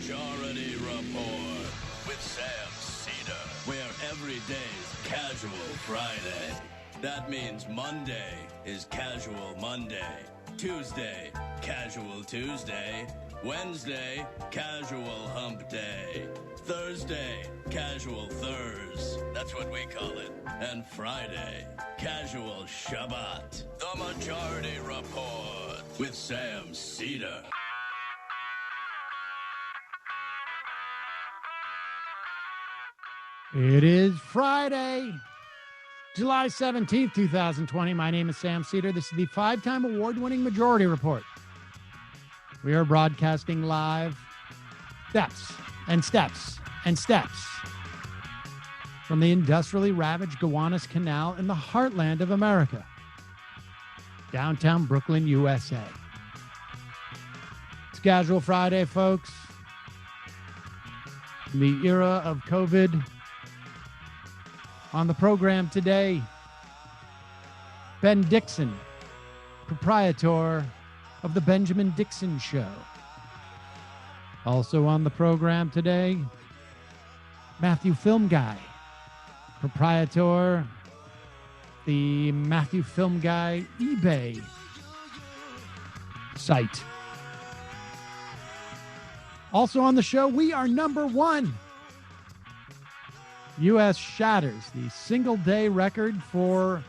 Majority Report with Sam Cedar, where every day's Casual Friday. That means Monday is Casual Monday, Tuesday, Casual Tuesday, Wednesday, Casual Hump Day, Thursday, Casual Thurs, that's what we call it, and Friday, Casual Shabbat. The Majority Report with Sam Cedar. It is Friday, July 17th, 2020. My name is Sam Cedar. This is the five-time award-winning Majority Report. We are broadcasting live steps and steps and steps from the industrially ravaged Gowanus Canal in the heartland of America, downtown Brooklyn, USA. It's Casual Friday, folks. In the era of COVID. On the program today, Ben Dixon, proprietor of the Benjamin Dixon Show. Also on the program today, Matthew Film Guy, proprietor the Matthew Film Guy eBay site. Also on the show, we are number one. U.S. shatters the single-day record for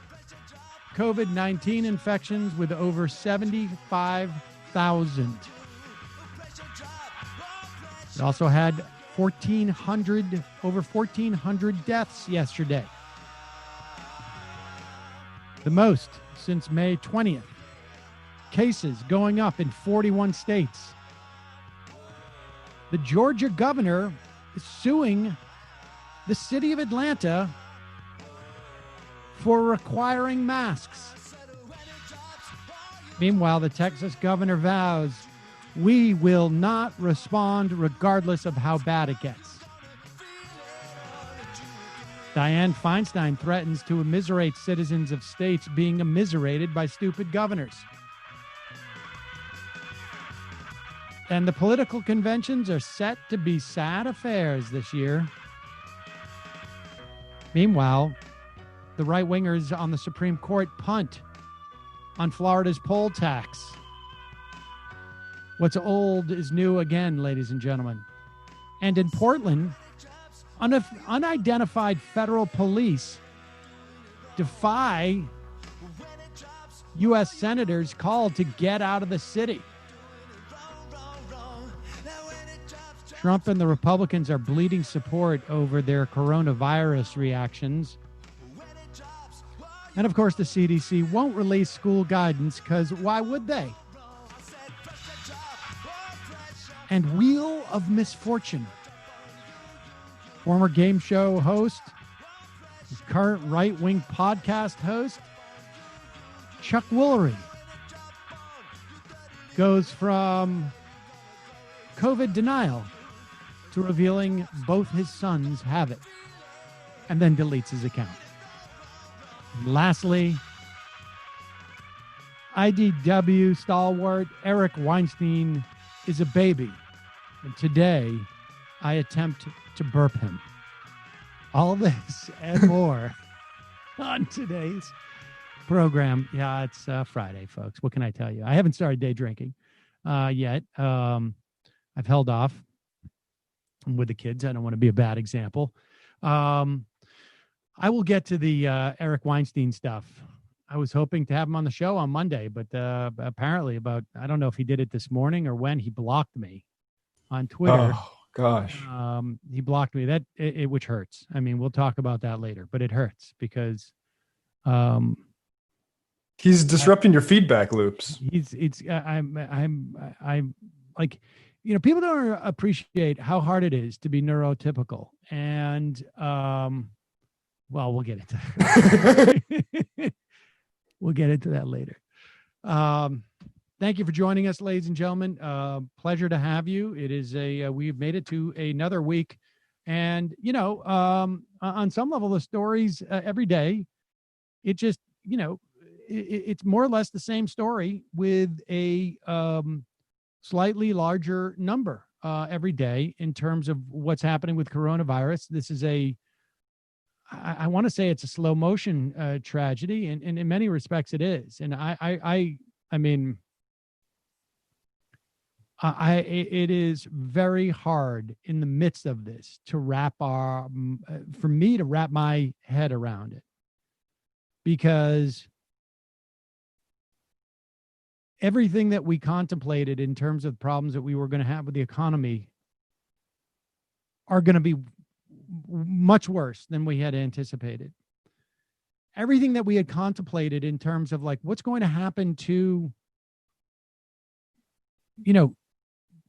COVID-19 infections with over 75,000. It also had over 1,400 deaths yesterday. The most since May 20th. Cases going up in 41 states. The Georgia governor is suing the city of Atlanta for requiring masks. Meanwhile, the Texas governor vows, we will not respond regardless of how bad it gets. Dianne Feinstein threatens to immiserate citizens of states being immiserated by stupid governors. And the political conventions are set to be sad affairs this year. Meanwhile, the right-wingers on the Supreme Court punt on Florida's poll tax. What's old is new again, ladies and gentlemen. And in Portland, unidentified federal police defy U.S. senators' call to get out of the city. Trump and the Republicans are bleeding support over their coronavirus reactions. And of course, the CDC won't release school guidance because why would they? And Wheel of Misfortune. Former game show host, current right-wing podcast host, Chuck Woolery, goes from COVID denial to revealing both his sons have it, and then deletes his account. And lastly, IDW stalwart Eric Weinstein is a baby, and today I attempt to burp him. All this and more on today's program. Yeah, it's Friday, folks. What can I tell you? I haven't started day drinking yet. I've held off. I'm with the kids. I don't want to be a bad example. I will get to the Eric Weinstein stuff. I was hoping to have him on the show on Monday, but apparently I don't know if he did it this morning or when, he blocked me on Twitter. Oh, gosh. He blocked me, which hurts. I mean, we'll talk about that later, but it hurts because he's disrupting your feedback loops. I'm like, you know, people don't appreciate how hard it is to be neurotypical. And, well, we'll get into that. We'll get into that later. Thank you for joining us, ladies and gentlemen. Pleasure to have you. It is we've made it to another week. And, you know, on some level, the stories every day, it just, you know, it's more or less the same story with a slightly larger number every day in terms of what's happening with coronavirus. This is I want to say it's a slow motion tragedy, and in many respects it is. And I mean, it is very hard in the midst of this to for me to wrap my head around it, because everything that we contemplated in terms of problems that we were going to have with the economy are going to be much worse than we had anticipated. Everything that we had contemplated in terms of like what's going to happen to,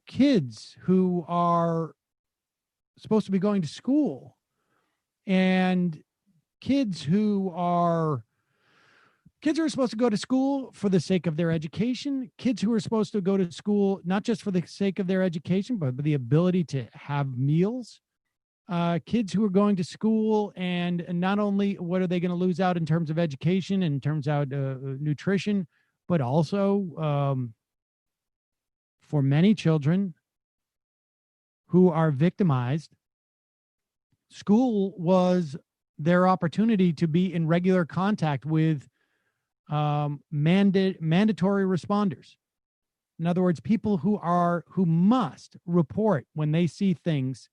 kids who are supposed to be going to school, and kids who are supposed to go to school for the sake of their education, kids who are supposed to go to school not just for the sake of their education, but the ability to have meals, kids who are going to school, and not only what are they going to lose out in terms of education and in terms of nutrition, but also for many children who are victimized, school was their opportunity to be in regular contact with mandatory responders. In other words, people who must report when they see things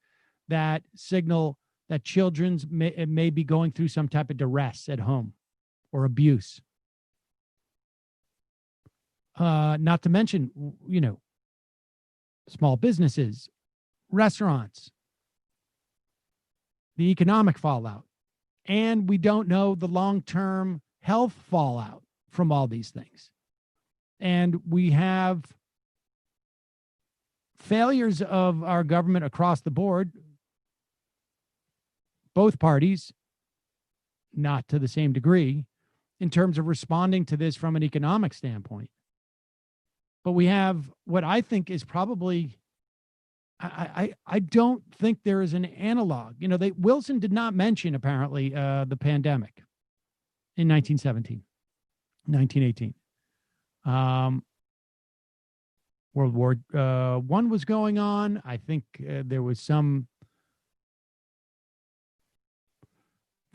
that signal that children may be going through some type of duress at home or abuse. Not to mention, small businesses, restaurants, the economic fallout, and we don't know the long-term health fallout from all these things. And we have failures of our government across the board, both parties, not to the same degree, in terms of responding to this from an economic standpoint. But we have what I think is probably, I don't think there is an analog. Wilson did not mention, apparently, the pandemic in 1917, 1918. World War I was going on. I think there was some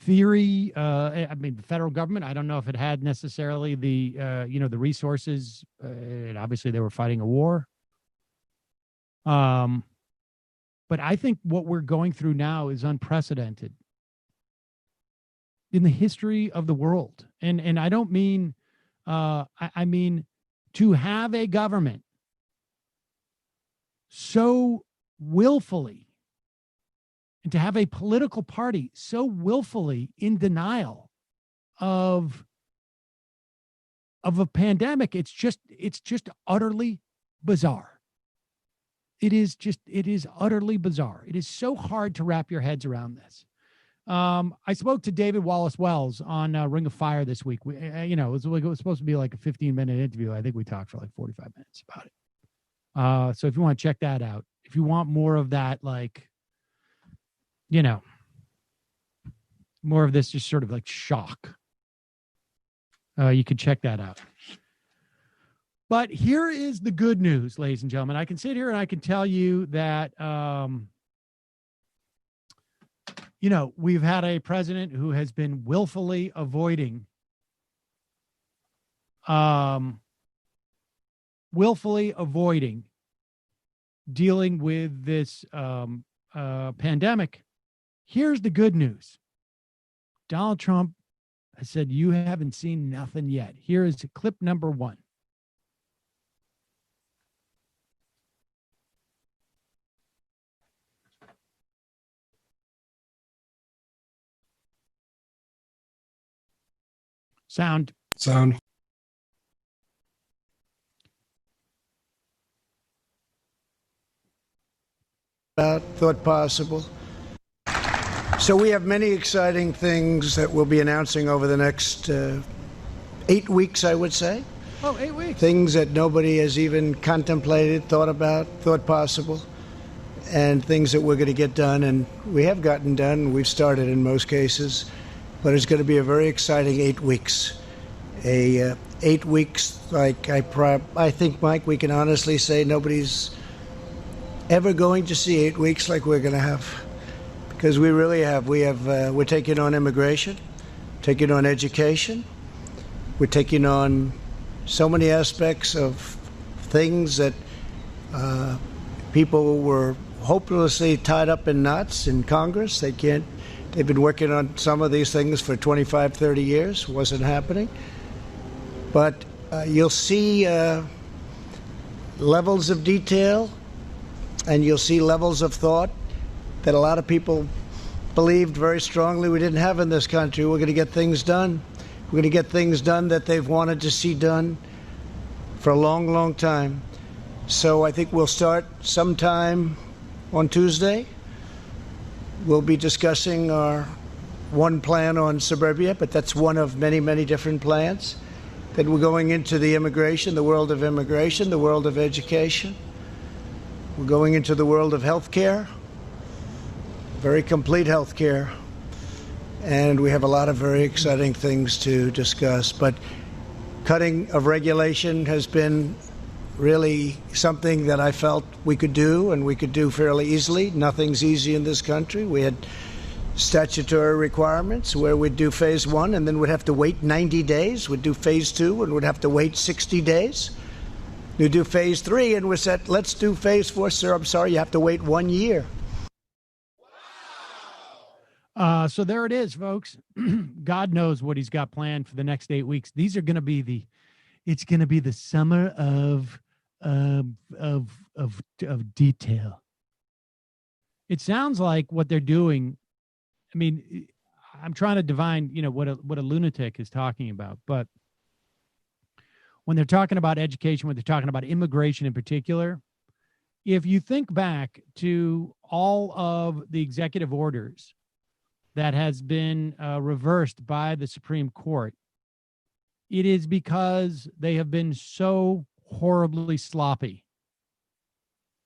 theory. The federal government, I don't know if it had necessarily the resources. And obviously, they were fighting a war. But I think what we're going through now is unprecedented in the history of the world. And I don't mean, I mean to have a government so willfully, and to have a political party so willfully in denial of a pandemic, it's just utterly bizarre. It is utterly bizarre. It is so hard to wrap your heads around this. I spoke to David Wallace Wells on Ring of Fire this week. It was supposed to be like a 15-minute interview. I think we talked for like 45 minutes about it. So if you want to check that out, if you want more of that, more of this just sort of like shock, you could check that out. But here is the good news, ladies and gentlemen. I can sit here and I can tell you that, we've had a president who has been willfully avoiding dealing with this pandemic. Here's the good news. Donald Trump has said, you haven't seen nothing yet. Here is clip number 1. Sound. Thought possible. So we have many exciting things that we'll be announcing over the next 8 weeks, I would say. Oh, 8 weeks. Things that nobody has even contemplated, thought about, thought possible, and things that we're going to get done. And we have gotten done. We've started in most cases. But it's going to be a very exciting 8 weeks. 8 weeks, like I think, Mike, we can honestly say nobody's ever going to see 8 weeks like we're going to have, because we really have. We're taking on immigration, taking on education, we're taking on so many aspects of things that people were hopelessly tied up in knots in Congress. They've been working on some of these things for 25, 30 years. Wasn't happening. But you'll see levels of detail, and you'll see levels of thought that a lot of people believed very strongly we didn't have in this country. We're going to get things done. We're going to get things done that they've wanted to see done for a long, long time. So I think we'll start sometime on Tuesday. We'll be discussing our one plan on suburbia, but that's one of many, many different plans. Then we're going into the immigration, the world of immigration, the world of education. We're going into the world of healthcare, very complete healthcare. And we have a lot of very exciting things to discuss. But cutting of regulation has been really something that I felt we could do, and we could do fairly easily. Nothing's easy in this country. We had statutory requirements where we'd do phase one and then we'd have to wait 90 days. We'd do phase two and we'd have to wait 60 days. We'd do phase three and we said, let's do phase four. Sir, I'm sorry, you have to wait 1 year. So there it is, folks. God knows what he's got planned for the next 8 weeks. These are going to be it's going to be the summer of detail. It sounds like what they're doing. I mean, I'm trying to divine, what a lunatic is talking about. But when they're talking about education, when they're talking about immigration in particular, if you think back to all of the executive orders that has been reversed by the Supreme Court, it is because they have been so horribly sloppy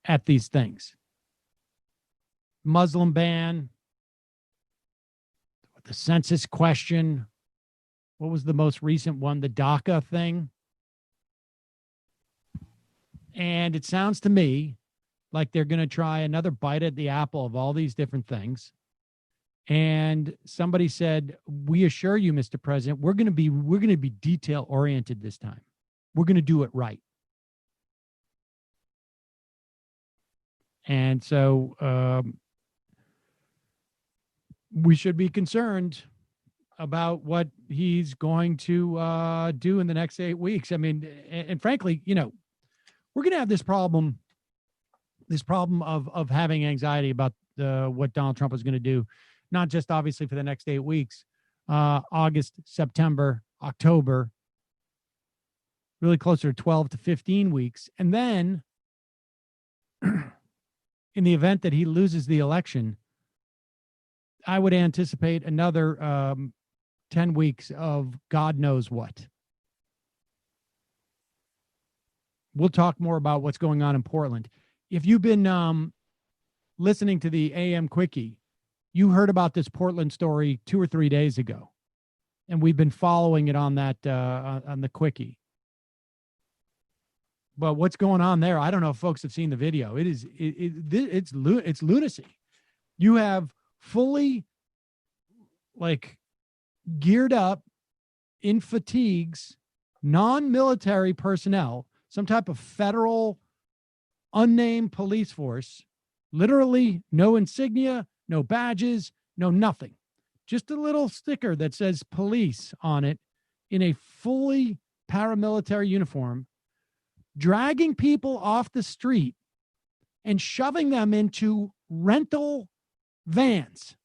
at these things. Muslim ban, the census question. What was the most recent one? The DACA thing. And it sounds to me like they're going to try another bite at the apple of all these different things. And somebody said, we assure you, Mr. President, we're going to be detail oriented this time. We're going to do it right. And so we should be concerned about what he's going to do in the next 8 weeks. I mean, and frankly, we're going to have this problem of having anxiety about what Donald Trump is going to do. Not just obviously for the next 8 weeks, August, September, October, really closer to 12 to 15 weeks. And then in the event that he loses the election, I would anticipate another 10 weeks of God knows what. We'll talk more about what's going on in Portland. If you've been listening to the AM Quickie, you heard about this Portland story 2 or 3 days ago, and we've been following it on that on the Quickie. But what's going on there? I don't know if folks have seen the video. It's lunacy. You have fully geared up in fatigues, non-military personnel, some type of federal unnamed police force, literally no insignia, no badges, no nothing. Just a little sticker that says police on it in a fully paramilitary uniform, dragging people off the street and shoving them into rental vans.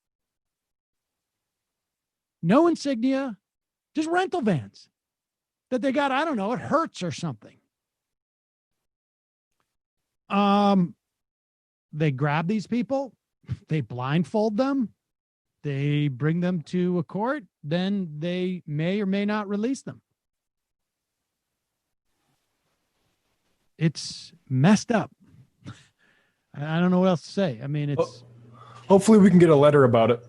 No insignia, just rental vans that they got, I don't know, it hurts or something. They grab these people, they blindfold them, they bring them to a court, then they may or may not release them. It's messed up. I don't know what else to say. I mean, it's... Hopefully we can get a letter about it.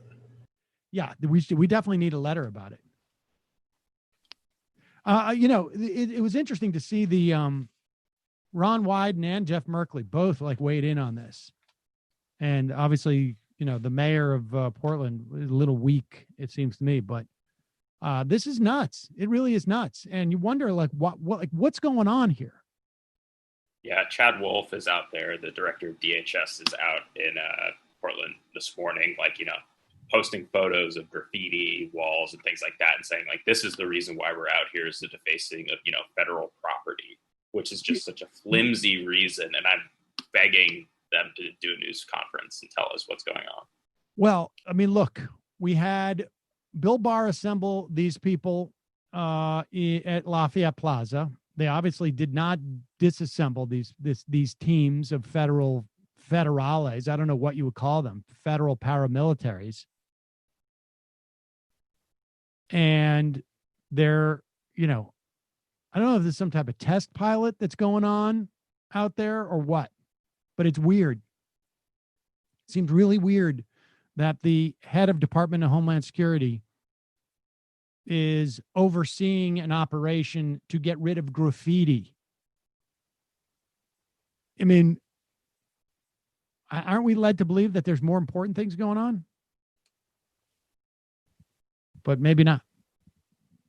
Yeah, we definitely need a letter about it. It was interesting to see the Ron Wyden and Jeff Merkley both like weighed in on this. And obviously, the mayor of Portland is a little weak, it seems to me, but this is nuts. It really is nuts. And you wonder what's going on here? Yeah, Chad Wolf is out there. The director of DHS is out in Portland this morning, posting photos of graffiti walls and things like that and saying, this is the reason why we're out here is the defacing of, federal property, which is just such a flimsy reason. And I'm begging them to do a news conference and tell us what's going on. Well, I mean, look, we had Bill Barr assemble these people at Lafayette Plaza. They obviously did not disassemble these teams of federales. I don't know what you would call them, federal paramilitaries. And they're, I don't know if there's some type of test pilot that's going on out there or what, but it's weird. It seems really weird that the head of Department of Homeland Security is overseeing an operation to get rid of graffiti. I mean, aren't we led to believe that there's more important things going on? But maybe not.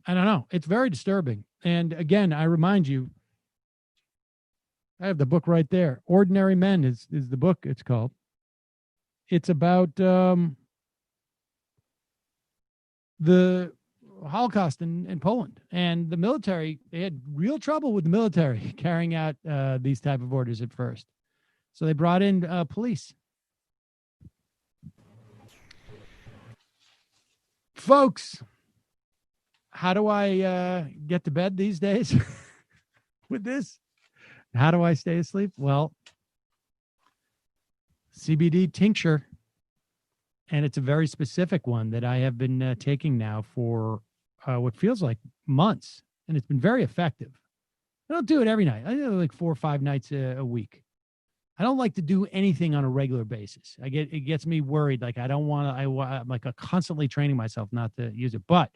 I don't know. It's very disturbing. And again, I remind you, I have the book right there. Ordinary Men is the book it's called. It's about the Holocaust in Poland. And the military, they had real trouble with the military carrying out these type of orders at first. So they brought in police. Folks, how do I get to bed these days with this? How do I stay asleep? Well, CBD tincture, and it's a very specific one that I have been taking now for what feels like months, and it's been very effective. I don't do it every night. I do it like 4 or 5 nights a week. I don't like to do anything on a regular basis. It gets me worried. Like I don't want to. I'm like constantly training myself not to use it. But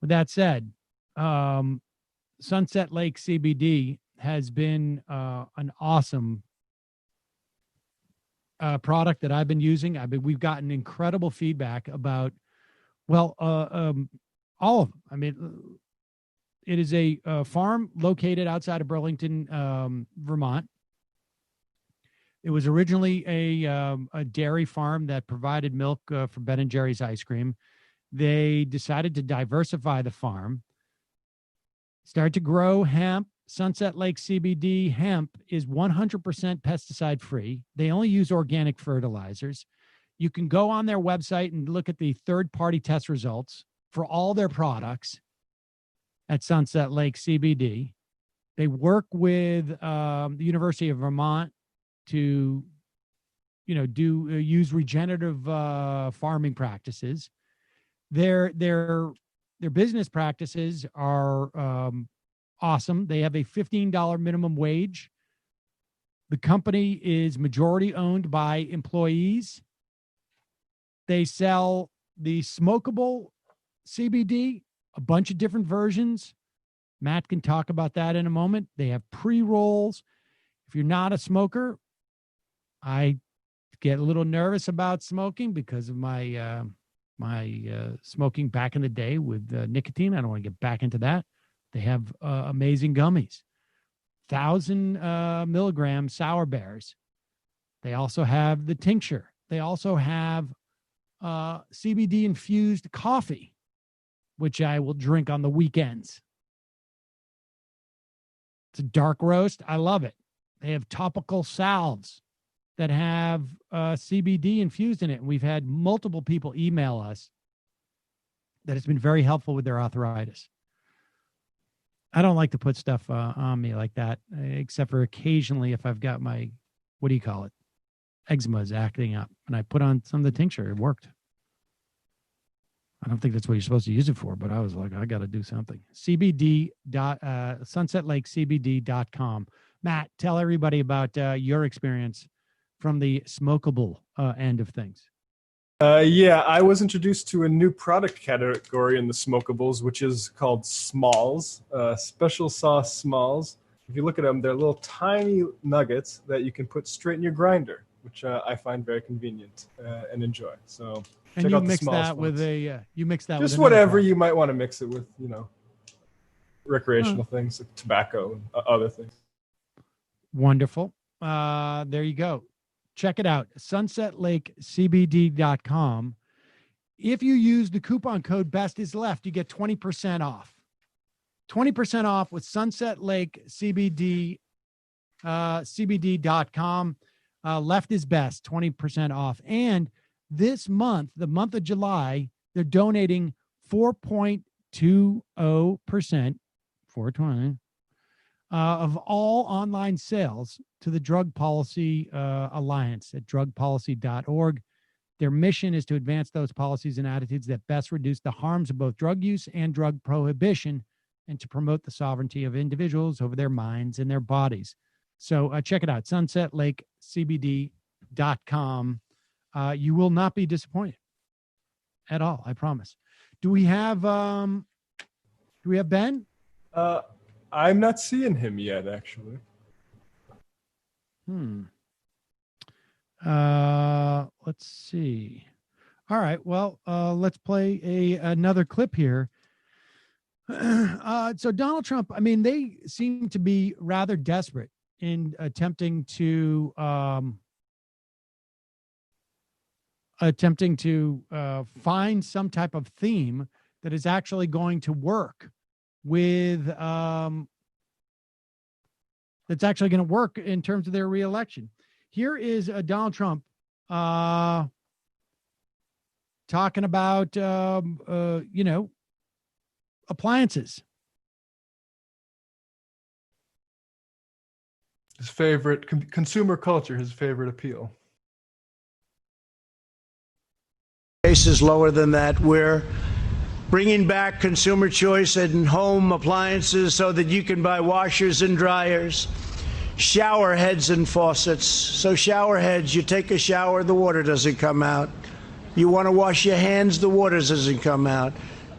with that said, Sunset Lake CBD has been an awesome product that I've been using. We've gotten incredible feedback about, all of them. I mean, it is a farm located outside of Burlington, Vermont. It was originally a dairy farm that provided milk for Ben and Jerry's ice cream. They decided to diversify the farm, start to grow hemp. Sunset Lake CBD hemp is 100% pesticide free. They only use organic fertilizers. You can go on their website and look at the third-party test results for all their products at Sunset Lake CBD. They work with the University of Vermont to, use regenerative farming practices. Their business practices are awesome. They have a $15 minimum wage. The company is majority owned by employees. They sell the smokable CBD, a bunch of different versions. Matt can talk about that in a moment. They have pre-rolls. If you're not a smoker, I get a little nervous about smoking because of my smoking back in the day with nicotine. I don't want to get back into that. They have amazing gummies, 1,000 milligram sour bears. They also have the tincture. They also have CBD infused coffee, which I will drink on the weekends. It's a dark roast. I love it. They have topical salves that have CBD infused in it. And we've had multiple people email us that it's been very helpful with their arthritis. I don't like to put stuff on me like that, except for occasionally if I've got my, eczema is acting up. And I put on some of the tincture. It worked. I don't think that's what you're supposed to use it for, but I was like, I got to do something. sunsetlakecbd.com. Matt, tell everybody about your experience from the smokable end of things. I was introduced to a new product category in the smokables, which is called smalls, special sauce smalls. If you look at them, they're little tiny nuggets that you can put straight in your grinder, which I find very convenient and enjoy. So and check you out the mix smallest that with ones. you mix that Just with another whatever product. you might want to mix it with, recreational things like tobacco and other things. Wonderful. There you go. Check it out. SunsetLakeCBD.com. If you use the coupon code Best Is Left, you get 20% off. 20% off with Sunset Lake CBD, CBD.com. Left is best, 20% off. And this month, the month of July, they're donating 4.20%, 420, of all online sales to the Drug Policy Alliance at drugpolicy.org. Their mission is to advance those policies and attitudes that best reduce the harms of both drug use and drug prohibition, and to promote the sovereignty of individuals over their minds and their bodies. So check it out, sunsetlakecbd.com. You will not be disappointed at all, I promise. Do we have Ben? I'm not seeing him yet, actually. Let's see. All right. Well, let's play another clip here. So Donald Trump, I mean, they seem to be rather desperate in attempting to find some type of theme that is actually going to work with that's actually going to work in terms of their reelection. Here is Donald Trump talking about appliances. His favorite consumer culture, his favorite appeal. Cases lower than that. We're bringing back consumer choice in home appliances so that you can buy washers and dryers, shower heads and faucets. So shower heads, you take a shower, the water doesn't come out. You want to wash your hands, the water doesn't come out.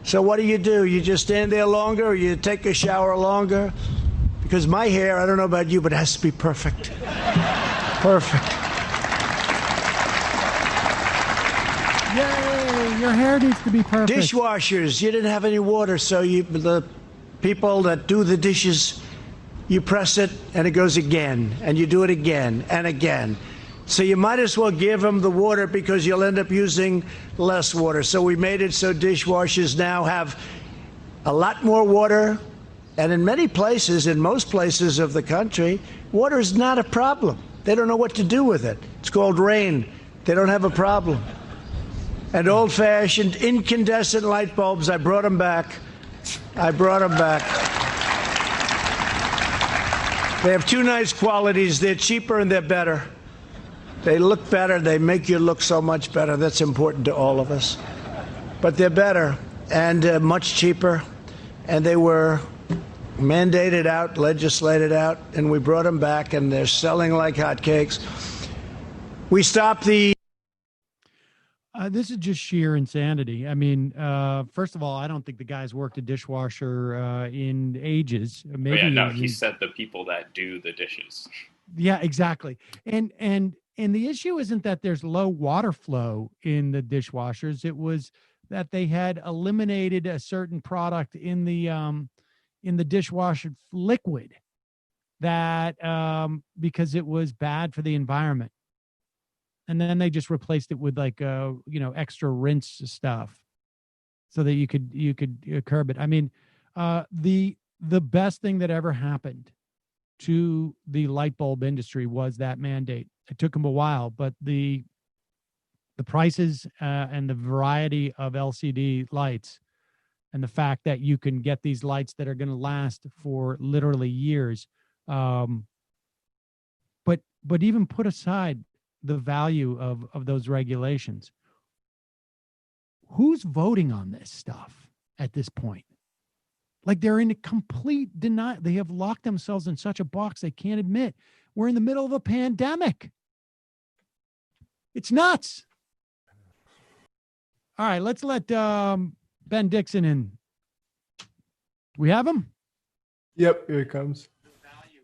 So what do? You just stand there longer, or you take a shower longer? Because my hair, I don't know about you, but it has to be perfect. Perfect. Yay, your hair needs to be perfect. Dishwashers, you didn't have any water, so the people that do the dishes, you press it and it goes again, and you do it again and again. So you might as well give them the water because you'll end up using less water. So we made it so dishwashers now have a lot more water. And in many places, in most places of the country, water is not a problem. They don't know what to do with it. It's called rain. They don't have a problem. And old-fashioned incandescent light bulbs, I brought them back. They have two nice qualities. They're cheaper and they're better. They look better. They make you look so much better. That's important to all of us. But they're better and much cheaper. And they were mandated out, legislated out, and we brought them back, and they're selling like hotcakes. We stopped the... This is just sheer insanity. I mean, first of all, I don't think the guy's worked a dishwasher in ages. Maybe he said the people that do the dishes. Yeah, exactly. And the issue isn't that there's low water flow in the dishwashers. It was that they had eliminated a certain product in the dishwasher liquid that because it was bad for the environment. And then they just replaced it with like extra rinse stuff so that you could curb it. I mean, the best thing that ever happened to the light bulb industry was that mandate. It took them a while, but the prices and the variety of LCD lights and the fact that you can get these lights that are going to last for literally years. But even put aside the value of those regulations, who's voting on this stuff at this point? Like, they're in a complete denial. They have locked themselves in such a box they can't admit. We're in the middle of a pandemic. It's nuts. All right, let's let Ben Dixon in. We have him? Yep, here he comes. The value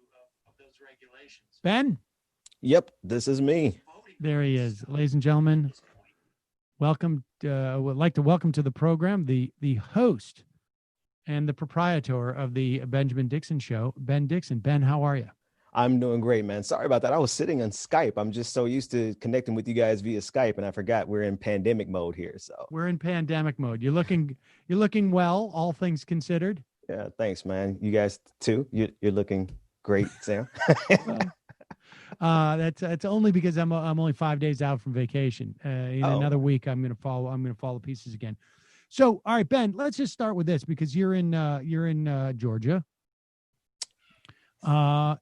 Ben? Yep, this is me. There he is. Ladies and gentlemen, welcome. Would like to welcome to the program the host and the proprietor of the Benjamin Dixon Show, Ben Dixon. Ben, how are you? I'm doing great, man. Sorry about that. I was sitting on Skype. I'm just so used to connecting with you guys via Skype, and I forgot we're in pandemic mode here. So we're in pandemic mode. You're looking well, all things considered. Yeah, thanks, man. You guys too. You're looking great, Sam. That's only because I'm only 5 days out from vacation. In another week, I'm gonna follow pieces again. So, all right, Ben, let's just start with this because you're in Georgia.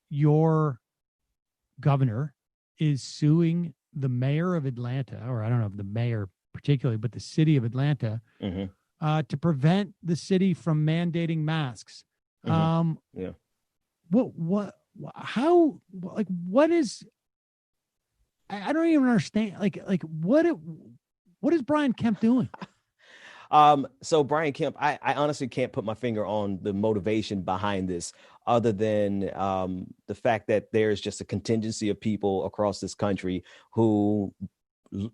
Your governor is suing the mayor of Atlanta, or I don't know if the mayor particularly, but the city of Atlanta, to prevent the city from mandating masks. Yeah. What is? I don't even understand. What is Brian Kemp doing? So Brian Kemp, I honestly can't put my finger on the motivation behind this other than the fact that there's just a contingency of people across this country who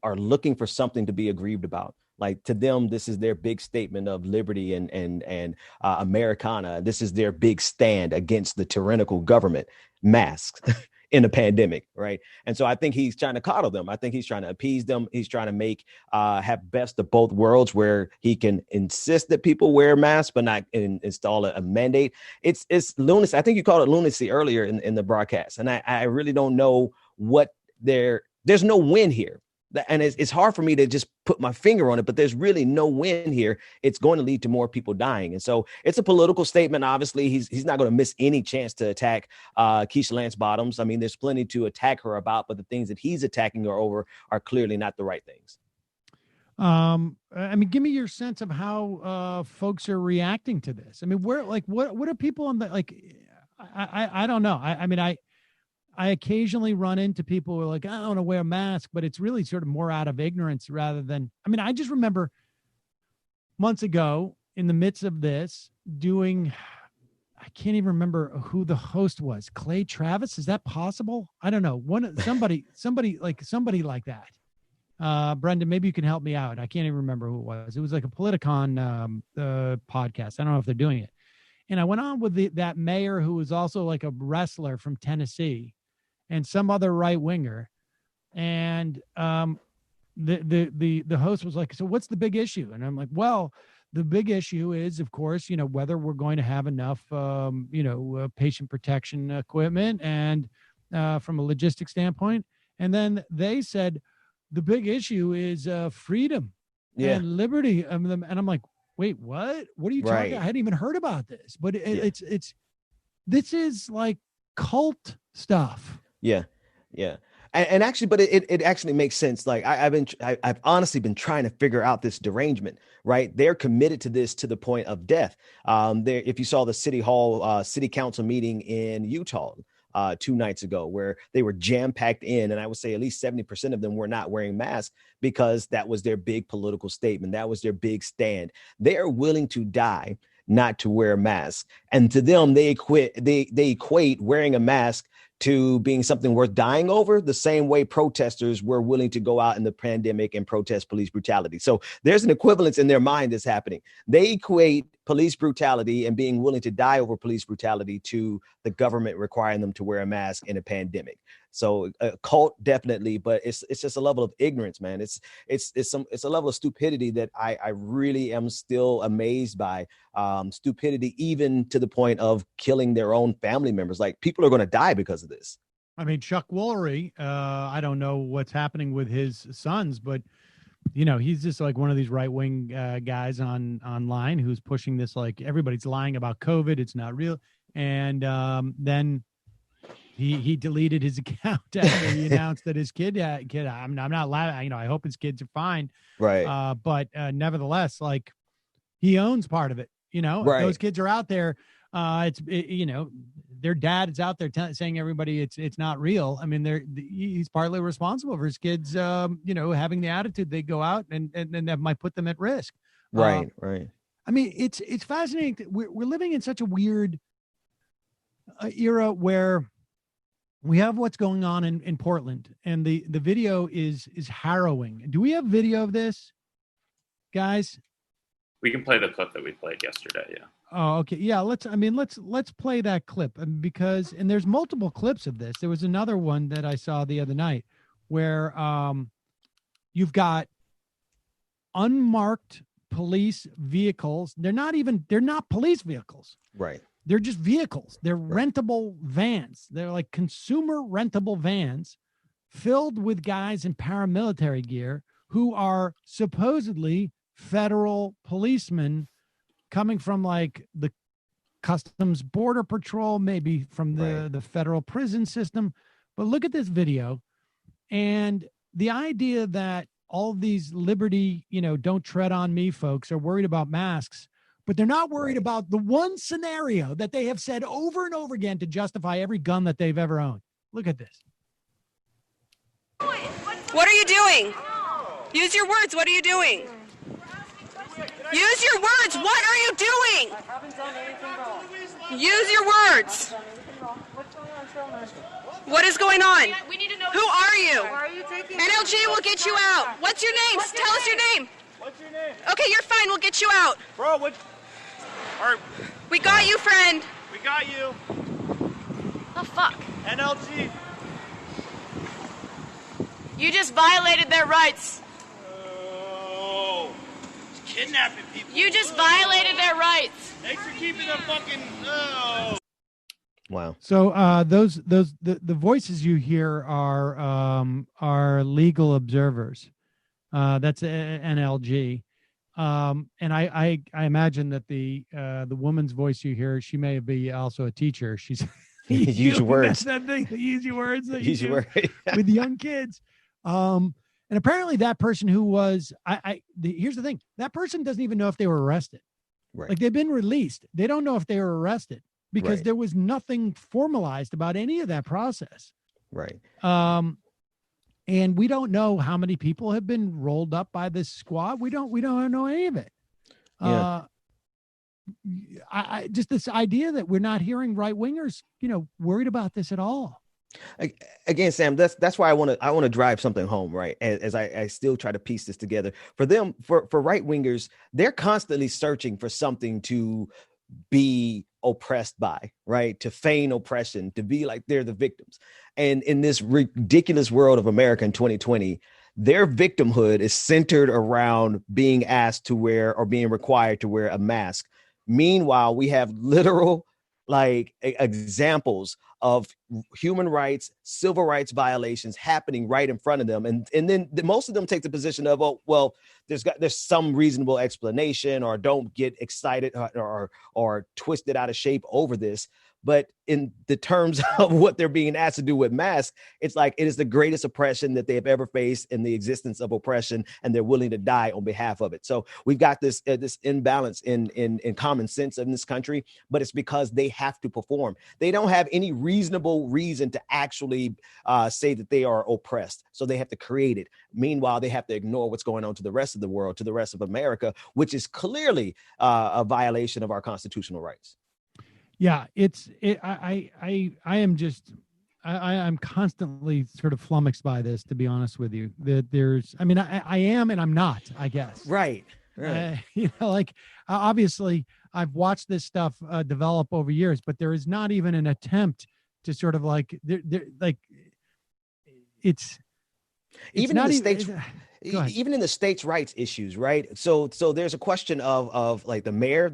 are looking for something to be aggrieved about. Like, to them, this is their big statement of liberty and Americana. This is their big stand against the tyrannical government, masks in a pandemic, right? And so I think he's trying to coddle them. I think he's trying to appease them. He's trying to make have best of both worlds, where he can insist that people wear masks, but not install a mandate. It's lunacy. I think you called it lunacy earlier in the broadcast, and I really don't know what there's no win here. And it's hard for me to just put my finger on it, but there's really no win here. It's going to lead to more people dying. And so it's a political statement. Obviously, he's not going to miss any chance to attack Keisha Lance Bottoms. I mean, there's plenty to attack her about, but the things that he's attacking her over are clearly not the right things. I mean, give me your sense of how folks are reacting to this. I mean, what are people on the, I don't know. I occasionally run into people who are like, I don't want to wear a mask, but it's really sort of more out of ignorance rather than, I just remember months ago in the midst of this I can't even remember who the host was. Clay Travis. Is that possible? I don't know. Somebody like that. Brendan, maybe you can help me out. I can't even remember who it was. It was like a Politicon podcast. I don't know if they're doing it. And I went on with that mayor who was also like a wrestler from Tennessee, and some other right winger, and the host was like, "So what's the big issue?" And I'm like, "Well, the big issue is, of course, whether we're going to have enough, patient protection equipment, and from a logistic standpoint." And then they said, "The big issue is freedom and liberty." And I'm like, "Wait, what? What are you talking about? I hadn't even heard about this." But this is like cult stuff. Yeah. And actually, but it actually makes sense. Like I've honestly been trying to figure out this derangement, right? They're committed to this to the point of death. If you saw the city council meeting in Utah 2 nights ago, where they were jam-packed in, and I would say at least 70% of them were not wearing masks because that was their big political statement. That was their big stand. They are willing to die not to wear a mask. And to them, they equate wearing a mask to being something worth dying over, the same way protesters were willing to go out in the pandemic and protest police brutality. So there's an equivalence in their mind that's happening. They equate police brutality and being willing to die over police brutality to the government requiring them to wear a mask in a pandemic. So a cult, definitely, but it's just a level of ignorance, man. It's a level of stupidity that I really am still amazed by. Stupidity, even to the point of killing their own family members. Like, people are going to die because of this. I mean, Chuck Woolery, I don't know what's happening with his sons, but he's just like one of these right-wing guys online who's pushing this, like, everybody's lying about COVID. It's not real. And then he deleted his account after he announced that his kid, I'm not laughing. I hope his kids are fine. Right. But nevertheless, like, he owns part of it. If those kids are out there, their dad is out there saying everybody it's not real. I mean, he's partly responsible for his kids, having the attitude they go out and that might put them at risk. Right. I mean, it's fascinating. We're living in such a weird era where we have what's going on in Portland, and the video is harrowing. Do we have video of this, guys? We can play the clip that we played yesterday. Yeah. Oh, okay. Yeah, let's play that clip, because there's multiple clips of this. There was another one that I saw the other night where you've got unmarked police vehicles. They're not police vehicles. Right. They're just vehicles. They're rentable vans. They're like consumer rentable vans filled with guys in paramilitary gear who are supposedly federal policemen coming from like the Customs Border Patrol, maybe from the federal prison system. But look at this video. And the idea that all these liberty, don't tread on me folks are worried about masks, but they're not worried about the one scenario that they have said over and over again to justify every gun that they've ever owned. Look at this. What are you doing? Use your words. What are you doing? Use your words. What are you doing? I haven't done anything wrong. Use your words. What's going on? Show me. What is going on? We need to know. Who are you? Why are you taking? NLG will get you out. What's your name? Tell us your name. What's your name? Okay, you're fine. We'll get you out. Bro, what? All right, We got you, friend. we got you. Oh, fuck. NLG. You just violated their rights. Oh. Kidnapping people. You just violated their rights. Thanks for keeping them fucking. Oh. Wow. So the voices you hear are legal observers. That's NLG. And I imagine that the woman's voice you hear, she may be also a teacher. She's Use your words. That thing, use your words. Use your words. With young kids. And apparently that person who was, here's the thing, that person doesn't even know if they were arrested. Right. Like they've been released. They don't know if they were arrested because Right. there was nothing formalized about any of that process. Right. And we don't know how many people have been rolled up by this squad. We don't know any of it. Yeah. I just this idea that we're not hearing right wingers, worried about this at all. Again, Sam, that's why I want to drive something home, right? As I still try to piece this together. For them, for right wingers, they're constantly searching for something to be oppressed by, right? To feign oppression, to be like they're the victims. And in this ridiculous world of America in 2020, their victimhood is centered around being asked to wear or being required to wear a mask. Meanwhile, we have literal examples of human rights, civil rights violations happening right in front of them. And then most of them take the position of, oh, well, there's some reasonable explanation, or don't get excited or twisted out of shape over this. But in the terms of what they're being asked to do with masks, it's like it is the greatest oppression that they have ever faced in the existence of oppression, and they're willing to die on behalf of it. So we've got this imbalance in common sense in this country, but it's because they have to perform. They don't have any reasonable reason to actually say that they are oppressed, so they have to create it. Meanwhile, they have to ignore what's going on to the rest of the world, to the rest of America, which is clearly a violation of our constitutional rights. Yeah, I'm constantly sort of flummoxed by this, to be honest with you. That I am and I'm not, I guess. Right. Obviously I've watched this stuff develop over years, but there is not even an attempt to sort of it's even not in the states. Even in the states' rights issues, right? So there's a question of like the mayor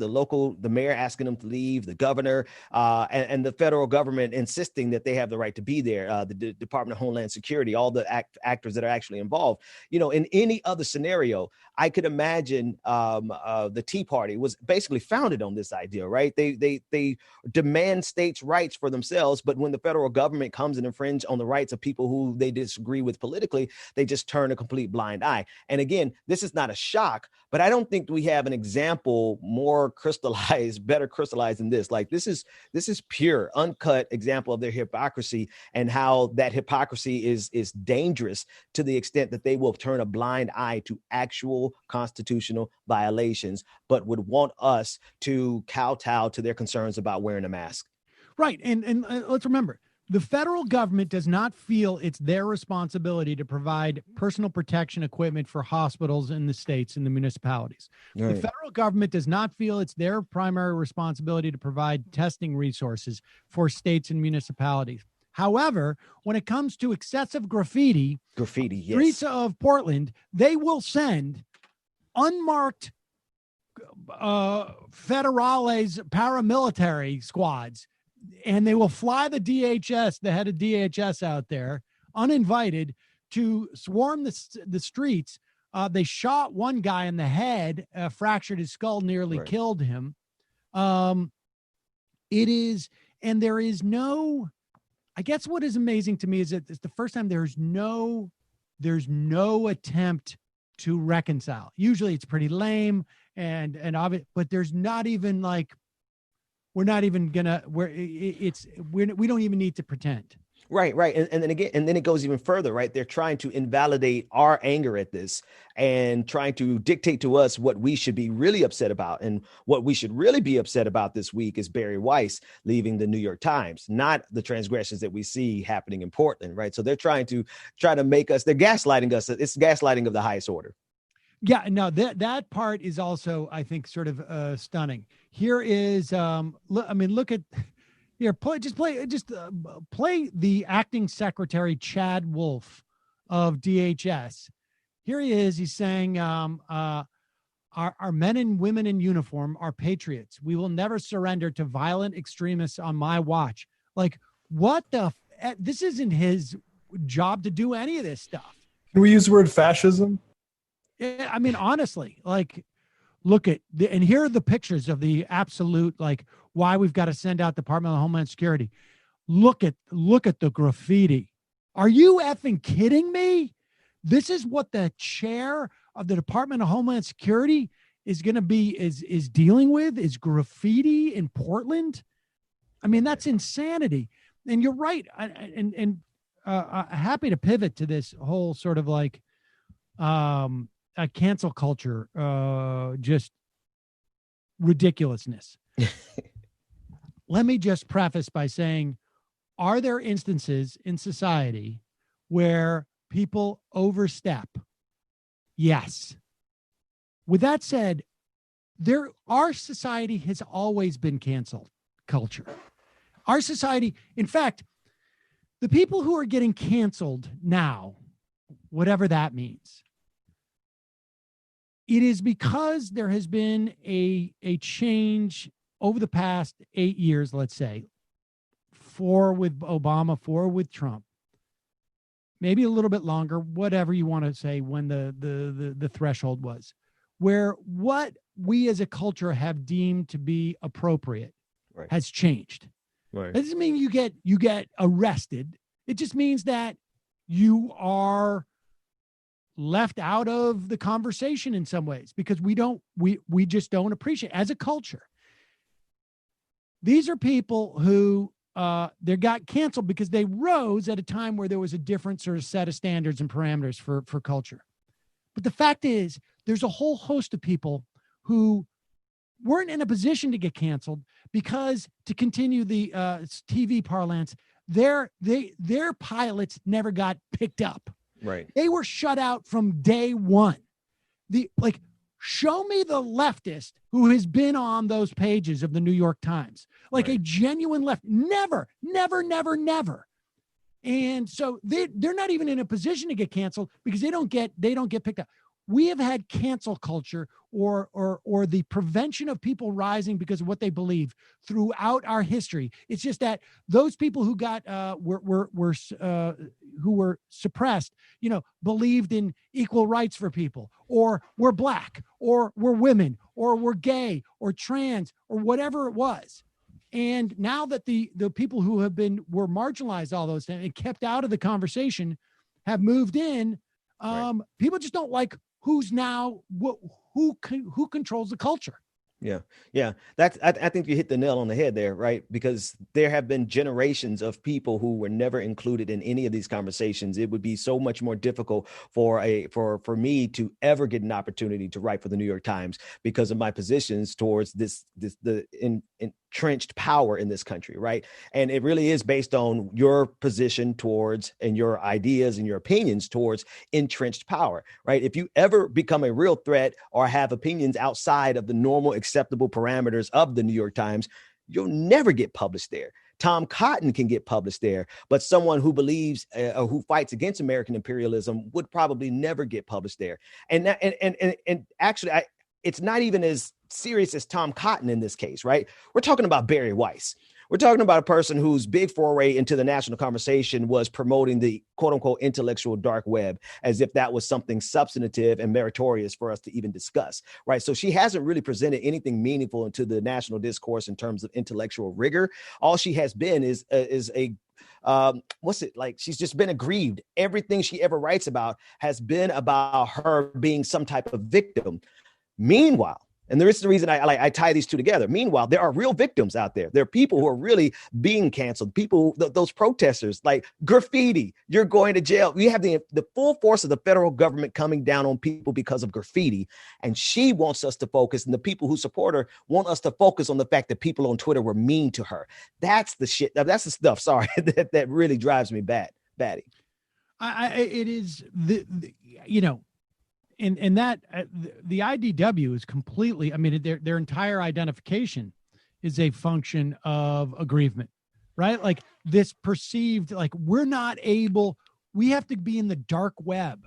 asking them to leave, the governor, and the federal government insisting that they have the right to be there, the Department of Homeland Security, all the actors that are actually involved. In any other scenario, I could imagine the Tea Party was basically founded on this idea, right? They demand states' rights for themselves, but when the federal government comes and infringe on the rights of people who they disagree with politically, they just turn a complete blind eye. And again, this is not a shock, but I don't think we have an example better crystallized than this. Like this is pure, uncut example of their hypocrisy, and how that hypocrisy is dangerous to the extent that they will turn a blind eye to actual constitutional violations, but would want us to kowtow to their concerns about wearing a mask. Right. And let's remember, The federal government does not feel it's their responsibility to provide personal protection equipment for hospitals in the states and the municipalities. Right. The federal government does not feel it's their primary responsibility to provide testing resources for states and municipalities. However, when it comes to excessive graffiti, yes. streets of Portland, they will send unmarked federales paramilitary squads, and they will fly the DHS, the head of DHS out there, uninvited, to swarm the streets. They shot one guy in the head, fractured his skull, nearly killed him. It is, and there is no, I guess what is amazing to me is that it's the first time there's no attempt to reconcile. Usually it's pretty lame and obvious, but there's not even like, we don't even need to pretend. Right. And then again, and then it goes even further, right? They're trying to invalidate our anger at this and trying to dictate to us what we should be really upset about. And what we should really be upset about this week is Barry Weiss leaving the New York Times, not the transgressions that we see happening in Portland, right? So they're trying to make us, they're gaslighting us. It's gaslighting of the highest order. Yeah, no, that part is also, I think, sort of stunning. Here is, look at here. Play the acting secretary Chad Wolf of DHS. Here he is. He's saying, "Our men and women in uniform are patriots. We will never surrender to violent extremists on my watch." Like, what the? This isn't his job to do any of this stuff. Can we use the word fascism? I mean, honestly, like, look at and here are the pictures of the absolute, like, why we've got to send out Department of Homeland Security. Look at the graffiti. Are you effing kidding me? This is what the chair of the Department of Homeland Security is going to be is dealing with, is graffiti in Portland. I mean, that's insanity. And you're right. And happy to pivot to this whole sort of like, a cancel culture, just ridiculousness. Let me just preface by saying, are there instances in society where people overstep? Yes. With that said, our society has always been cancel culture. Our society, in fact, the people who are getting canceled now, whatever that means, it is because there has been a change over the past 8 years, let's say, 4 with Obama, 4 with Trump, maybe a little bit longer, whatever you want to say, when the threshold was, where what we as a culture have deemed to be appropriate has changed. Right. That doesn't mean you get arrested. It just means that you are left out of the conversation in some ways, because we just don't appreciate as a culture. These are people who they got canceled because they rose at a time where there was a different sort of set of standards and parameters for culture. But the fact is, there's a whole host of people who weren't in a position to get canceled because, to continue the TV parlance, their pilots never got picked up. Right. They were shut out from day one. Show me the leftist who has been on those pages of the New York Times, like a genuine left. Never. And so they're not even in a position to get canceled because they don't get picked up. We have had cancel culture or the prevention of people rising because of what they believe throughout our history. It's just that those people who got who were suppressed, believed in equal rights for people, or were black, or were women, or were gay, or trans, or whatever it was. And now that the people who were marginalized all those things and kept out of the conversation have moved in, people just don't like who's now who controls the culture. Yeah. I think you hit the nail on the head there, right? Because there have been generations of people who were never included in any of these conversations. It would be so much more difficult for me to ever get an opportunity to write for the New York Times because of my positions towards entrenched power in this country, right? And it really is based on your position towards and your ideas and your opinions towards entrenched power, right? If you ever become a real threat or have opinions outside of the normal acceptable parameters of the New York Times, you'll never get published there. Tom Cotton can get published there, but someone who believes or who fights against American imperialism would probably never get published there. And actually, it's not even as serious as Tom Cotton in this case, right? We're talking about Barry Weiss. We're talking about a person whose big foray into the national conversation was promoting the quote unquote intellectual dark web, as if that was something substantive and meritorious for us to even discuss, right? So she hasn't really presented anything meaningful into the national discourse in terms of intellectual rigor. All she has been is a she's just been aggrieved. Everything she ever writes about has been about her being some type of victim. Meanwhile, and there is the reason I tie these two together. Meanwhile, there are real victims out there. There are people who are really being canceled. People, those protesters, like graffiti, you're going to jail. You have the full force of the federal government coming down on people because of graffiti. And she wants us to focus, and the people who support her want us to focus on the fact that people on Twitter were mean to her. That's the shit. That's the stuff, sorry, that really drives me batty. It is And that the IDW is completely, I mean, their entire identification is a function of aggrievement, right? Like this perceived, like we have to be in the dark web,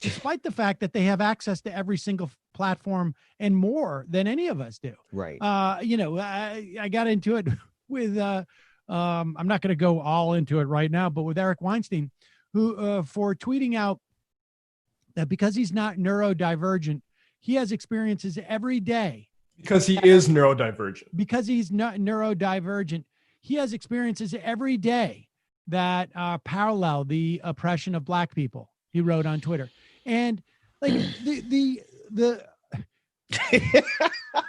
despite the fact that they have access to every single platform and more than any of us do. Right. I got into it with, I'm not going to go all into it right now, but with Eric Weinstein, who for tweeting out that because he's not neurodivergent, he has experiences every day. Because he is neurodivergent. Because he's not neurodivergent, he has experiences every day that parallel the oppression of Black people. He wrote on Twitter, and like the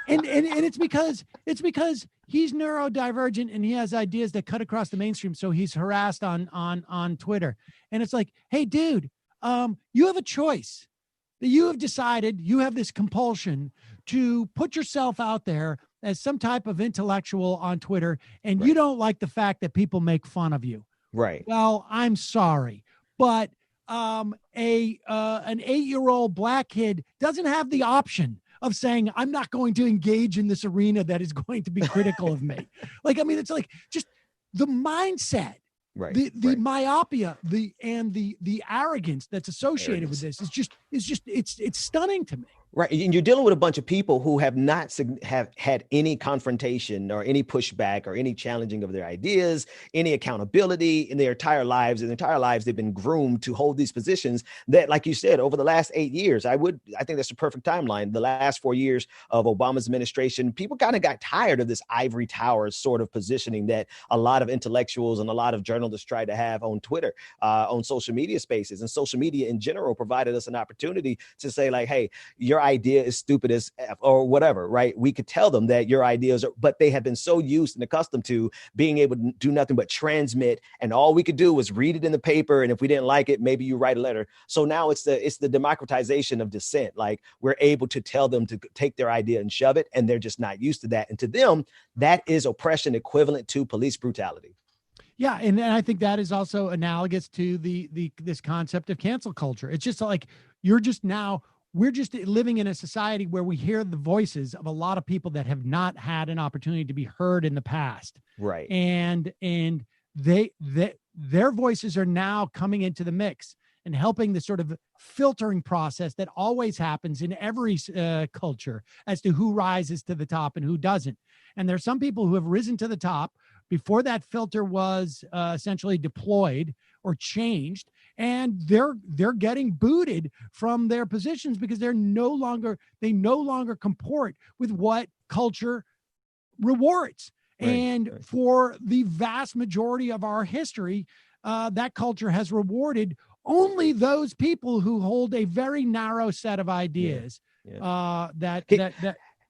and it's because he's neurodivergent and he has ideas that cut across the mainstream. So he's harassed on Twitter, and it's like, hey, dude. You have a choice that you have decided, you have this compulsion to put yourself out there as some type of intellectual on Twitter, and you don't like the fact that people make fun of you. Right. Well, I'm sorry, but an 8-year-old Black kid doesn't have the option of saying, I'm not going to engage in this arena that is going to be critical of me. Like, I mean, it's like just the mindset. Right. The myopia, the arrogance that's associated with this it's stunning to me. Right. And you're dealing with a bunch of people who have not have had any confrontation or any pushback or any challenging of their ideas, any accountability in their entire lives. In their entire lives, they've been groomed to hold these positions that, like you said, over the last 8 years, I think that's a perfect timeline. The last 4 years of Obama's administration, people kind of got tired of this ivory tower sort of positioning that a lot of intellectuals and a lot of journalists tried to have on Twitter, on social media spaces. And social media in general provided us an opportunity to say, like, hey, your idea is stupid as F or whatever, right? We could tell them that your ideas are, but they have been so used and accustomed to being able to do nothing but transmit. And all we could do was read it in the paper. And if we didn't like it, maybe you write a letter. So now it's the democratization of dissent. Like we're able to tell them to take their idea and shove it. And they're just not used to that. And to them, that is oppression equivalent to police brutality. Yeah, and I think that is also analogous to this concept of cancel culture. It's just like we're just living in a society where we hear the voices of a lot of people that have not had an opportunity to be heard in the past. Right. And their voices are now coming into the mix and helping the sort of filtering process that always happens in every culture as to who rises to the top and who doesn't. And there's some people who have risen to the top before that filter was essentially deployed or changed, and they're getting booted from their positions because they no longer comport with what culture rewards. Right, and right. For the vast majority of our history, that culture has rewarded only those people who hold a very narrow set of ideas. Yeah.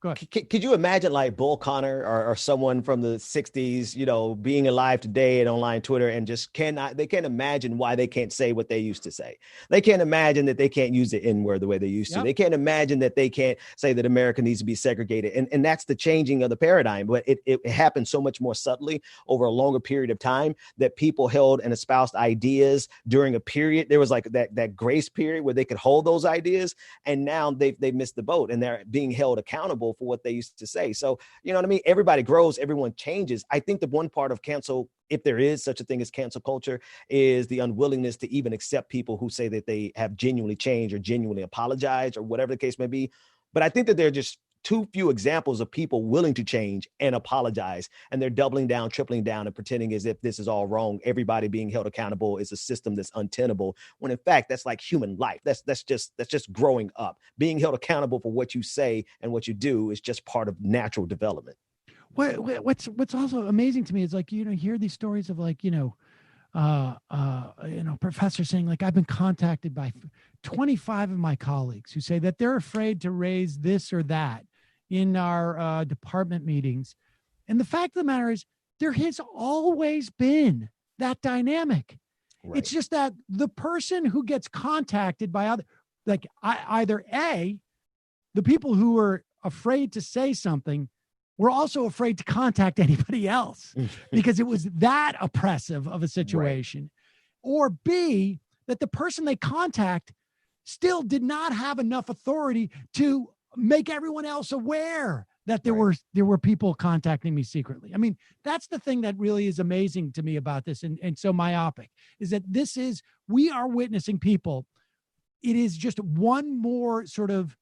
Go ahead. Could you imagine like Bull Connor or someone from the 60s, you know, being alive today and online Twitter and just they can't imagine why they can't say what they used to say. They can't imagine that they can't use the N-word the way they used to. They can't imagine that they can't say that America needs to be segregated. And that's the changing of the paradigm. But it happened so much more subtly over a longer period of time that people held and espoused ideas during a period. There was like that grace period where they could hold those ideas. And now they've missed the boat and they're being held accountable for what they used to say. So, you know what I mean? Everybody grows, everyone changes. I think the one part of cancel, if there is such a thing as cancel culture, is the unwillingness to even accept people who say that they have genuinely changed or genuinely apologized or whatever the case may be. But I think that there are just too few examples of people willing to change and apologize. And they're doubling down, tripling down, and pretending as if this is all wrong. Everybody being held accountable is a system that's untenable. When in fact, that's like human life. That's just growing up. Being held accountable for what you say and what you do is just part of natural development. What's also amazing to me is like, you know, hear these stories of like, professors saying like, I've been contacted by 25 of my colleagues who say that they're afraid to raise this or that in our department meetings. And the fact of the matter is there has always been that dynamic. Right. It's just that the person who gets contacted by either A, the people who are afraid to say something were also afraid to contact anybody else because it was that oppressive of a situation. Right. Or B, that the person they contact still did not have enough authority to make everyone else aware that there were people contacting me secretly. I mean, that's the thing that really is amazing to me about this and so myopic is that we are witnessing people. It is just one more sort of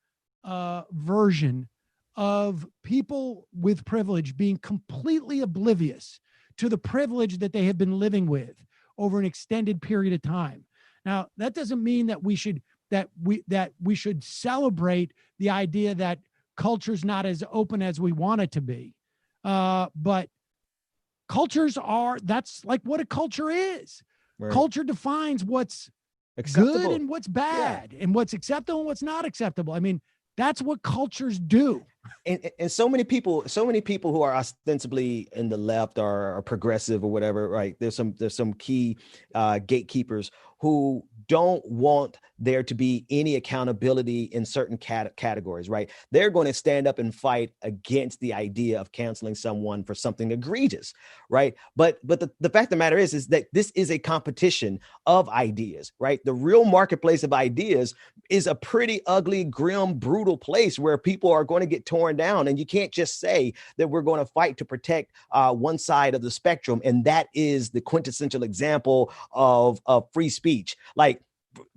version of people with privilege being completely oblivious to the privilege that they have been living with over an extended period of time. Now, that doesn't mean that we should celebrate the idea that culture's not as open as we want it to be. But that's like what a culture is. Right. Culture defines what's acceptable, good and what's bad, and what's acceptable and what's not acceptable. I mean, that's what cultures do. And so many people who are ostensibly in the left or progressive or whatever, right? There's some key gatekeepers who don't want there to be any accountability in certain categories, right? They're going to stand up and fight against the idea of canceling someone for something egregious, right? But the fact of the matter is that this is a competition of ideas, right? The real marketplace of ideas is a pretty ugly, grim, brutal place where people are going to get torn down. And you can't just say that we're going to fight to protect one side of the spectrum. And that is the quintessential example of free speech. Like,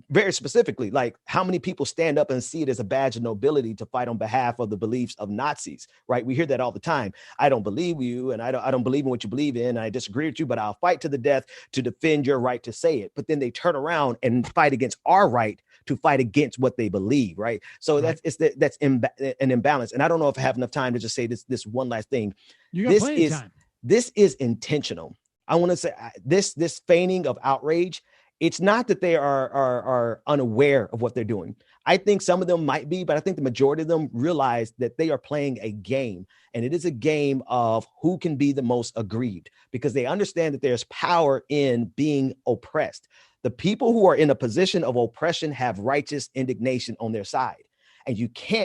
very specifically, like how many people stand up and see it as a badge of nobility to fight on behalf of the beliefs of Nazis, right? We hear that all the time. I don't believe you and I don't believe in what you believe in. I disagree with you, but I'll fight to the death to defend your right to say it. But then they turn around and fight against our right to fight against what they believe, right? So right. That's an imbalance. And I don't know if I have enough time to just say this one last thing. You got plenty of time. This is intentional. I want to say this feigning of outrage. It's not that they are unaware of what they're doing. I think some of them might be, but I think the majority of them realize that they are playing a game, and it is a game of who can be the most aggrieved, because they understand that there's power in being oppressed. The people who are in a position of oppression have righteous indignation on their side. And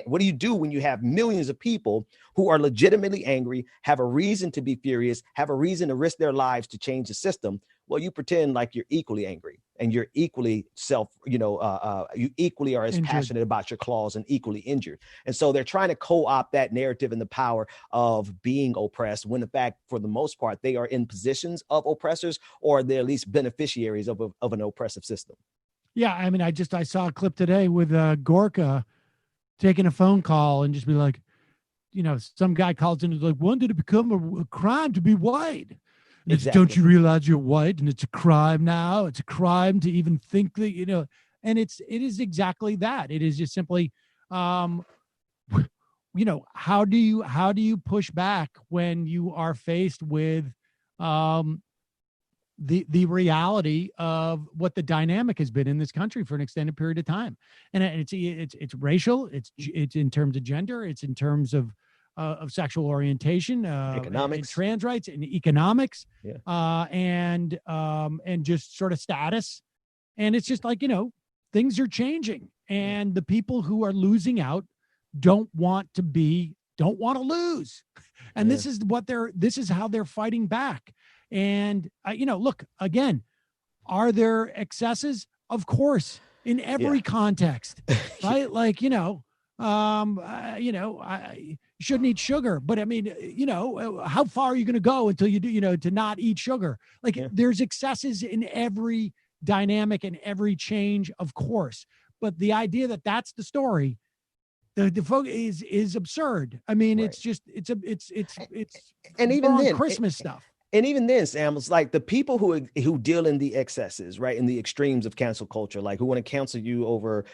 what do you do when you have millions of people who are legitimately angry, have a reason to be furious, have a reason to risk their lives to change the system? Well, you pretend like you're equally angry and you're equally you equally are as injured, passionate about your cause and equally injured. And so they're trying to co-opt that narrative and the power of being oppressed, when in fact, for the most part, they are in positions of oppressors, or they're at least beneficiaries of an oppressive system. Yeah. I mean, I saw a clip today with Gorka taking a phone call and just be like, some guy calls in and is like, when did it become a crime to be white? And exactly. Don't you realize you're white and it's a crime now? It's a crime to even think that, and it is exactly that. It is just simply, how do you push back when you are faced with the reality of what the dynamic has been in this country for an extended period of time? And it's racial, it's in terms of gender, it's in terms of of sexual orientation, economics, and trans rights, and economics, yeah. And just sort of status. And it's just like, things are changing, and the people who are losing out don't want to lose. And this is how they're fighting back. And, look, again, are there excesses? Of course, in every context, right? Like, you shouldn't eat sugar, but I mean, how far are you going to go until you do, to not eat sugar? Like there's excesses in every dynamic and every change, of course. But the idea that that's the story, the focus is absurd. I mean, it's just, it's and even then Christmas stuff. And even then, Sam, it's like the people who deal in the excesses, right, in the extremes of cancel culture, like who want to cancel you over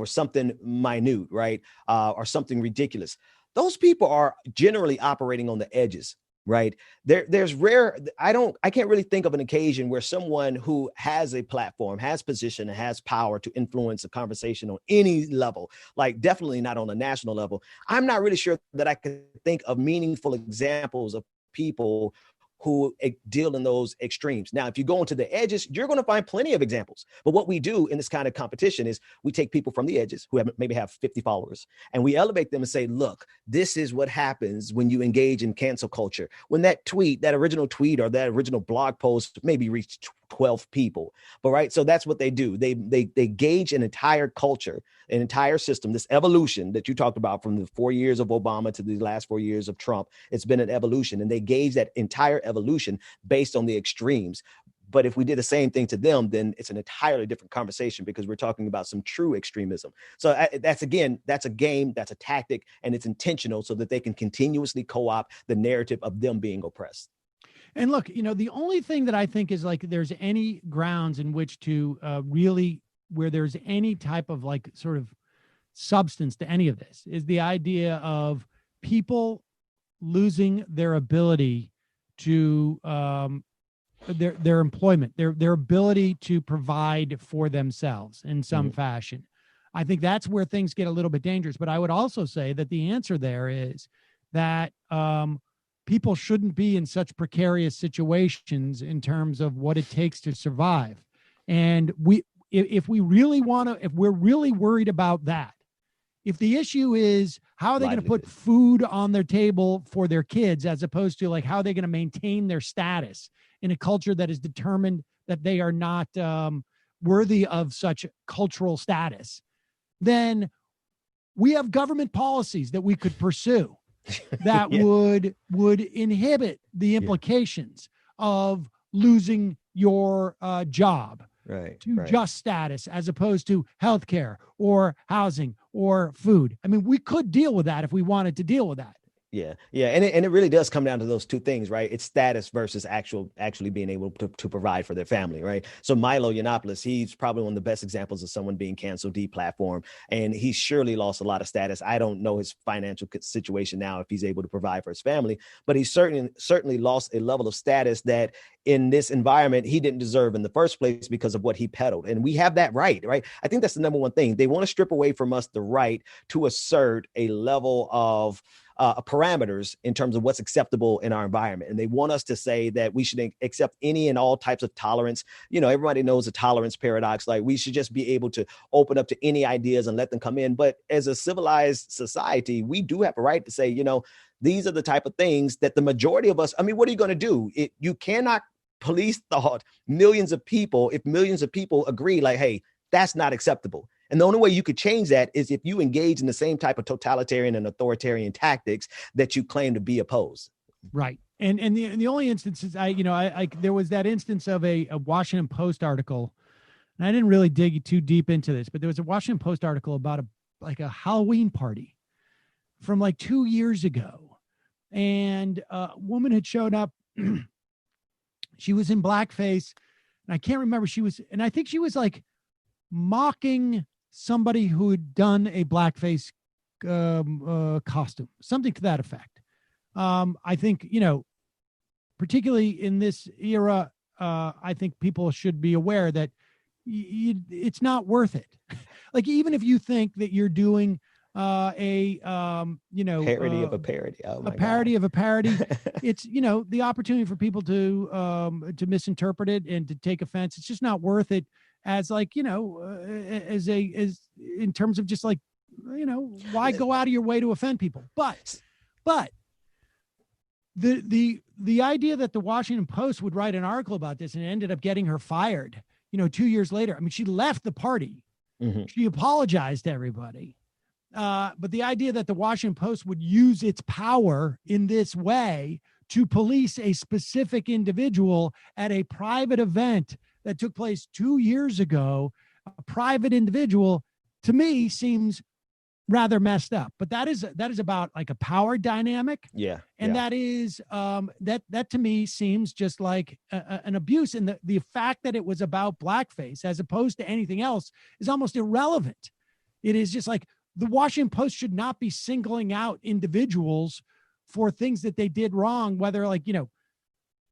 something minute, right, or something ridiculous. Those people are generally operating on the edges, right? There's rare. I can't really think of an occasion where someone who has a platform, has position, and has power to influence a conversation on any level, like definitely not on a national level. I'm not really sure that I can think of meaningful examples of people who deal in those extremes. Now, if you go into the edges, you're going to find plenty of examples. But what we do in this kind of competition is we take people from the edges who maybe have 50 followers, and we elevate them and say, look, this is what happens when you engage in cancel culture. When that original tweet or that original blog post maybe reached 12 people. But right. So that's what they do. They gauge an entire culture, an entire system, this evolution that you talked about from the 4 years of Obama to the last 4 years of Trump. It's been an evolution, and they gauge that entire evolution based on the extremes. But if we did the same thing to them, then it's an entirely different conversation, because we're talking about some true extremism. So that's a game, that's a tactic, and it's intentional so that they can continuously co-opt the narrative of them being oppressed. And look, the only thing that I think is like there's any grounds in which to really, where there's any type of like sort of substance to any of this, is the idea of people losing their ability to their employment, their ability to provide for themselves in some fashion. I think that's where things get a little bit dangerous. But I would also say that the answer there is that people shouldn't be in such precarious situations in terms of what it takes to survive. And if we're really worried about that, if the issue is how are they going to put food on their table for their kids, as opposed to like how are they going to maintain their status in a culture that is determined that they are not worthy of such cultural status, then we have government policies that we could pursue that would inhibit the implications of losing your job to just status, as opposed to healthcare or housing or food. I mean, we could deal with that if we wanted to deal with that. Yeah. And it really does come down to those two things, right? It's status versus actually being able to provide for their family, right? So Milo Yiannopoulos, he's probably one of the best examples of someone being canceled, deplatformed, and he surely lost a lot of status. I don't know his financial situation now, if he's able to provide for his family, but he certainly lost a level of status that in this environment he didn't deserve in the first place because of what he peddled. And we have that right? I think that's the number one thing. They want to strip away from us the right to assert a level of parameters in terms of what's acceptable in our environment. And they want us to say that we should accept any and all types of tolerance. Everybody knows the tolerance paradox. Like, we should just be able to open up to any ideas and let them come in. But as a civilized society, we do have a right to say, these are the type of things that the majority of us, what are you going to do? You cannot police thought millions of people if millions of people agree like, hey, that's not acceptable. And the only way you could change that is if you engage in the same type of totalitarian and authoritarian tactics that you claim to be opposed. Right. And the only instances there was that instance of a Washington Post article, and I didn't really dig too deep into this, but there was a Washington Post article about a Halloween party from like 2 years ago. And a woman had showed up. She was in blackface, and I can't remember. And I think she was like mocking somebody who had done a blackface costume, something to that effect. I think, particularly in this era, I think people should be aware that it's not worth it. Like, even if you think that you're doing parody of a parody. Oh my a parody God. of a parody. It's, the opportunity for people to misinterpret it and to take offense. It's just not worth it as as in terms of just like, why go out of your way to offend people? But the idea that the Washington Post would write an article about this and it ended up getting her fired, 2 years later. I mean, she left the party. Mm-hmm. She apologized to everybody. But the idea that the Washington Post would use its power in this way to police a specific individual at a private event that took place 2 years ago, a private individual, to me seems rather messed up. But that is about like a power dynamic. Yeah. And that is that to me seems just like an abuse. And the fact that it was about blackface as opposed to anything else is almost irrelevant. It is just like the Washington Post should not be singling out individuals for things that they did wrong, whether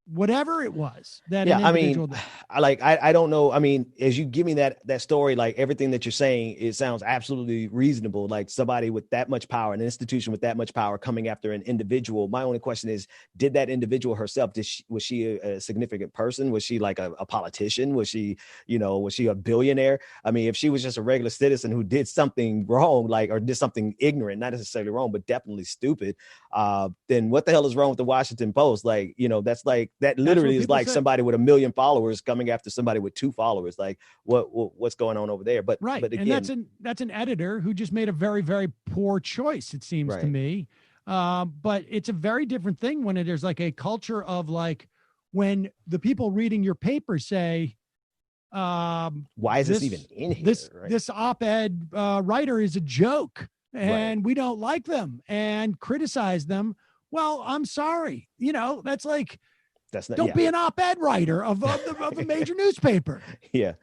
whatever it was that an individual did. I don't know. I mean, as you give me that story, like everything that you're saying, it sounds absolutely reasonable. Like somebody with that much power, an institution with that much power coming after an individual. My only question is, did that individual herself, was she a significant person? Was she like a politician? Was she a billionaire? I mean, if she was just a regular citizen who did something wrong, or did something ignorant, not necessarily wrong, but definitely stupid, then what the hell is wrong with the Washington Post? That's like, that literally is like somebody with 1 million followers coming after somebody with 2 followers. Like what's going on over there? But right. But again, and that's an editor who just made a very, very poor choice, it seems to me. But it's a very different thing when there's like a culture of like, when the people reading your paper say, why is this even in here? This op-ed writer is a joke and we don't like them and criticize them. Well, I'm sorry. That's like, don't be an op-ed writer of a major newspaper. Yeah.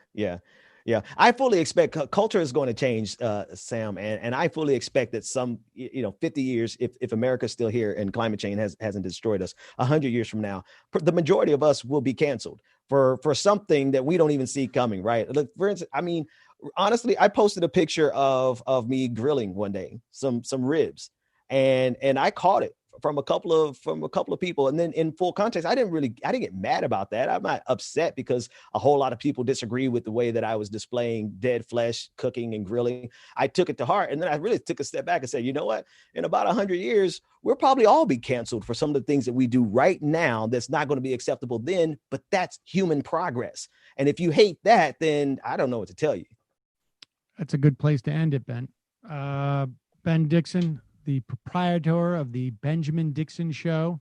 I fully expect culture is going to change, Sam, and I fully expect that 50 years, if America's still here and climate change hasn't destroyed us, 100 years from now, the majority of us will be canceled for something that we don't even see coming. Right? Look, for instance, I mean, honestly, I posted a picture of me grilling one day, some ribs, and I caught it from a couple of people. And then in full context, I didn't get mad about that. I'm not upset because a whole lot of people disagree with the way that I was displaying dead flesh, cooking and grilling. I took it to heart. And then I really took a step back and said, you know what? In about 100 years, we'll probably all be canceled for some of the things that we do right now. That's not going to be acceptable then, but that's human progress. And if you hate that, then I don't know what to tell you. That's a good place to end it, Ben. Ben Dixon, the proprietor of the Benjamin Dixon Show.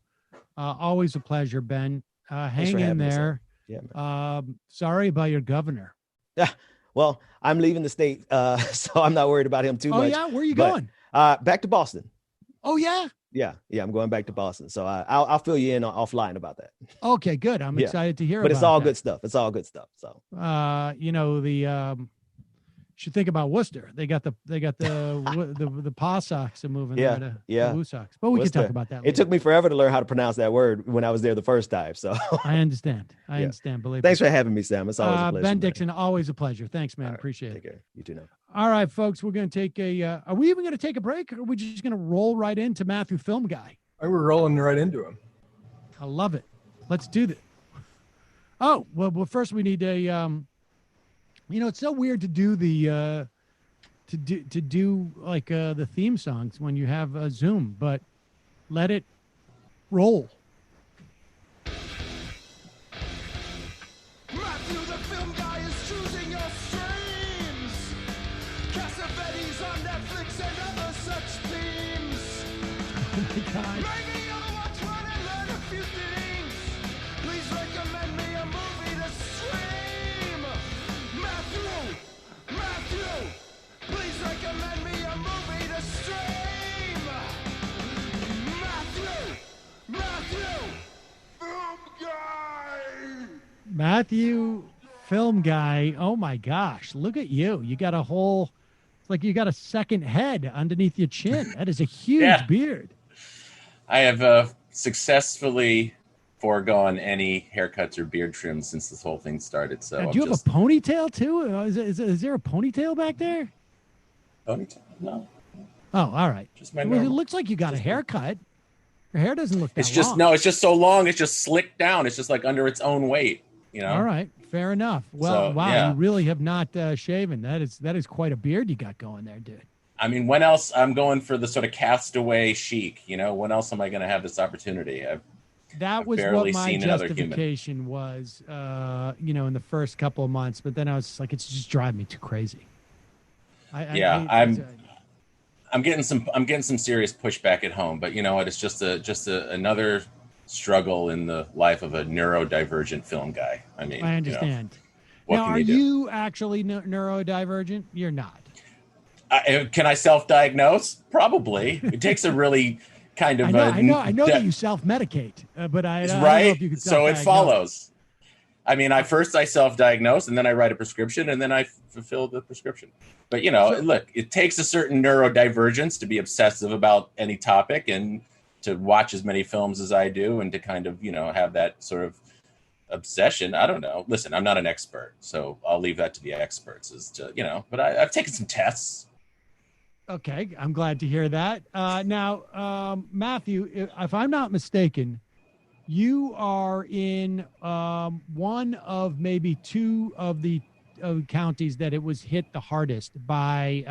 Always a pleasure, Ben. Hang in there. Yeah, sorry about your governor. Yeah. Well, I'm leaving the state, so I'm not worried about him too much. Oh, yeah? Where are you going? Back to Boston. Oh, yeah? Yeah, I'm going back to Boston. So I'll fill you in offline about that. Okay, good. I'm excited to hear about it. But it's all good stuff. It's all good stuff. So, should think about Worcester. They got the paw socks are moving there to Woo socks. But we can talk about that later. It took me forever to learn how to pronounce that word when I was there the first time. So I understand. I understand. Believe Thanks for having me, Sam. It's always a pleasure. Ben Dixon, always a pleasure. Thanks, man. Right, appreciate take it. care. You too now. All right, folks, we're going to take are we even going to take a break, or are we just going to roll right into Matthew Film Guy? We're rolling right into him. I love it. Let's do this. Oh, well, first we need a it's so weird to do the to do like the theme songs when you have a Zoom, but let it roll. Matthew the Film Guy is choosing your streams. Cassavetes on Netflix and other such themes. Oh my God. Maybe you'll watch one and learn a few things. Please recommend me a movie to stream. Matthew, please recommend me a movie to stream. Matthew, Film Guy. Matthew Film Guy. Oh my gosh, look at you. You got it's like you got a second head underneath your chin. That is a huge beard. I have successfully foregone any haircuts or beard trims since this whole thing started. So do you have a ponytail too? Is there a ponytail back there? Ponytail? No. Oh, all right. Just my Well, it normal. looks like you got a haircut. Your hair doesn't look that It's just long. it's just so long. It's just slicked down. It's just like under its own weight. You know. All right, fair enough. Well, So, wow, yeah. you really have not shaven. That is quite a beard you got going there, dude. I mean, when else? I'm going for the sort of castaway chic. You know, when else am I going to have this opportunity? That was barely what my seen another human. justification was, in the first couple of months. But then I was just like, it's just driving me too crazy. I'm getting some serious pushback at home, but you know what? It's just another struggle in the life of a neurodivergent film guy. I mean, I understand. what Now, can are you do? you actually neurodivergent? You're not. Can I self-diagnose? Probably. It takes a really kind of I know that you self-medicate, but I don't know right. if you can So it self-diagnose. follows. I mean, I self-diagnose, and then I write a prescription, and then I fulfill the prescription. But look, it takes a certain neurodivergence to be obsessive about any topic, and to watch as many films as I do, and to kind of have that sort of obsession. I don't know. Listen, I'm not an expert, so I'll leave that to the experts. But I've taken some tests. Okay, I'm glad to hear that. Now, Matthew, if I'm not mistaken, you are in one of maybe two of the counties that it was hit the hardest by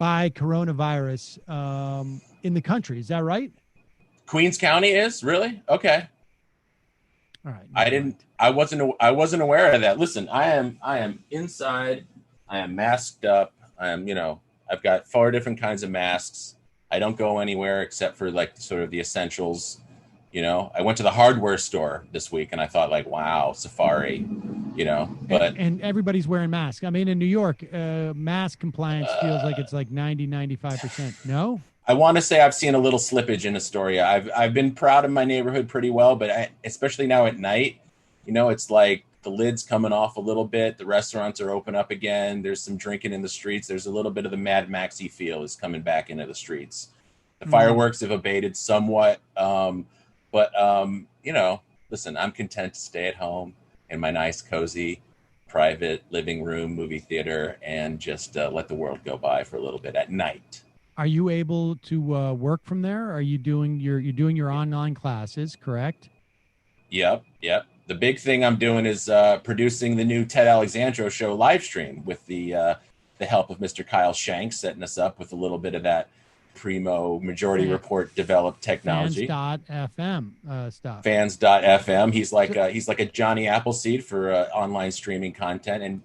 coronavirus in the country. Is that right? Queens County is really okay. All right. I wasn't aware of that. Listen, I am inside. I am masked up. I've got 4 different kinds of masks. I don't go anywhere except for like sort of the essentials. I went to the hardware store this week and I thought like, wow, Safari, but and everybody's wearing masks. I mean, in New York, mask compliance feels like it's like 95%. No? I want to say I've seen a little slippage in Astoria. I've been proud of my neighborhood pretty well, but especially now at night, it's like the lid's coming off a little bit. The restaurants are open up again. There's some drinking in the streets. There's a little bit of the Mad Maxy feel is coming back into the streets. The fireworks have abated somewhat. Listen, I'm content to stay at home in my nice, cozy, private living room, movie theater, and just let the world go by for a little bit at night. Are you able to work from there? Are you doing your online classes, correct? Yep. The big thing I'm doing is producing the new Ted Alexandro show live stream with the help of Mr. Kyle Shanks, setting us up with a little bit of that primo Majority Report developed technology. Fans.fm stuff. Fans.fm. He's like a Johnny Appleseed for online streaming content, and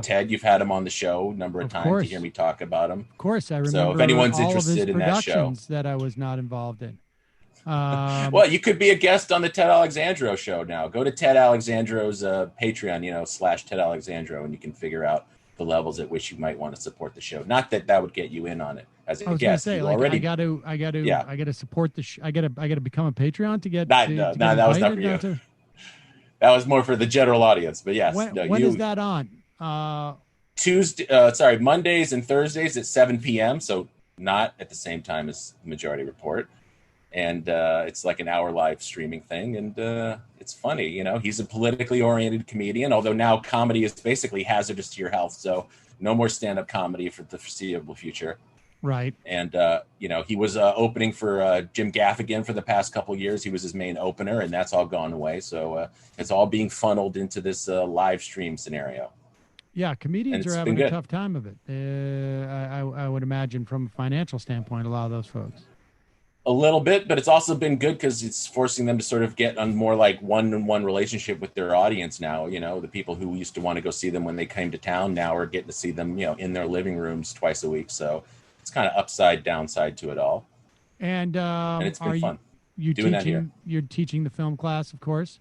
Ted, you've had him on the show a number of times to hear me talk about him. Of course, I remember. So if anyone's all interested of his in that show, productions that I was not involved in. Well, you could be a guest on the Ted Alexandro show now. Go to Ted Alexandro's Patreon, / Ted Alexandro, and you can figure out the levels at which you might want to support the show. Not that would get you in on it as a guest. I got to support the I got to become a Patreon to get. That was not for you. That was more for the general audience. But yes, when is that on? Mondays and Thursdays at 7 p.m. So not at the same time as the Majority Report. And it's like an hour live streaming thing, and it's funny. He's a politically oriented comedian, although now comedy is basically hazardous to your health, so no more stand-up comedy for the foreseeable future. Right. And he was opening for Jim Gaffigan for the past couple of years. He was his main opener, and that's all gone away, so it's all being funneled into this live stream scenario. Yeah, comedians are having a tough time of it. I would imagine from a financial standpoint, a lot of those folks. A little bit, but it's also been good because it's forcing them to sort of get on more like one-on-one relationship with their audience now. The people who used to want to go see them when they came to town now are getting to see them, in their living rooms twice a week. So it's kind of upside, downside to it all. And it's been fun. You're teaching the film class, of course?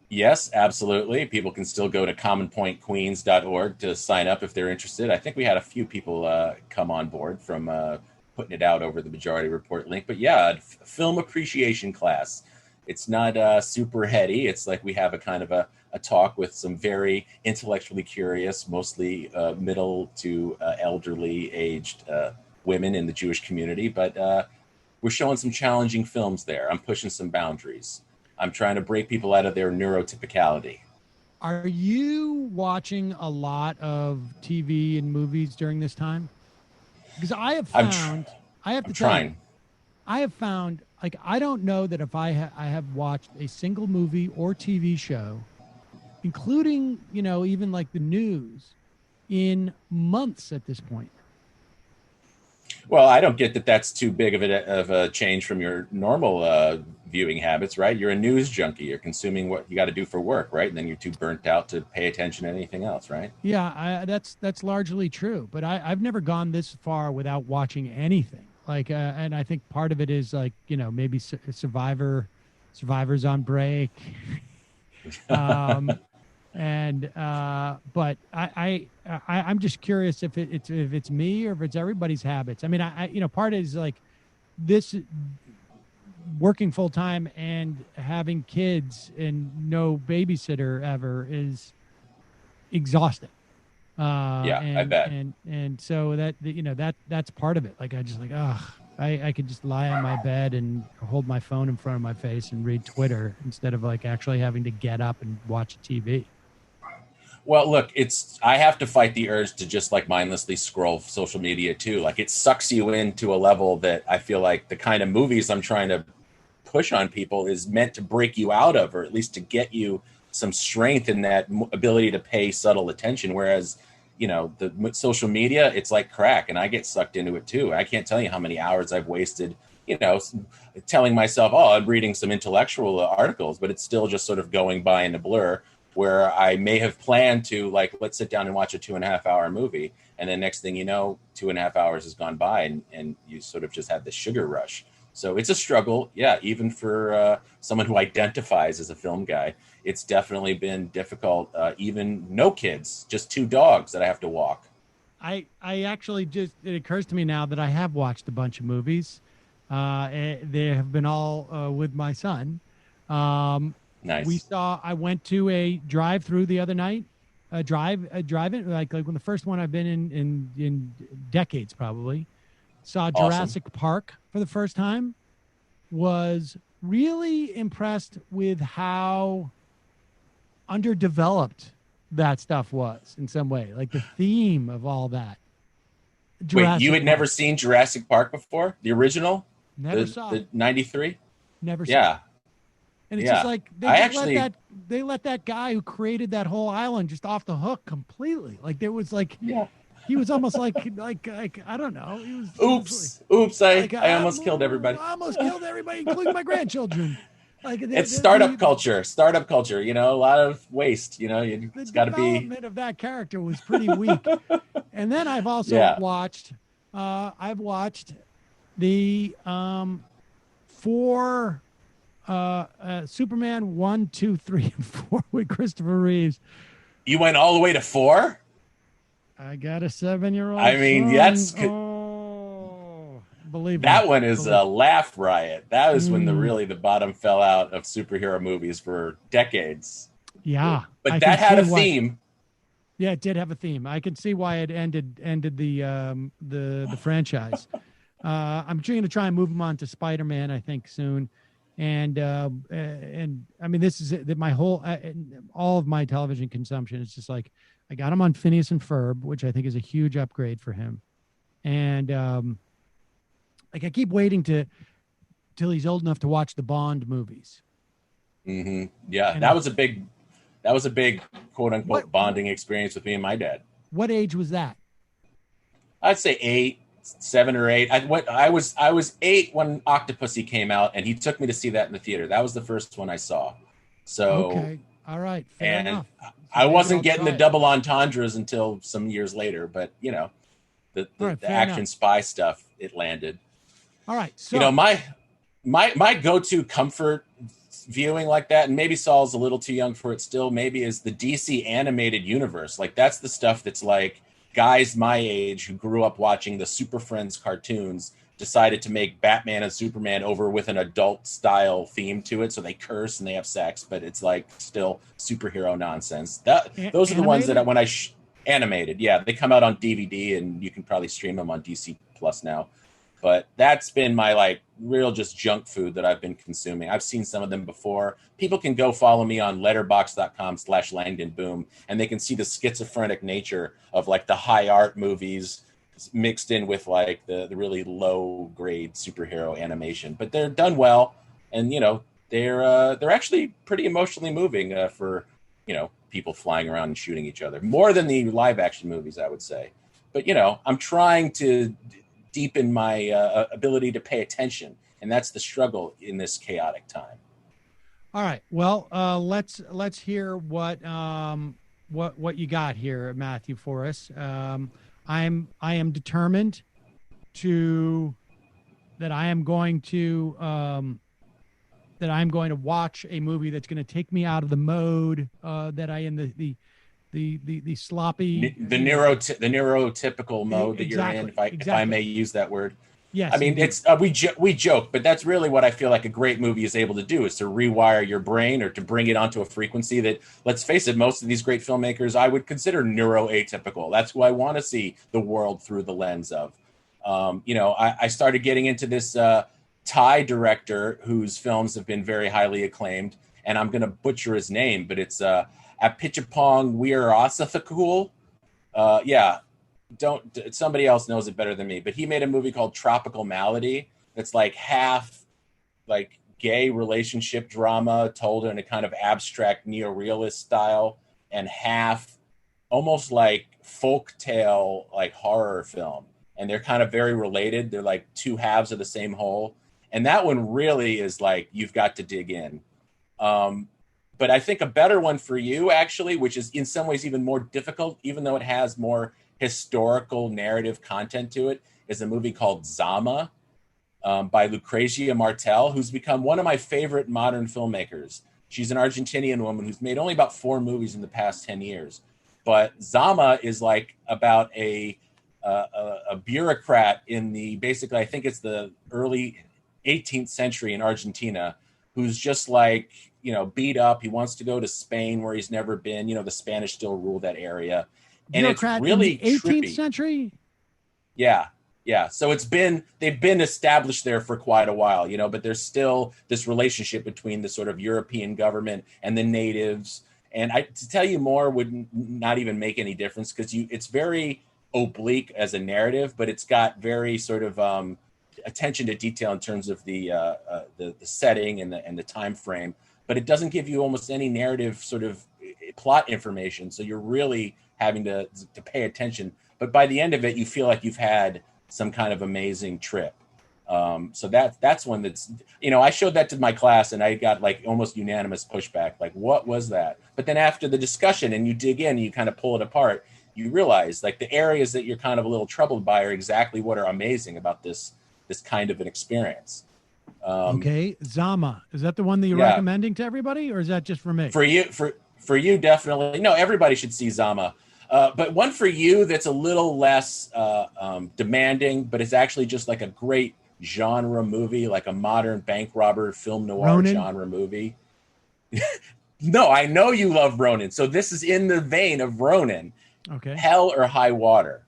Yes, absolutely. People can still go to commonpointqueens.org to sign up if they're interested. I think we had a few people come on board from putting it out over the Majority Report link. But yeah, film appreciation class. It's not super heady. It's like we have a kind of a talk with some very intellectually curious, mostly middle to elderly aged women in the Jewish community. But we're showing some challenging films there. I'm pushing some boundaries. I'm trying to break people out of their neurotypicality. Are you watching a lot of TV and movies during this time? Because I have I'm found, I have to I'm tell you, trying. I have found, like, I don't know that if I have watched a single movie or TV show, including, you know, even like the news, in months at this point. Well, I don't get that that's too big of a change from your normal viewing habits, right? You're a news junkie. You're consuming what you got to do for work, right? And then you're too burnt out to pay attention to anything else, right? Yeah, that's largely true. But I've never gone this far without watching anything. Like, and I think part of it is like, you know, maybe Survivor's on break. But I'm just curious if it's me or if it's everybody's habits. I mean, I you know, part is like this working full time and having kids and no babysitter ever is exhausting. I bet. And so that, you know, that's part of it. Like, I just like, I could just lie on my bed and hold my phone in front of my face and read Twitter instead of like actually having to get up and watch TV. Well, look, I have to fight the urge to just like mindlessly scroll social media too. Like, it sucks you into a level that I feel like the kind of movies I'm trying to push on people is meant to break you out of, or at least to get you some strength in that ability to pay subtle attention. Whereas, you know, the social media, it's like crack, and I get sucked into it too. I can't tell you how many hours I've wasted, you know, telling myself, oh, I'm reading some intellectual articles, but it's still just sort of going by in a blur, where I may have planned to, like, let's sit down and watch a 2.5 hour movie. And then next thing you know, 2.5 hours has gone by and you sort of just have the sugar rush. So it's a struggle. Yeah. Even for someone who identifies as a film guy, it's definitely been difficult. Even no kids, just 2 dogs that I have to walk. I actually it occurs to me now that I have watched a bunch of movies. They have been all with my son. Nice. I went to a drive-through the other night, drive-in, like when the first one I've been in decades probably. Saw Jurassic Park for the first time. Was really impressed with how underdeveloped that stuff was in some way, like the theme of all that. Wait, you had never seen Jurassic Park before? The original? Never saw the 93? Never saw. Yeah. And it's just like they let that guy who created that whole island just off the hook completely. Like there was like, he was almost like I don't know. He was, Oops! I almost killed everybody. I almost killed everybody, including my grandchildren. Like it's startup culture. You know, a lot of waste. You know, it's got to be. The development of that character was pretty weak. And then I've also watched. I've watched the 4. Superman 1, 2, 3, and 4 with Christopher Reeves. You went all the way to 4? I got a 7-year-old. I mean, that's believe that one is a laugh riot. That was when the bottom fell out of superhero movies for decades. Yeah, but that had a theme. Yeah, it did have a theme. I can see why it ended the franchise. I'm going to try and move him on to Spider-Man, I think, soon. And I mean, this is my whole, all of my television consumption. It's just like, I got him on Phineas and Ferb, which I think is a huge upgrade for him. And like, I keep waiting till he's old enough to watch the Bond movies. Mm-hmm. Yeah. And that was a big quote unquote bonding experience with me and my dad. What age was that? I'd say 7 or 8. I was 8 when Octopussy came out, and he took me to see that in the theater. That was the first one I saw. So okay, all right, fair enough. I wasn't getting the double entendres until some years later, but you know, the action spy stuff, it landed. All right, so you know, my go-to comfort viewing like that, and maybe Saul's a little too young for it still, maybe, is the DC animated universe. Like, that's the stuff that's like, guys my age who grew up watching the Super Friends cartoons decided to make Batman and Superman over with an adult style theme to it. So they curse and they have sex, but it's like still superhero nonsense. Those are the ones that when animated. Yeah. They come out on DVD and you can probably stream them on DC Plus now. But that's been my like real just junk food that I've been consuming. I've seen some of them before. People can go follow me on letterboxd.com/LangdonBoom, and they can see the schizophrenic nature of like the high art movies mixed in with like the really low grade superhero animation, but they're done well, and they're actually pretty emotionally moving for people flying around and shooting each other, more than the live action movies, I would say. But I'm trying to deepen my ability to pay attention, and that's the struggle in this chaotic time. All right. Well, let's hear what you got here, Matthew, for us. I am determined that I am going to watch a movie that's going to take me out of the mode that I am the sloppy, the neurotypical mode that you're in, if I may use that word. Yes, I mean, it's we joke, but that's really what I feel like a great movie is able to do, is to rewire your brain or to bring it onto a frequency that, let's face it, most of these great filmmakers I would consider neuroatypical. That's who I want to see the world through the lens of. I started getting into this Thai director whose films have been very highly acclaimed, and I'm going to butcher his name, but it's Apichatpong Weerasethakul. Somebody else knows it better than me, but he made a movie called Tropical Malady that's like half like gay relationship drama told in a kind of abstract neorealist style, and half almost like folktale, like horror film. And they're kind of very related. They're like two halves of the same whole. And that one really is like, you've got to dig in. But I think a better one for you, actually, which is in some ways even more difficult, even though it has more historical narrative content to it, is a movie called Zama by Lucrezia Martel, who's become one of my favorite modern filmmakers. She's an Argentinian woman who's made only about 4 movies in the past 10 years. But Zama is like about a bureaucrat in basically, I think it's the early 18th century in Argentina, who's just like, beat up. He wants to go to Spain where he's never been. The Spanish still rule that area. And bureaucrat it's really in the 18th trippy. century? Yeah. So they've been established there for quite a while, but there's still this relationship between the sort of European government and the natives. And to tell you more would not even make any difference, because it's very oblique as a narrative, but it's got very sort of attention to detail in terms of the setting and the time frame. But it doesn't give you almost any narrative sort of plot information, so you're really having to pay attention. But by the end of it, you feel like you've had some kind of amazing trip. So that's one that's, I showed that to my class and I got like almost unanimous pushback. Like, what was that? But then after the discussion and you dig in and you kind of pull it apart, you realize like the areas that you're kind of a little troubled by are exactly what are amazing about this kind of an experience. Okay, Zama, is that the one that you're recommending to everybody, or is that just for me? For you, definitely. No, everybody should see Zama. But one for you that's a little less demanding, but it's actually just like a great genre movie, like a modern bank robber film noir Ronin? genre movie. No, I know you love Ronin. So this is in the vein of Ronin. Okay. Hell or High Water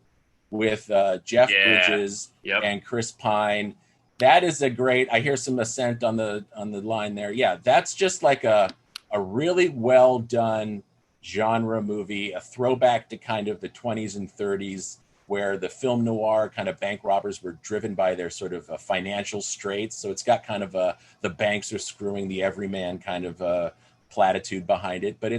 with Jeff Bridges and Chris Pine. That is a great, I hear some assent on the line there. Yeah, that's just like a really well done genre movie, a throwback to kind of the 20s and 30s, where the film noir kind of bank robbers were driven by their sort of financial straits. So it's got kind of the banks are screwing the everyman kind of platitude behind it. But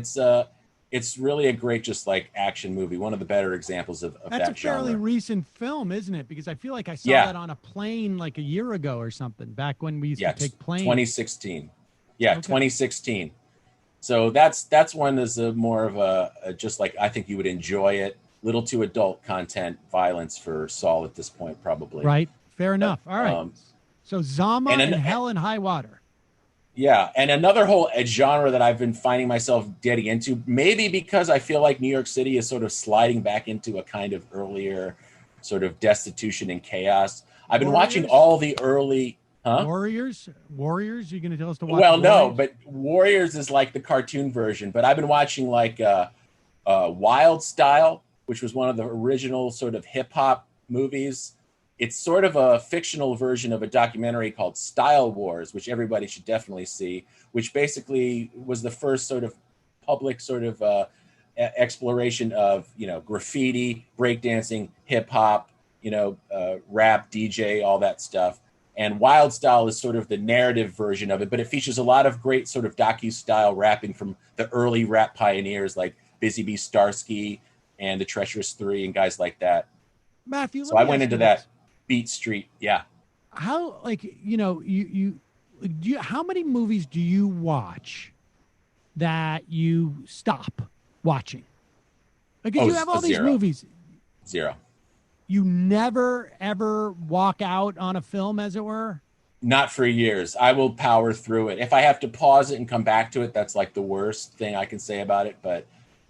it's really a great just like action movie. One of the better examples of that genre. That's a fairly recent film, isn't it? Because I feel like I saw that on a plane like a year ago or something, back when we used to take planes. 2016. Yeah, okay. 2016. So that's one that's more of a just like, I think you would enjoy it. Little too adult content, violence for Saul at this point, probably. Right. Fair enough. All right. So Zama and Hell and High Water. Yeah. And another whole genre that I've been finding myself getting into, maybe because I feel like New York City is sort of sliding back into a kind of earlier sort of destitution and chaos. I've been watching all the early... Huh? Warriors? You're going to tell us to watch Well, Warriors? No, but Warriors is like the cartoon version. But I've been watching like Wild Style, which was one of the original sort of hip-hop movies. It's sort of a fictional version of a documentary called Style Wars, which everybody should definitely see, which basically was the first sort of public sort of exploration of, graffiti, breakdancing, hip-hop, rap, DJ, all that stuff. And Wild Style is sort of the narrative version of it, but it features a lot of great sort of docu-style rapping from the early rap pioneers like Busy Bee Starsky and the Treacherous Three and guys like that. Matthew, so I went into that Beat Street. Yeah. How, how many movies do you watch that you stop watching? Because you have all these movies. Zero. You never, ever walk out on a film, as it were? Not for years. I will power through it. If I have to pause it and come back to it, that's like the worst thing I can say about it. But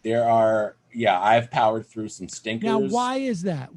I've powered through some stinkers. Now, why is that?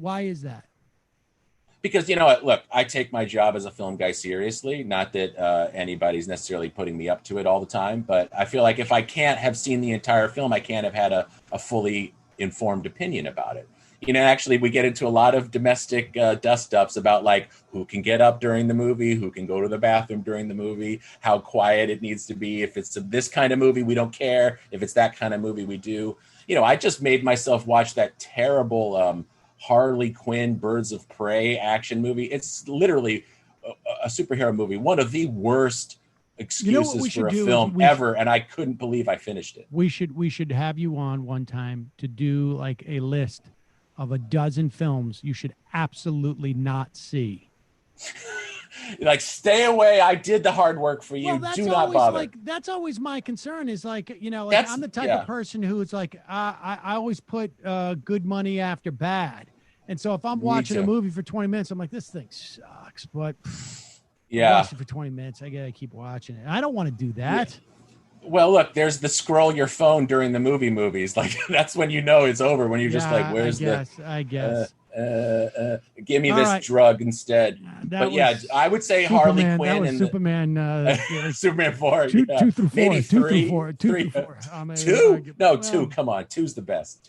Because, you know what, look, I take my job as a film guy seriously. Not that anybody's necessarily putting me up to it all the time. But I feel like if I can't have seen the entire film, I can't have had a fully informed opinion about it. Actually, we get into a lot of domestic dust-ups about, like, who can get up during the movie, who can go to the bathroom during the movie, how quiet it needs to be. If it's this kind of movie, we don't care. If it's that kind of movie, we do. I just made myself watch that terrible Harley Quinn Birds of Prey action movie. It's literally a superhero movie, one of the worst excuses for a film ever, and I couldn't believe I finished it. We should have you on one time to do like a list of a dozen films you should absolutely not see. Like, stay away. I did the hard work for you. Do not bother. That's always my concern is I'm the type of person who is like, I always put good money after bad. And so if I'm watching a movie for 20 minutes, I'm like, this thing sucks, but I watched it for 20 minutes. I got to keep watching it. I don't want to do that. Yeah. Well, look, there's the scroll your phone during the movies. Like, that's when it's over, when you're just like, where's I guess. Give me this drug instead. I would say Harley Quinn and Superman. Superman 4. 2 through 4. Maybe 2 through 4. 2? No, 2. Come on. 2's the best.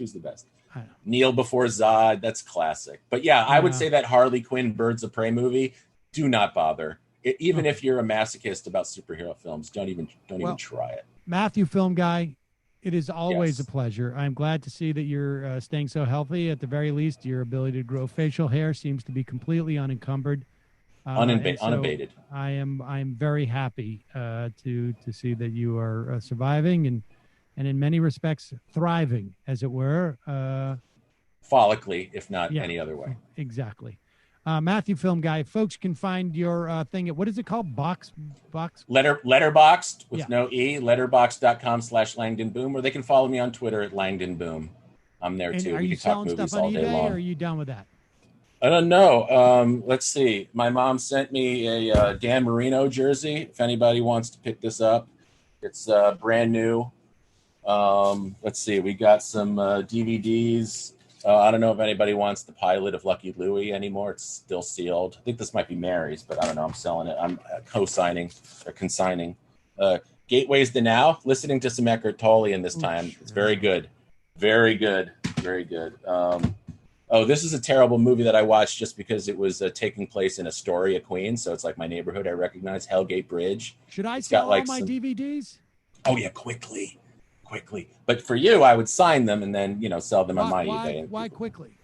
Kneel Before Zod. That's classic. But I would say that Harley Quinn Birds of Prey movie, do not bother. Even if you're a masochist about superhero films, don't even try it. Matthew, film guy, it is always a pleasure. I'm glad to see that you're staying so healthy. At the very least, your ability to grow facial hair seems to be completely unencumbered, unabated. I'm very happy to see that you are surviving and in many respects thriving, as it were. Follically, if not any other way. Exactly. Matthew, film guy, folks can find your thing at, what is it called? Box? Letterboxd with no E, letterboxd.com/Langdon Boom, or they can follow me on Twitter at Langdon Boom. I'm there too. Are you selling stuff on eBay, or are you done with that? I don't know. Let's see. My mom sent me a Dan Marino jersey. If anybody wants to pick this up, it's brand new. Let's see. We got some DVDs. I don't know if anybody wants the pilot of Lucky Louie anymore. It's still sealed. I think this might be Mary's, but I don't know. I'm selling it. I'm consigning. Gateways to Now. Listening to some Eckhart Tolle in this time. It's very good. Very good. Very good. This is a terrible movie that I watched just because it was taking place in Astoria, Queens. So it's like my neighborhood. I recognize Hellgate Bridge. Should I sell all my DVDs? Oh, yeah, quickly. But for you, I would sign them and then, sell them on my eBay. Why quickly?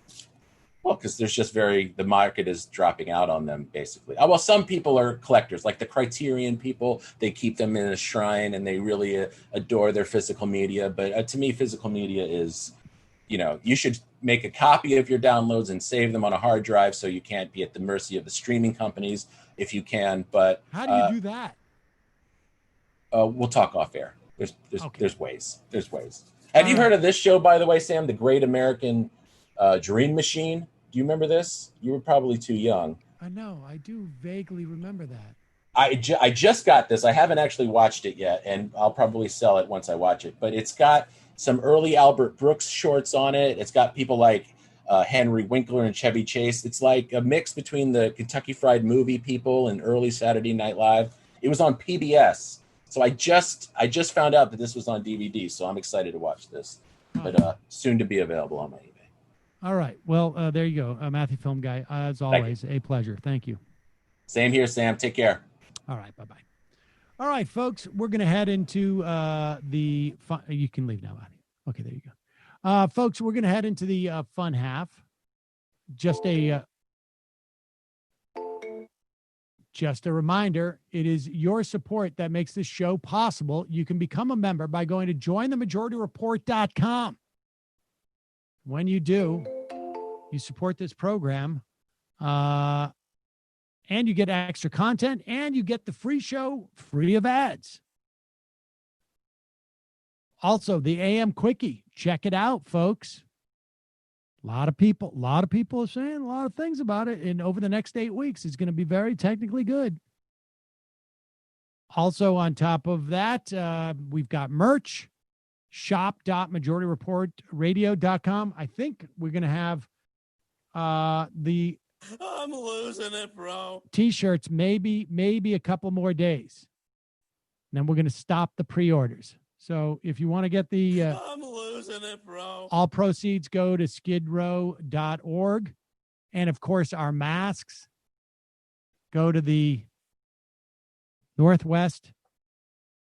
Well, because there's just the market is dropping out on them, basically. Well, some people are collectors, like the Criterion people. They keep them in a shrine and they really adore their physical media. But to me, physical media is, you should make a copy of your downloads and save them on a hard drive so you can't be at the mercy of the streaming companies if you can. But how do you do that? We'll talk off air. There's ways. Have you heard of this show, by the way, Sam? The Great American Dream Machine. Do you remember this? You were probably too young. I know. I do vaguely remember that. I just got this. I haven't actually watched it yet, and I'll probably sell it once I watch it. But it's got some early Albert Brooks shorts on it. It's got people like Henry Winkler and Chevy Chase. It's like a mix between the Kentucky Fried Movie people and early Saturday Night Live. It was on PBS. So I just found out that this was on DVD, so I'm excited to watch this. But soon to be available on my eBay. All right. Well, there you go. Matthew, film guy. As always, a pleasure. Thank you. Same here, Sam. Take care. All right. Bye-bye. All right, folks. We're going to head into the fun. You can leave now, Matthew. Okay, there you go. Folks, we're going to head into the fun half. Just a just a reminder, it is your support that makes this show possible. You can become a member by going to jointhemajorityreport.com. When you do, you support this program, and you get extra content, and you get the free show free of ads. Also, the AM Quickie. Check it out, folks. A lot of people are saying a lot of things about it. And over the next 8 weeks, it's going to be very technically good. Also, on top of that, we've got merch, shop.majorityreportradio.com. I think we're going to have the I'm losing it, bro. T-shirts maybe a couple more days. And then we're going to stop the pre-orders. So if you want to get the I'm losing it, bro. all proceeds go to skidrow.org. And of course, our masks go to the Northwest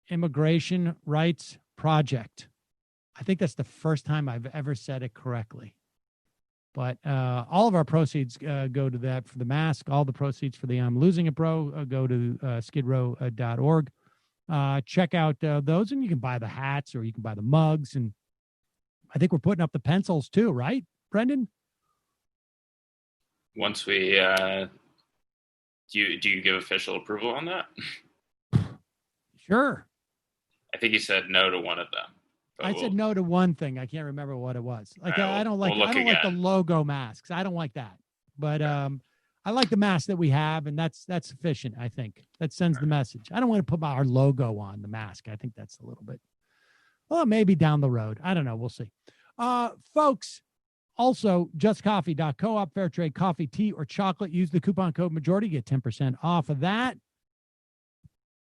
Immigration Rights Project. I think that's the first time I've ever said it correctly. But all of our proceeds go to that for the mask. All the proceeds for the I'm Losing It, Bro go to skidrow.org. Check out those, and you can buy the hats or you can buy the mugs. And I think we're putting up the pencils too, right, Brendan? Once we do you give official approval on that? Sure. I think you said no to one of them. I said no to one thing. I can't remember what it was. Like I don't like the logo masks. I don't like that. But I like the mask that we have, and that's sufficient. I think that sends the message. I don't want to put our logo on the mask. I think that's a little bit. Well, maybe down the road. I don't know. We'll see. Folks, also justcoffee.coop, fair trade coffee, tea, or chocolate. Use the coupon code majority, get 10% off of that.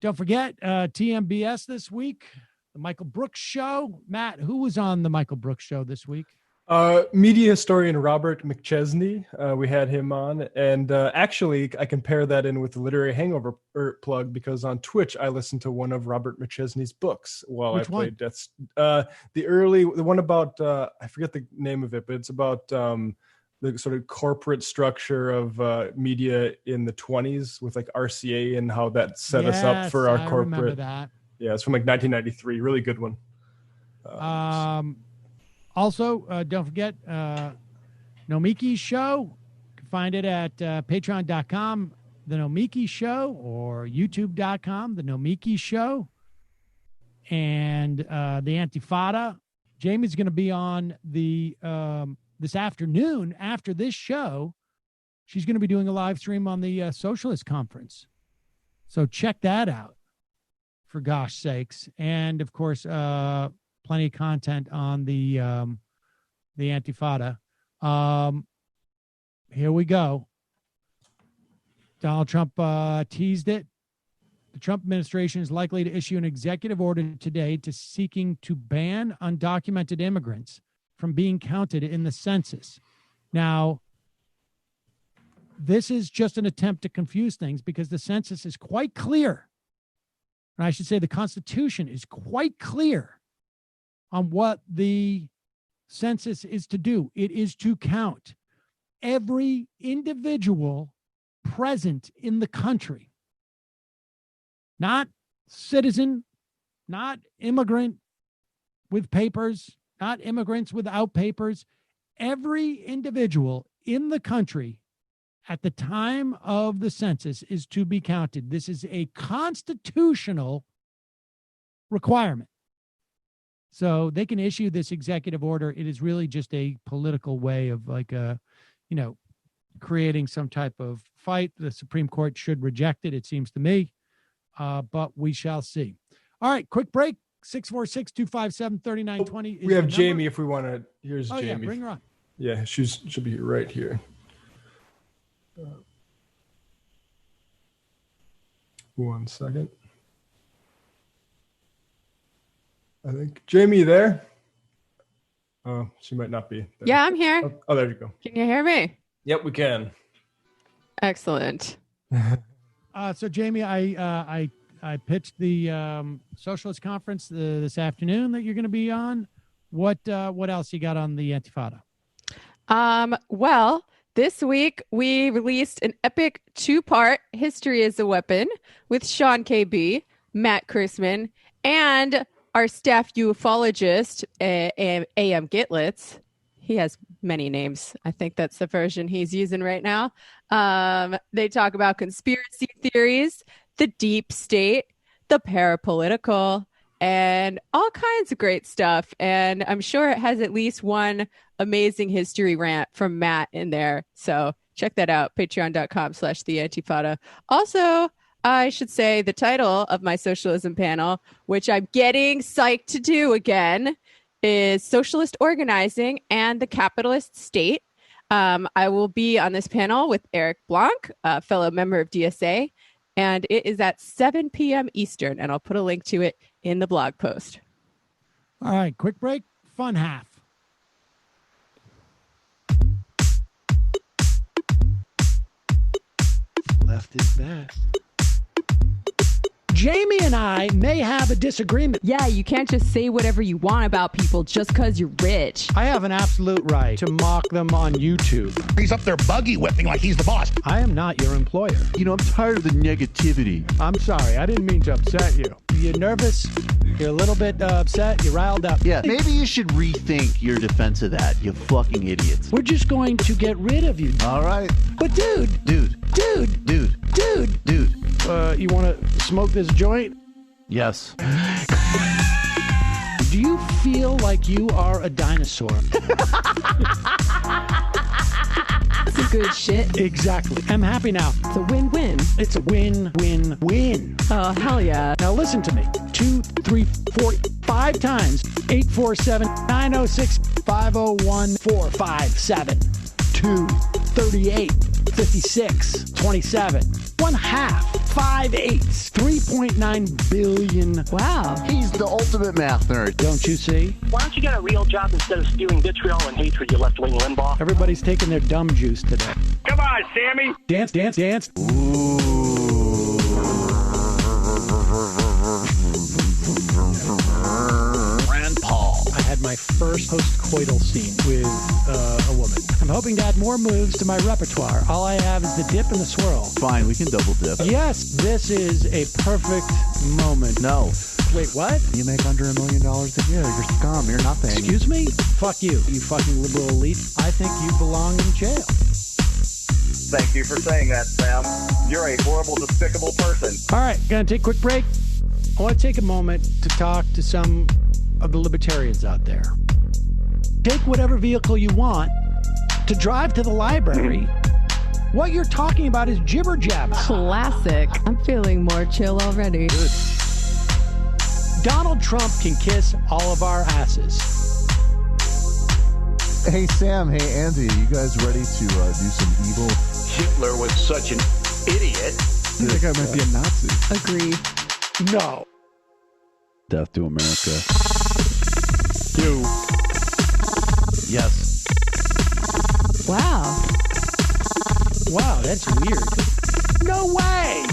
Don't forget TMBS this week, the Michael Brooks Show. Matt, who was on the Michael Brooks Show this week? Media historian Robert McChesney. We had him on, and actually I can pair that in with the Literary Hangover plug, because on Twitch I listened to one of Robert McChesney's books while I played Death. The one about I forget the name of it, but it's about the sort of corporate structure of media in the 20s with like RCA and how that set us up for our corporate. Remember that. Yeah, it's from like 1993. Really good one. Also, don't forget Nomiki's show. You can find it at patreon.com, The Nomiki Show, or youtube.com, The Nomiki Show. And the Antifada. Jamie's going to be on the this afternoon after this show. She's going to be doing a live stream on the Socialist Conference. So check that out, for gosh sakes. And, of course, plenty of content on the Antifada. Here we go. Donald Trump teased it. The Trump administration is likely to issue an executive order today seeking to ban undocumented immigrants from being counted in the census. Now, this is just an attempt to confuse things, because the census is quite clear. And I should say the Constitution is quite clear on what the census is to do. It is to count every individual present in the country. Not citizen, not immigrant with papers, not immigrants without papers. Every individual in the country at the time of the census is to be counted. This is a constitutional requirement. So they can issue this executive order. It is really just a political way of creating some type of fight. The Supreme Court should reject it, it seems to me. But we shall see. All right, quick break. 646-257-3920. We have Jamie if we want to. Here's Jamie. Yeah, bring her on. Yeah, she'll be right here. One second. I think Jamie there. Oh, she might not be there. Yeah, I'm here. Oh, there you go. Can you hear me? Yep, we can. Excellent. So Jamie, I pitched the Socialist Conference this afternoon that you're going to be on. What else you got on the Antifada? Well, This week, we released an epic 2-part History as a Weapon with Sean KB, Matt Chrisman, and our staff ufologist, AM Gitlitz. He has many names. I think that's the version he's using right now. They talk about conspiracy theories, the deep state, the parapolitical, and all kinds of great stuff. And I'm sure it has at least one amazing history rant from Matt in there. So check that out, patreon.com/theantifada. Also, I should say the title of my socialism panel, which I'm getting psyched to do again, is Socialist Organizing and the Capitalist State. I will be on this panel with Eric Blanc, a fellow member of DSA, and it is at 7 p.m. Eastern, and I'll put a link to it in the blog post. All right, quick break, fun half. Left is best. Jamie and I may have a disagreement. Yeah, you can't just say whatever you want about people just because you're rich. I have an absolute right to mock them on YouTube. He's up there buggy whipping like he's the boss. I am not your employer. You know, I'm tired of the negativity. I'm sorry, I didn't mean to upset you. You're nervous? You're a little bit upset? You're riled up? Yeah, maybe you should rethink your defense of that, you fucking idiots. We're just going to get rid of you. All right. But dude, you want to smoke this joint? Yes. Do you feel like you are a dinosaur? It's a good shit. Exactly. I'm happy now. It's a win-win. It's a win-win-win. Oh, hell yeah. Now listen to me. 2, 3, 4, 5 times. 847-906-501-457. 2, 38, 56, 27. 1/2. 5 8s. 3.9 billion. Wow. He's the ultimate math nerd. Don't you see? Why don't you get a real job instead of spewing vitriol and hatred, you left-wing Limbaugh? Everybody's taking their dumb juice today. Come on, Sammy. Dance, dance, dance. Ooh. Rand Paul. I had my first post-coital scene with a woman. I'm hoping to add more moves to my repertoire. All I have is the dip and the swirl. Fine, we can double dip. Yes, this is a perfect moment. No. Wait, what? You make under $1 million a year. You're scum. You're nothing. Excuse me? Fuck you, you fucking liberal elite. I think you belong in jail. Thank you for saying that, Sam. You're a horrible, despicable person. All right, gonna take a quick break. I want to take a moment to talk to some of the libertarians out there. Take whatever vehicle you want to drive to the library. What you're talking about is jibber jabber. Classic. I'm feeling more chill already. Good. Donald Trump can kiss all of our asses. Hey, Sam. Hey, Andy. You guys ready to do some evil? Hitler was such an idiot. That guy might be a Nazi. Agree. No. Death to America. You. Yes. Wow. Wow, that's weird. No way!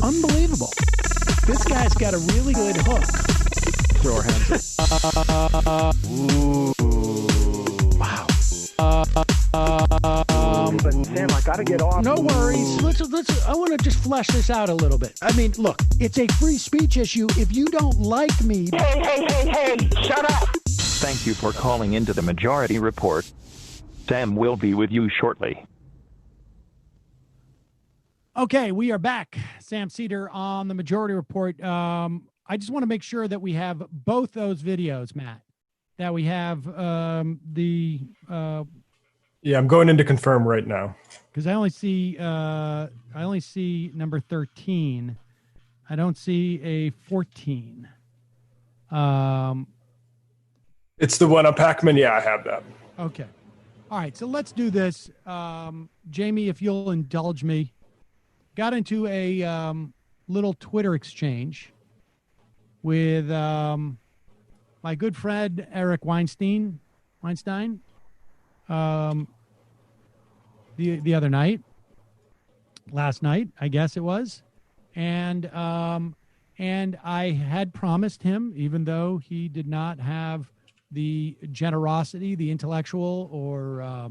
Unbelievable. This guy's got a really good hook. Throw our hands up. Ooh. Wow. But Sam, I gotta get off. No worries. Let's. I want to just flesh this out a little bit. I mean, look, it's a free speech issue. If you don't like me... Hey, shut up! Thank you for calling into the Majority Report. Sam will be with you shortly. Okay, we are back. Sam Cedar on the Majority Report. I just want to make sure that we have both those videos, Matt. That we have Yeah, I'm going in to confirm right now. Because I only see number 13. I don't see a 14. It's the one on Pac-Man. Yeah, I have that. Okay. All right, so let's do this. Jamie, if you'll indulge me, got into a little Twitter exchange with my good friend Eric Weinstein. The other night, last night, I guess it was, and I had promised him, even though he did not have the generosity, the intellectual or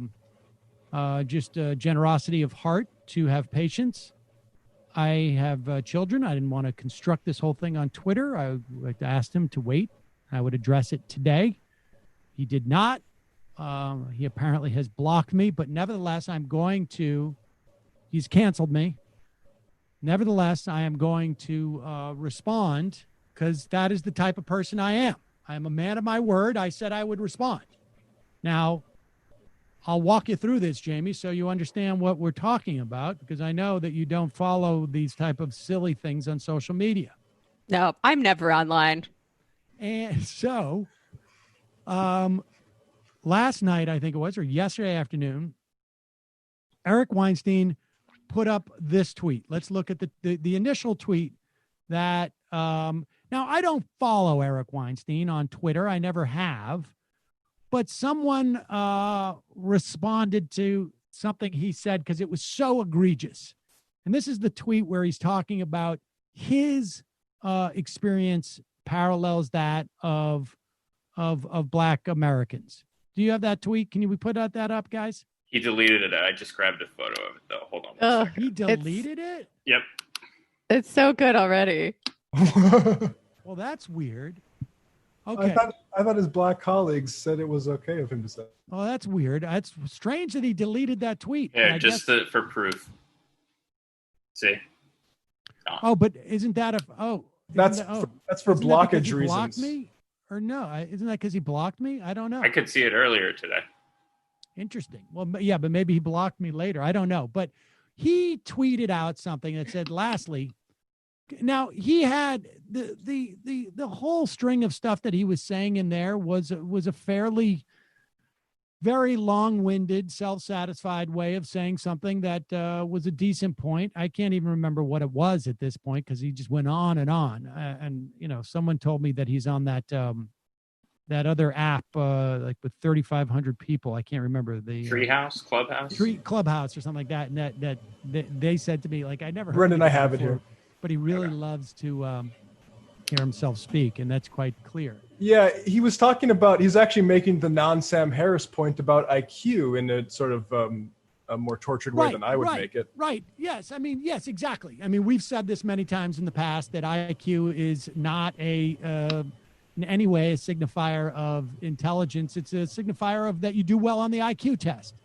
just generosity of heart to have patience. I have children. I didn't want to construct this whole thing on Twitter. I asked him to wait. I would address it today. He did not. He apparently has blocked me, but nevertheless, he's canceled me. Nevertheless, I am going to respond because that is the type of person I am. I am a man of my word. I said I would respond. Now, I'll walk you through this, Jamie, so you understand what we're talking about, because I know that you don't follow these type of silly things on social media. No, I'm never online. And so, last night, I think it was, or yesterday afternoon, Eric Weinstein put up this tweet. Let's look at the initial tweet that, now I don't follow Eric Weinstein on Twitter. I never have. But someone responded to something he said because it was so egregious. And this is the tweet where he's talking about his experience parallels that of Black Americans. Do you have that tweet? Can we put that up, guys? He deleted it. I just grabbed a photo of it, though. Hold on one second. He deleted it? Yep. It's so good already. Well, that's weird. Okay. I thought his Black colleagues said it was okay of him to say. Oh, that's weird. It's strange that he deleted that tweet. Yeah, just for proof. See? No. Oh, but isn't that that's for blockage reasons. Blocked me? Or no? Isn't that because he blocked me? I don't know. I could see it earlier today. Interesting. Well, yeah, but maybe he blocked me later. I don't know. But he tweeted out something that said, lastly, now he had the whole string of stuff that he was saying in there was a fairly very long-winded, self-satisfied way of saying something that was a decent point. I can't even remember what it was at this point because he just went on and on. And someone told me that he's on that other app like with 3,500 people. I can't remember the Treehouse, Clubhouse or something like that. And that they said to me, like, I never heard Brendan, I have before, it here. but he really loves to hear himself speak, and that's quite clear. Yeah, he's actually making the non-Sam Harris point about IQ in a sort of a more tortured way than I would make it. Right. Yes. I mean, yes, exactly. I mean, we've said this many times in the past that IQ is not in any way a signifier of intelligence. It's a signifier of that you do well on the IQ test.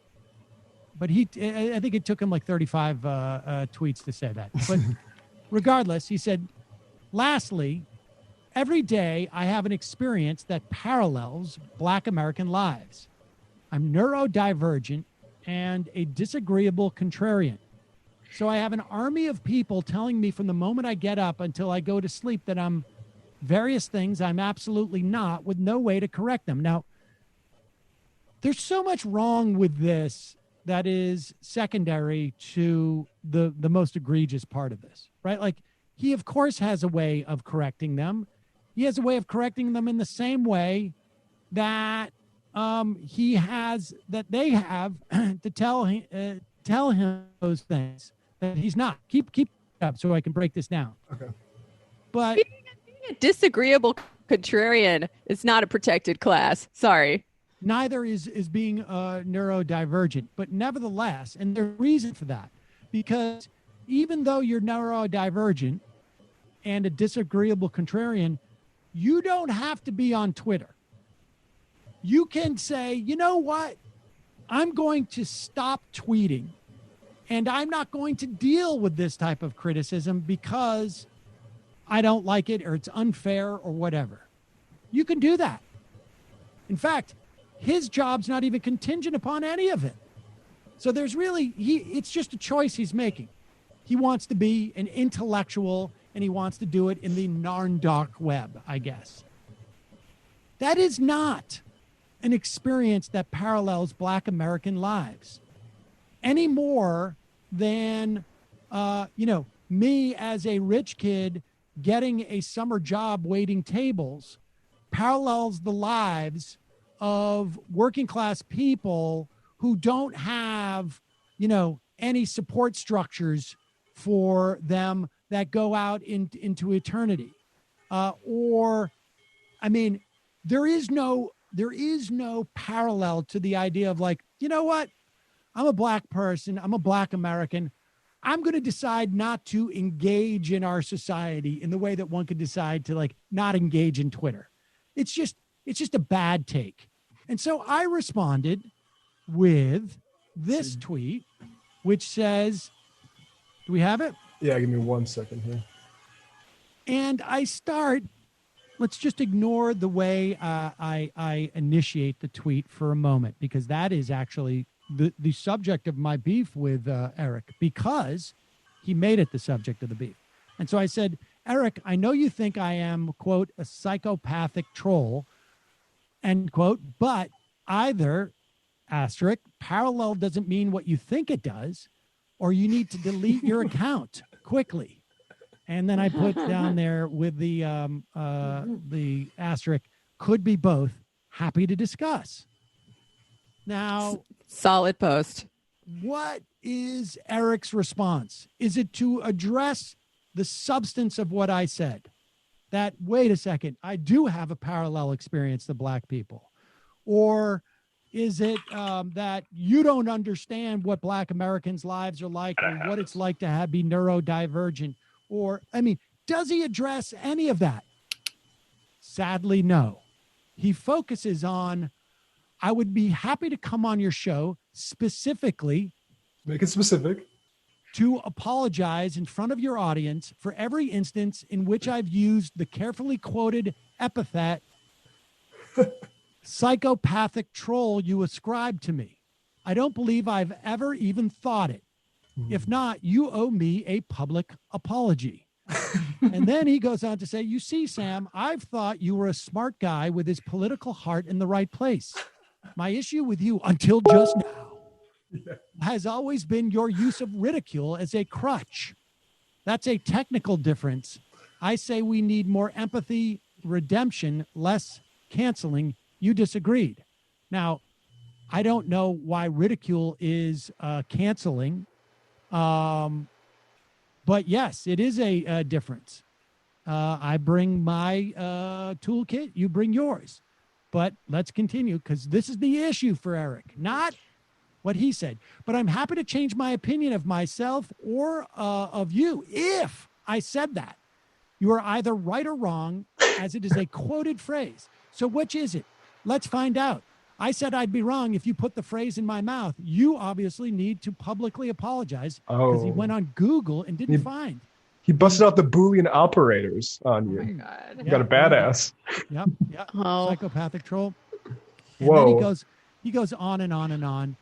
But I think it took him like 35 tweets to say that. But regardless, he said, lastly, every day I have an experience that parallels Black American lives. I'm neurodivergent and a disagreeable contrarian. So I have an army of people telling me from the moment I get up until I go to sleep that I'm various things I'm absolutely not, with no way to correct them. Now, there's so much wrong with this that is secondary to the most egregious part of this, right? Like, he, of course, has a way of correcting them. He has a way of correcting them in the same way that they have to tell him those things that he's not. Keep it up so I can break this down. Okay. But being a disagreeable contrarian is not a protected class. Sorry. Neither is being neurodivergent, but nevertheless, and there's a reason for that, because even though you're neurodivergent and a disagreeable contrarian, you don't have to be on Twitter. You can say, you know what? I'm going to stop tweeting and I'm not going to deal with this type of criticism because I don't like it or it's unfair or whatever. You can do that. In fact, his job's not even contingent upon any of it. So there's really, it's just a choice he's making. He wants to be an intellectual and he wants to do it in the dark web, I guess. That is not an experience that parallels Black American lives any more than, me as a rich kid getting a summer job waiting tables parallels the lives of working class people who don't have, any support structures for them that go out into eternity. There is no parallel to the idea of like, you know what? I'm a black person. I'm a black American. I'm going to decide not to engage in our society in the way that one could decide to like not engage in Twitter. It's just a bad take. And so I responded with this tweet, which says, do we have it? Yeah, give me 1 second here. And I start, let's just ignore the way I initiate the tweet for a moment, because that is actually the subject of my beef with Eric, because he made it the subject of the beef. And so I said, Eric, I know you think I am, quote, a psychopathic troll, end quote, but either, asterisk, parallel doesn't mean what you think it does, or you need to delete your account quickly. And then I put down there with the asterisk, could be both, happy to discuss. Now, solid post. What is Eric's response? Is it to address the substance of what I said? That, wait a second, I do have a parallel experience to black people? Or is it that you don't understand what black Americans' lives are like and what it's like to be neurodivergent? Or, I mean, does he address any of that? Sadly, no. He focuses on, I would be happy to come on your show specifically. Make it specific. To apologize in front of your audience for every instance in which I've used the carefully quoted epithet psychopathic troll you ascribed to me. I don't believe I've ever even thought it. If not, you owe me a public apology. And then he goes on to say, you see, Sam, I've thought you were a smart guy with his political heart in the right place. My issue with you until just now has always been your use of ridicule as a crutch. That's a technical difference. I say we need more empathy, redemption, less canceling. You disagreed. Now, I don't know why ridicule is canceling. But yes, it is a difference. I bring my toolkit, you bring yours. But let's continue, because this is the issue for Eric, not what he said. But I'm happy to change my opinion of myself or of you if I said that. You are either right or wrong, as it is a quoted phrase. So which is it? Let's find out. I said I'd be wrong if you put the phrase in my mouth. You obviously need to publicly apologize because he went on Google and didn't find. He busted out the Boolean operators on you. Oh my God. You got a badass. Yep. Psychopathic troll. And Whoa. then he goes on and on and on.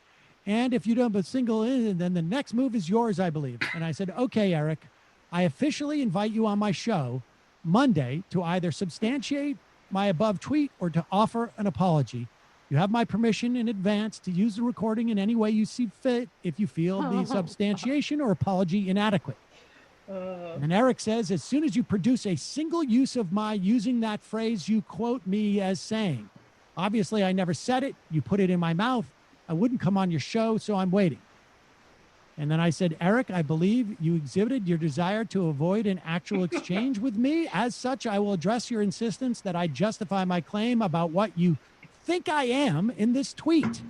And if you don't but single in, then the next move is yours, I believe. And I said, okay, Eric, I officially invite you on my show Monday to either substantiate my above tweet or to offer an apology. You have my permission in advance to use the recording in any way you see fit if you feel the substantiation or apology inadequate. And Eric says, as soon as you produce a single use of my using that phrase, you quote me as saying, obviously I never said it. You put it in my mouth. I wouldn't come on your show, so I'm waiting. And then I said, Eric, I believe you exhibited your desire to avoid an actual exchange with me. As such, I will address your insistence that I justify my claim about what you think I am in this tweet.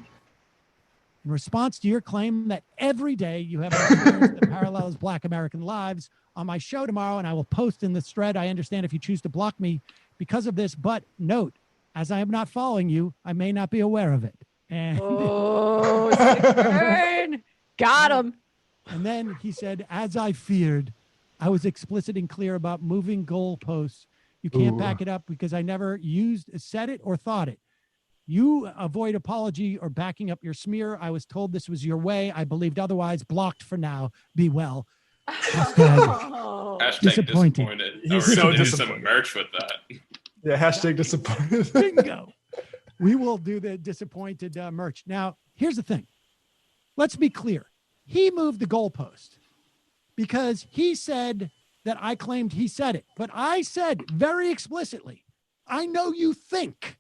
In response to your claim that every day you have an experience that parallels Black American lives on my show tomorrow, and I will post in this thread. I understand if you choose to block me because of this, but note, as I am not following you, I may not be aware of it. And got him. And then he said, as I feared, I was explicit and clear about moving goalposts. You can't back it up because I never said it or thought it. You avoid apology or backing up your smear. I was told this was your way. I believed otherwise. Blocked for now. Be well. Hashtag disappointed. He's so do disappointed. some merch with that. Yeah, hashtag disappointed. Bingo. We will do the disappointed merch. Now, here's the thing. Let's be clear. He moved the goalpost because he said that I claimed he said it. But I said very explicitly, I know you think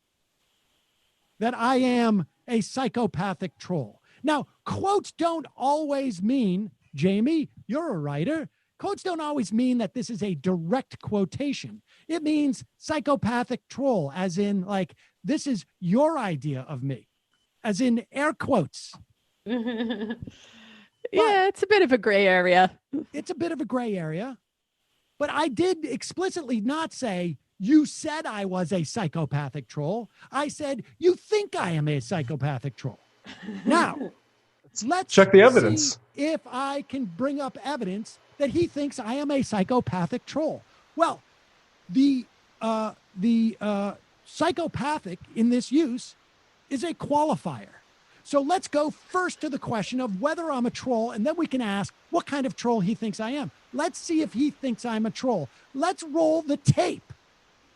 that I am a psychopathic troll. Now, quotes don't always mean, Jamie, you're a writer. Quotes don't always mean that this is a direct quotation. It means psychopathic troll, as in like, this is your idea of me, as in air quotes. Yeah, it's a bit of a gray area. It's a bit of a gray area. But I did explicitly not say, you said I was a psychopathic troll. I said, you think I am a psychopathic troll. Now, let's check the evidence. See if I can bring up evidence that he thinks I am a psychopathic troll. Well, the psychopathic in this use is a qualifier. So let's go first to the question of whether I'm a troll, and then we can ask what kind of troll he thinks I am. Let's see if he thinks I'm a troll. Let's roll the tape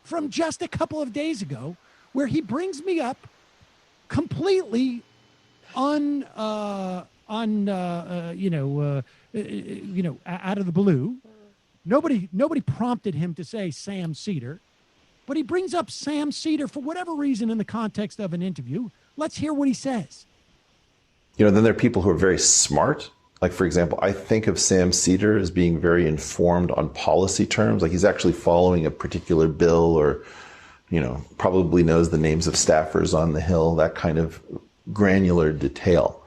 from just a couple of days ago where he brings me up completely out of the blue. Nobody prompted him to say Sam Cedar, but he brings up Sam Cedar for whatever reason in the context of an interview. Let's hear what he says. Then there are people who are very smart. Like, for example, I think of Sam Cedar as being very informed on policy terms. Like, he's actually following a particular bill or, probably knows the names of staffers on the Hill, that kind of granular detail.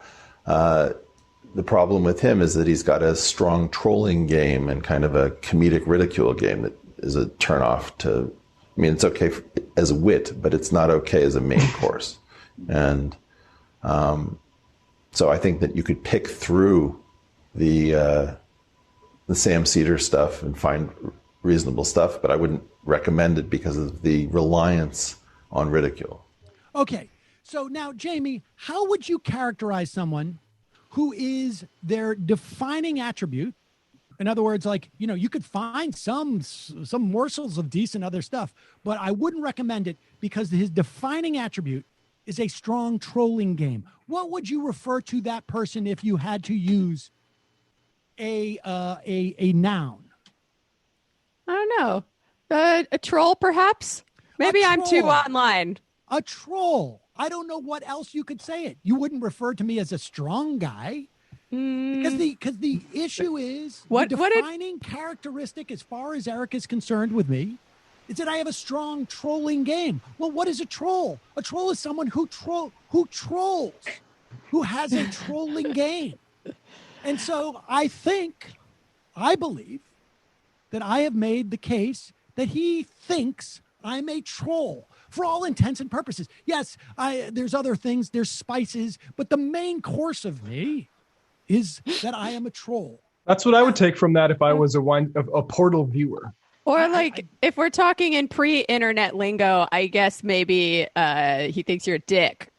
The problem with him is that he's got a strong trolling game and kind of a comedic ridicule game that is a turnoff to, it's okay as a wit, but it's not okay as a main course. And so I think that you could pick through the Sam Cedar stuff and find reasonable stuff, but I wouldn't recommend it because of the reliance on ridicule. Okay, so now, Jamie, how would you characterize someone who is their defining attribute? In other words, you could find some morsels of decent other stuff, but I wouldn't recommend it because his defining attribute is a strong trolling game. What would you refer to that person if you had to use a noun? I don't know. A troll, perhaps? Maybe I'm too online. A troll. I don't know what else you could say it. You wouldn't refer to me as a strong guy. Because the issue is the defining characteristic as far as Eric is concerned with me is that I have a strong trolling game. Well, what is a troll? A troll is someone who trolls, who has a trolling game. And so I believe that I have made the case that he thinks I'm a troll for all intents and purposes. Yes, there's other things, there's spices, but the main course of me is that I am a troll. That's what I would take from that if I was a Portal viewer. Or if we're talking in pre-internet lingo, I guess maybe he thinks you're a dick.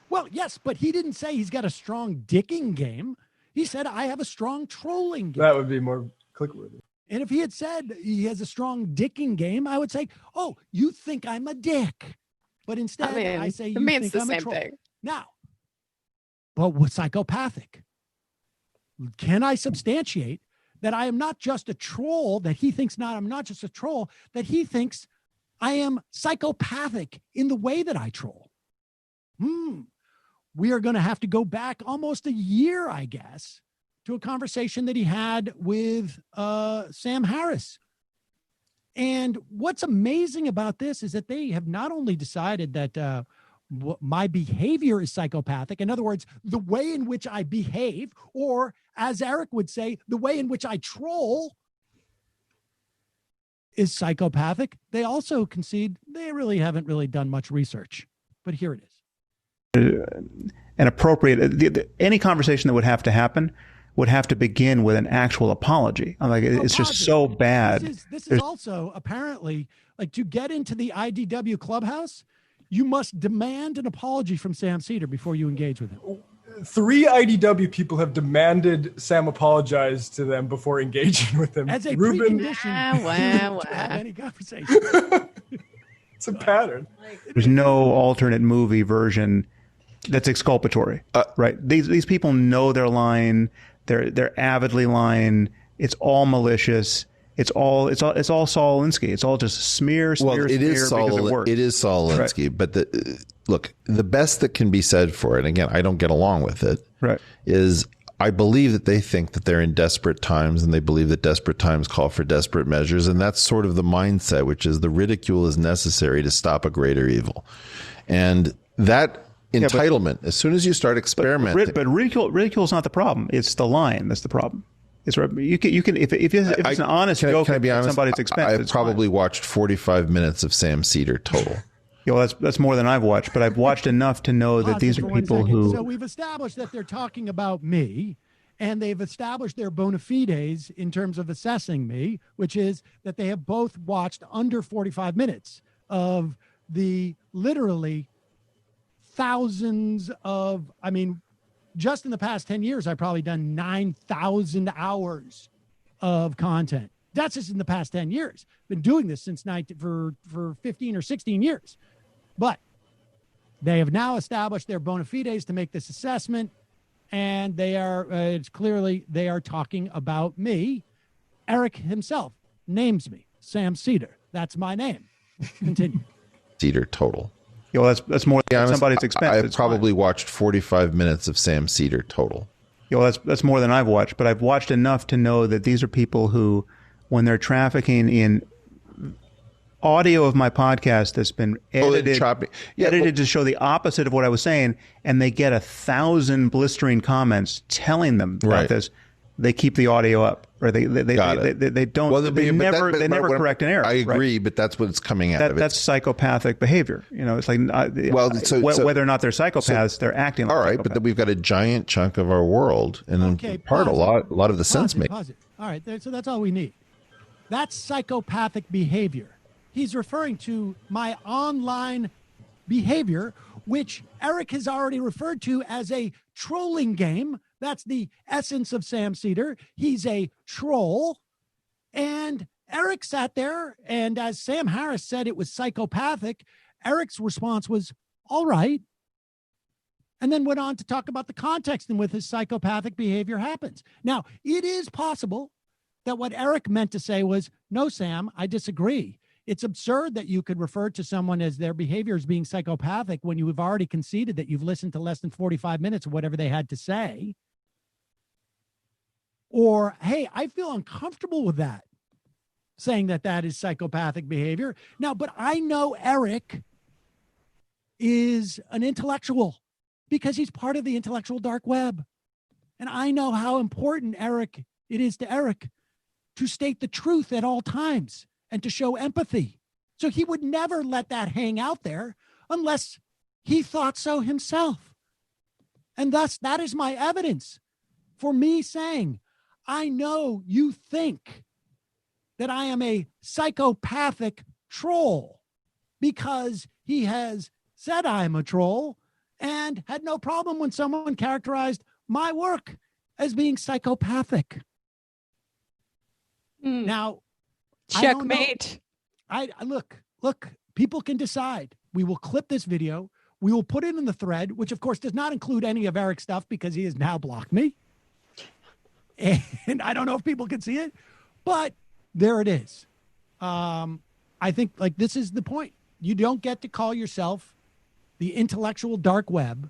Well, yes, but he didn't say he's got a strong dicking game. He said, I have a strong trolling game. That would be more click-worthy. And if he had said he has a strong dicking game, I would say, oh, you think I'm a dick. But instead, I say, you think I'm a troll. Thing. Now, but with psychopathic, can I substantiate that I am not just a troll, that he thinks I'm not just a troll, that he thinks I am psychopathic in the way that I troll? We are going to have to go back almost a year, I guess, to a conversation that he had with Sam Harris. And what's amazing about this is that they have not only decided that my behavior is psychopathic, in other words, the way in which I behave, or as Eric would say, the way in which I troll is psychopathic. They also concede they really haven't really done much research, but here it is. An appropriate, any conversation that would have to happen would have to begin with an actual apology. It's just so bad. This is also apparently to get into the IDW clubhouse, you must demand an apology from Sam Cedar before you engage with him. 3 IDW people have demanded Sam apologize to them before engaging with him. As a precondition to have any conversation. It's a pattern. There's no alternate movie version that's exculpatory, right? These people know they're lying. They're avidly lying. It's all malicious. It's all Saul Alinsky. It's all just smear. It is Saul Alinsky. Right. But look, the best that can be said for it, and again, I don't get along with it, right, is I believe that they think that they're in desperate times, and they believe that desperate times call for desperate measures. And that's sort of the mindset, which is the ridicule is necessary to stop a greater evil. And that entitlement. As soon as you start experimenting, but ridicule is not the problem. It's the line that's the problem. It's you can if it's an honest joke can I be at honest? somebody's expense. I've probably watched 45 minutes of Sam Cedar total. Yeah, well, that's more than I've watched, but I've watched enough to know that these are people who. So we've established that they're talking about me, and they've established their bona fides in terms of assessing me, which is that they have both watched under 45 minutes of the literally thousands of, I mean, just in the past 10 years, I've probably done 9,000 hours of content. That's just in the past 10 years. Been doing this since for 15 or 16 years. But they have now established their bona fides to make this assessment, and they are, it's clearly they are talking about me. Eric himself names me Sam Cedar. That's my name. Continue. Cedar total. Yeah, well, that's more than somebody's expense. I've probably watched 45 minutes of Sam Cedar total. Yeah, well, that's more than I've watched, but I've watched enough to know that these are people who, when they're trafficking in audio of my podcast that's been edited to show the opposite of what I was saying, and they get 1,000 blistering comments telling them about this, they keep the audio up, or they don't. Well, they never correct an error. I agree, but that's what's coming out of it. That's psychopathic behavior. You know, it's like whether or not they're psychopaths, they're acting like. All right, but then we've got a giant chunk of our world, and a lot of the sense making. All right, so that's all we need. That's psychopathic behavior. He's referring to my online behavior, which Eric has already referred to as a trolling game. That's the essence of Sam Cedar. He's a troll. And Eric sat there, and as Sam Harris said it was psychopathic, Eric's response was, all right. And then went on to talk about the context in which his psychopathic behavior happens. Now, it is possible that what Eric meant to say was, no, Sam, I disagree. It's absurd that you could refer to someone as their behavior as being psychopathic when you have already conceded that you've listened to less than 45 minutes of whatever they had to say. Or, hey, I feel uncomfortable with that, saying that that is psychopathic behavior. Now, but I know Eric is an intellectual because he's part of the intellectual dark web. And I know how important it is to Eric to state the truth at all times and to show empathy. So he would never let that hang out there unless he thought so himself. And thus, that is my evidence for me saying, I know you think that I am a psychopathic troll because he has said I'm a troll and had no problem when someone characterized my work as being psychopathic. Now, checkmate. I look, people can decide. We will clip this video. We will put it in the thread, which of course does not include any of Eric's stuff because he has now blocked me. And I don't know if people can see it, but there it is. I think like this is the point. You don't get to call yourself the intellectual dark web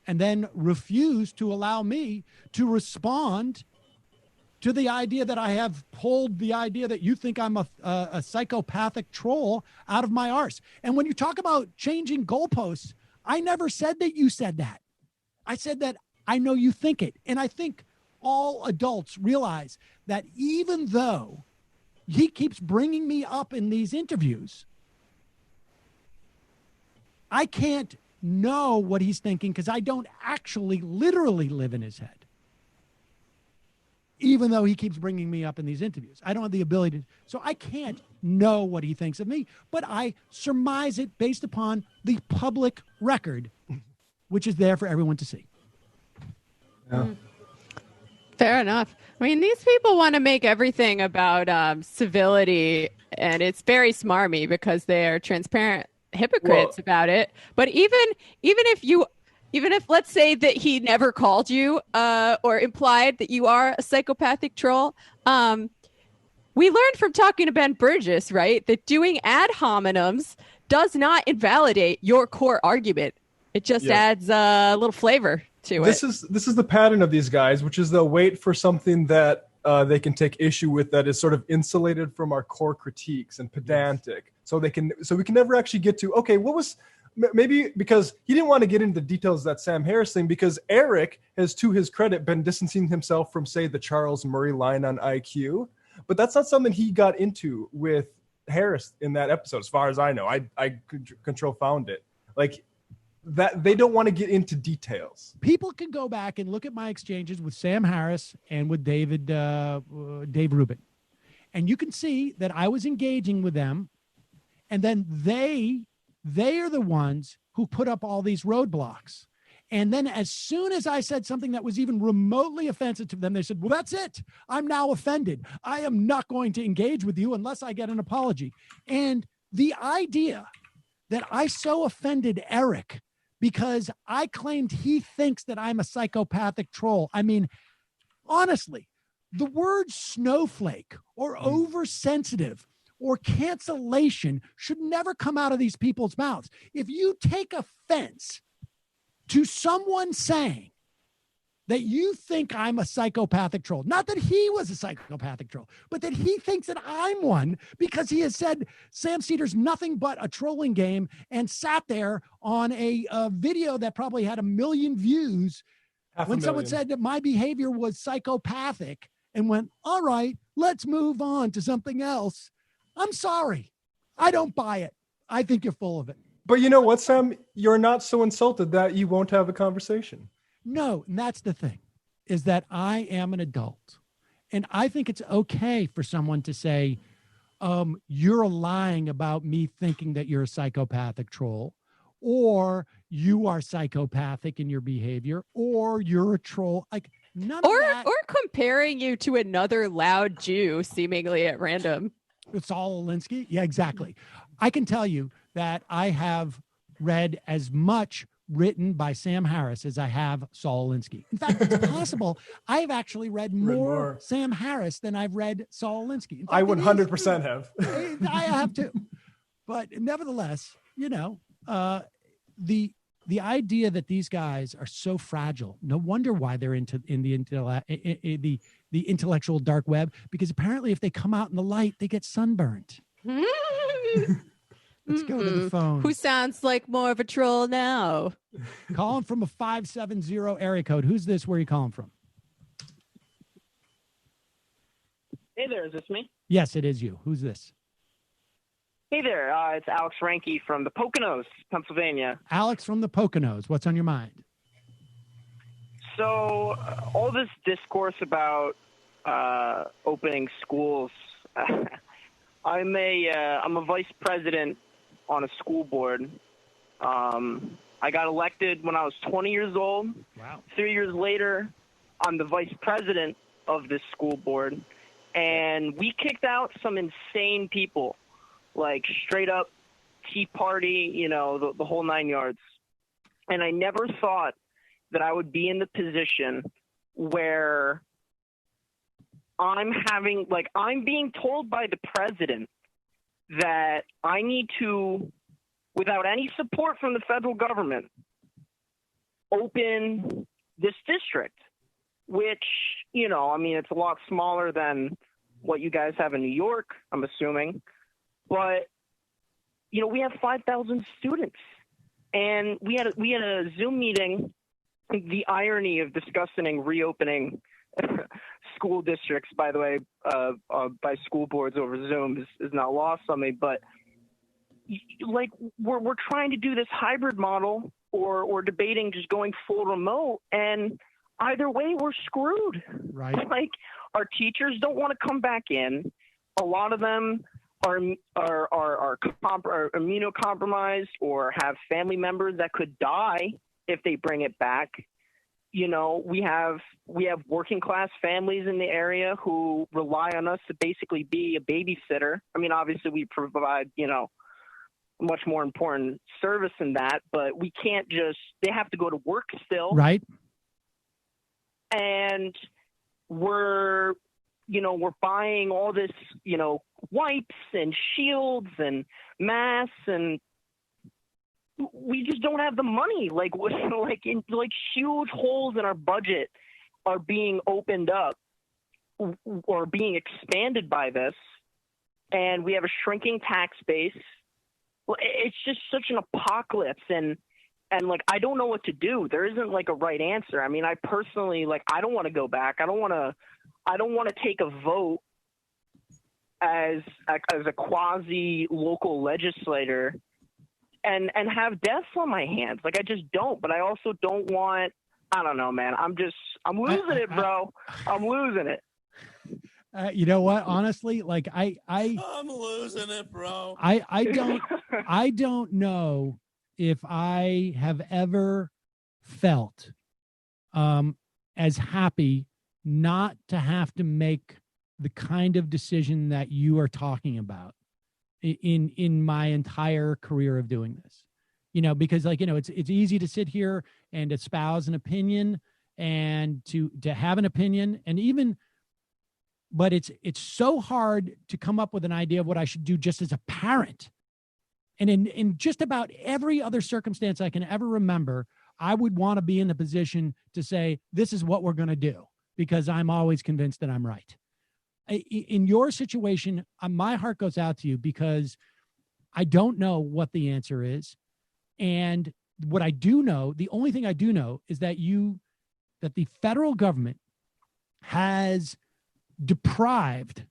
and then refuse to allow me to respond to the idea that I have pulled the idea that you think I'm a psychopathic troll out of my arse. And when you talk about changing goalposts, I never said that you said that. I said that I know you think it. And I think all adults realize that even though he keeps bringing me up in these interviews, I can't know what he's thinking because I don't actually literally live in his head. Even though he keeps bringing me up in these interviews, I don't have the ability to, so I can't know what he thinks of me, but I surmise it based upon the public record, which is there for everyone to see. Yeah. Fair enough. I mean, these people want to make everything about civility, and it's very smarmy because they are transparent hypocrites about it. But even if let's say that he never called you or implied that you are a psychopathic troll, we learned from talking to Ben Burgess, right, that doing ad hominems does not invalidate your core argument. It just adds a little flavor to This is the pattern of these guys, which is they'll wait for something that they can take issue with that is sort of insulated from our core critiques and pedantic. So we can never actually get to, okay, what was maybe because he didn't want to get into the details of that Sam Harris thing, because Eric has, to his credit, been distancing himself from, say, the Charles Murray line on IQ. But that's not something he got into with Harris in that episode, as far as I know. I control found it. Like, that they don't want to get into details. People can go back and look at my exchanges with Sam Harris and with Dave Rubin. And you can see that I was engaging with them. And then they are the ones who put up all these roadblocks. And then as soon as I said something that was even remotely offensive to them, they said, well, that's it. I'm now offended. I am not going to engage with you unless I get an apology. And the idea that I so offended Eric because I claimed he thinks that I'm a psychopathic troll. I mean, honestly, the word snowflake or oversensitive or cancellation should never come out of these people's mouths. If you take offense to someone saying that you think I'm a psychopathic troll, not that he was a psychopathic troll, but that he thinks that I'm one because he has said Sam Seder's nothing but a trolling game and sat there on a video that probably had 1 million views when someone said that my behavior was psychopathic and went, all right, let's move on to something else. I'm sorry. I don't buy it. I think you're full of it. But you know what, Sam? You're not so insulted that you won't have a conversation. No, and that's the thing, is that I am an adult. And I think it's okay for someone to say, you're lying about me thinking that you're a psychopathic troll, or you are psychopathic in your behavior, or you're a troll. Like, none of that. Or comparing you to another loud Jew seemingly at random. Saul Alinsky? Yeah, exactly. I can tell you that I have read as much written by Sam Harris as I have Saul Alinsky. In fact, it's possible I've actually read more Sam Harris than I've read Saul Alinsky. I 100% have. I have too. But nevertheless, you know, the idea that these guys are so fragile, no wonder why they're in the intellectual dark web, because apparently if they come out in the light, they get sunburned. Let's go to the phone. Who sounds like more of a troll now? Calling from a 570 area code. Who's this? Where are you calling from? Hey there, is this me? Yes, it is you. Who's this? Hey there, it's Alex Ranke from the Poconos, Pennsylvania. Alex from the Poconos. What's on your mind? So, all this discourse about opening schools. I'm a vice president on a school board. I got elected when I was 20 years old. Wow. 3 years later, I'm the vice president of this school board. And we kicked out some insane people, like straight up Tea Party, you know, the whole 9 yards. And I never thought that I would be in the position where I'm being told by the president that I need to, without any support from the federal government, open this district, which, you know, I mean, it's a lot smaller than what you guys have in New York, I'm assuming. But, you know, we have 5,000 students. And we had a Zoom meeting. The irony of discussing reopening school districts, by the way, by school boards over Zoom is not lost on me. But like we're trying to do this hybrid model, or debating just going full remote, and either way we're screwed. Right. Like, our teachers don't want to come back in. A lot of them are immunocompromised or have family members that could die if they bring it back. You know, we have working class families in the area who rely on us to basically be a babysitter. I mean, obviously we provide, you know, a much more important service than that, but we can't they have to go to work still. Right. And we're buying all this, you know, wipes and shields and masks, and we just don't have the money. Like huge holes in our budget are being opened up or being expanded by this, and we have a shrinking tax base. it's just such an apocalypse, and like I don't know what to do. There isn't like a right answer. I mean, I personally like I don't want to go back. I don't want to take a vote as a quasi local legislator and have deaths on my hands. Like I just don't. But I also don't want. I don't know, man. I'm losing it, bro. I'm losing it. You know what? Honestly, like I'm losing it, bro. I don't know if I have ever felt as happy not to have to make the kind of decision that you are talking about in my entire career of doing this. You know, because like, you know, it's easy to sit here and espouse an opinion and to have an opinion, and even, but it's so hard to come up with an idea of what I should do just as a parent. And in just about every other circumstance I can ever remember, I would want to be in the position to say, this is what we're going to do, because I'm always convinced that I'm right. In your situation, my heart goes out to you, because I don't know what the answer is. And what I do know, the only thing I do know is that the federal government has deprived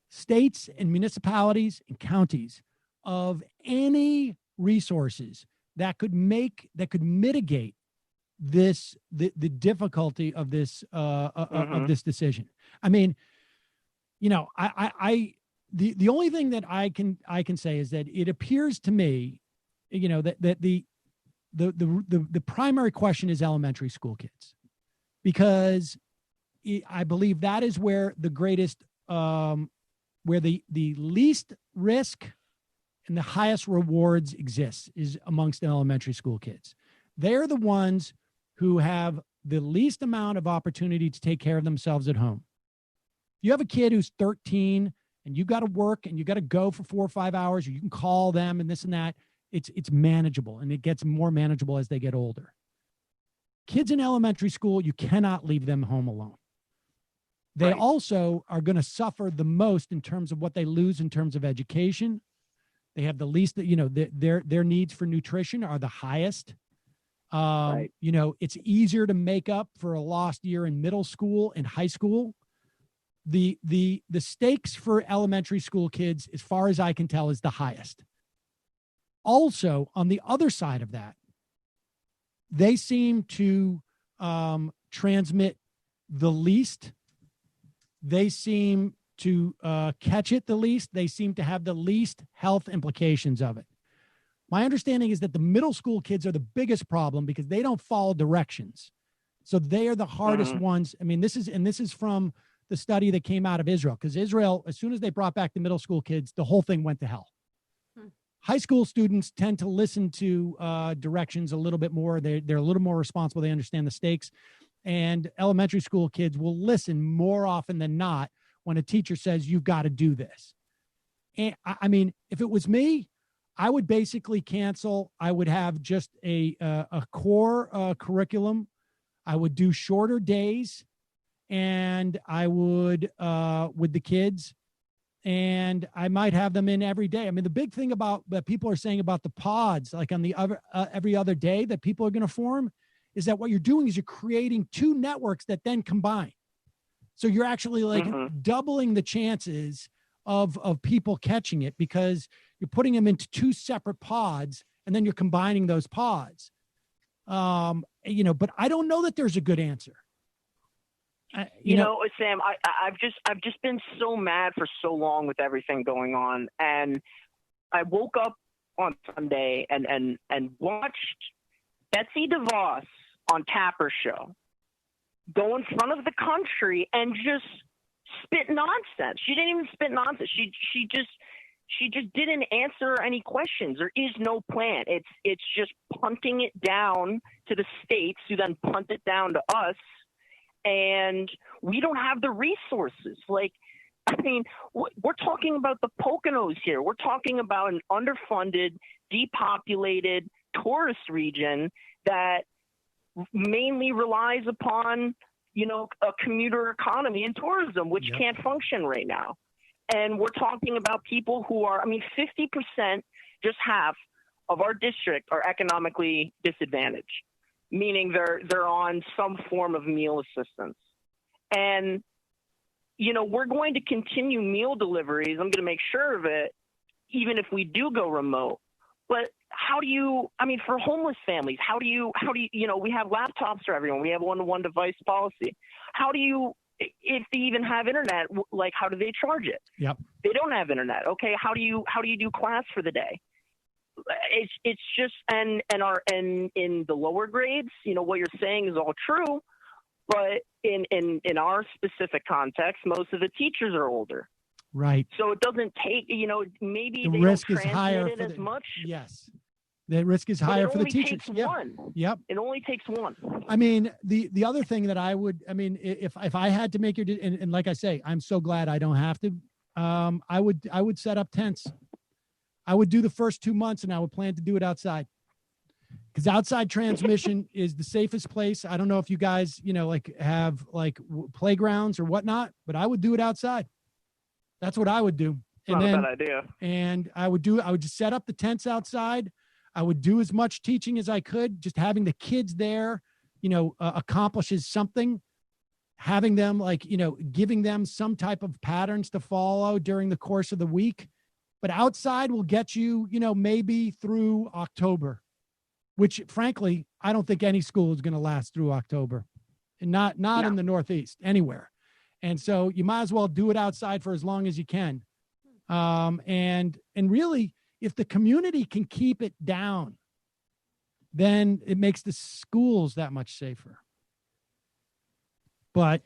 states and municipalities and counties of any resources that could mitigate the difficulty of this of this decision. I mean, you know, the only thing that I can say is that it appears to me, you know, that the primary question is elementary school kids, because I believe that is where the greatest, where the least risk and the highest rewards exists, is amongst the elementary school kids. They're the ones who have the least amount of opportunity to take care of themselves at home. You have a kid who's 13 and you got to work and you got to go for 4 or 5 hours, or you can call them and this and that. It's manageable, and it gets more manageable as they get older. Kids in elementary school, you cannot leave them home alone. They also are going to suffer the most in terms of what they lose in terms of education. They have the least, you know, their needs for nutrition are the highest. You know, it's easier to make up for a lost year in middle school and high school. The stakes for elementary school kids, as far as I can tell, is the highest. Also, on the other side of that, they seem to transmit the least. They seem to catch it the least. They seem to have the least health implications of it. My understanding is that the middle school kids are the biggest problem, because they don't follow directions. So they are the hardest ones. I mean, this is from the study that came out of Israel, because Israel, as soon as they brought back the middle school kids, the whole thing went to hell. High school students tend to listen to directions a little bit more. They're a little more responsible. They understand the stakes. And elementary school kids will listen more often than not when a teacher says, you've got to do this. And I mean, if it was me, I would basically cancel. I would have just a core curriculum. I would do shorter days, and I would, with the kids, and I might have them in every day. I mean, the big thing about that people are saying about the pods, like on the other, every other day that people are going to form, is that what you're doing is you're creating two networks that then combine. So you're actually like doubling the chances of people catching it, because you're putting them into two separate pods and then you're combining those pods. You know, but I don't know that there's a good answer. You know, Sam, I've just been so mad for so long with everything going on, and I woke up on Sunday and watched Betsy DeVos on Tapper's show go in front of the country and just spit nonsense. She didn't even spit nonsense. She just didn't answer any questions. There is no plan. It's just punting it down to the states, who then punt it down to us. And we don't have the resources. Like, I mean, we're talking about the Poconos here. We're talking about an underfunded, depopulated tourist region that mainly relies upon, you know, a commuter economy and tourism, which can't function right now. And we're talking about people who are, I mean, 50% just half of our district are economically disadvantaged, meaning they're on some form of meal assistance. And, you know, we're going to continue meal deliveries. I'm going to make sure of it, even if we do go remote. But how do you, I mean, for homeless families, how do you, you know, we have laptops for everyone. We have one-to-one device policy. How do you, if they even have internet, like, how do they charge it? Yep. They don't have internet. Okay. How do you do class for the day? It's just, and in the lower grades, you know, what you're saying is all true, but in our specific context, most of the teachers are older. Right. So it doesn't take, you know, maybe The they risk don't is higher transmit for it as the, much. Yes. The risk is But higher it for the only teachers. takes Yep. one. Yep. It only takes one. I mean, the other thing that I would, I mean, if I had to make your, and like I say, I'm so glad I don't have to, I would set up tents. I would do the first 2 months and I would plan to do it outside, because outside transmission is the safest place. I don't know if you guys, you know, like have like playgrounds or whatnot, but I would do it outside. That's what I would do. Not a bad idea. And I would just set up the tents outside. I would do as much teaching as I could. Just having the kids there, you know, accomplishes something. Having them, like, you know, giving them some type of patterns to follow during the course of the week. But outside will get you, you know, maybe through October, which frankly, I don't think any school is going to last through October, and not in the Northeast, anywhere. And so you might as well do it outside for as long as you can. And really, if the community can keep it down, then it makes the schools that much safer. But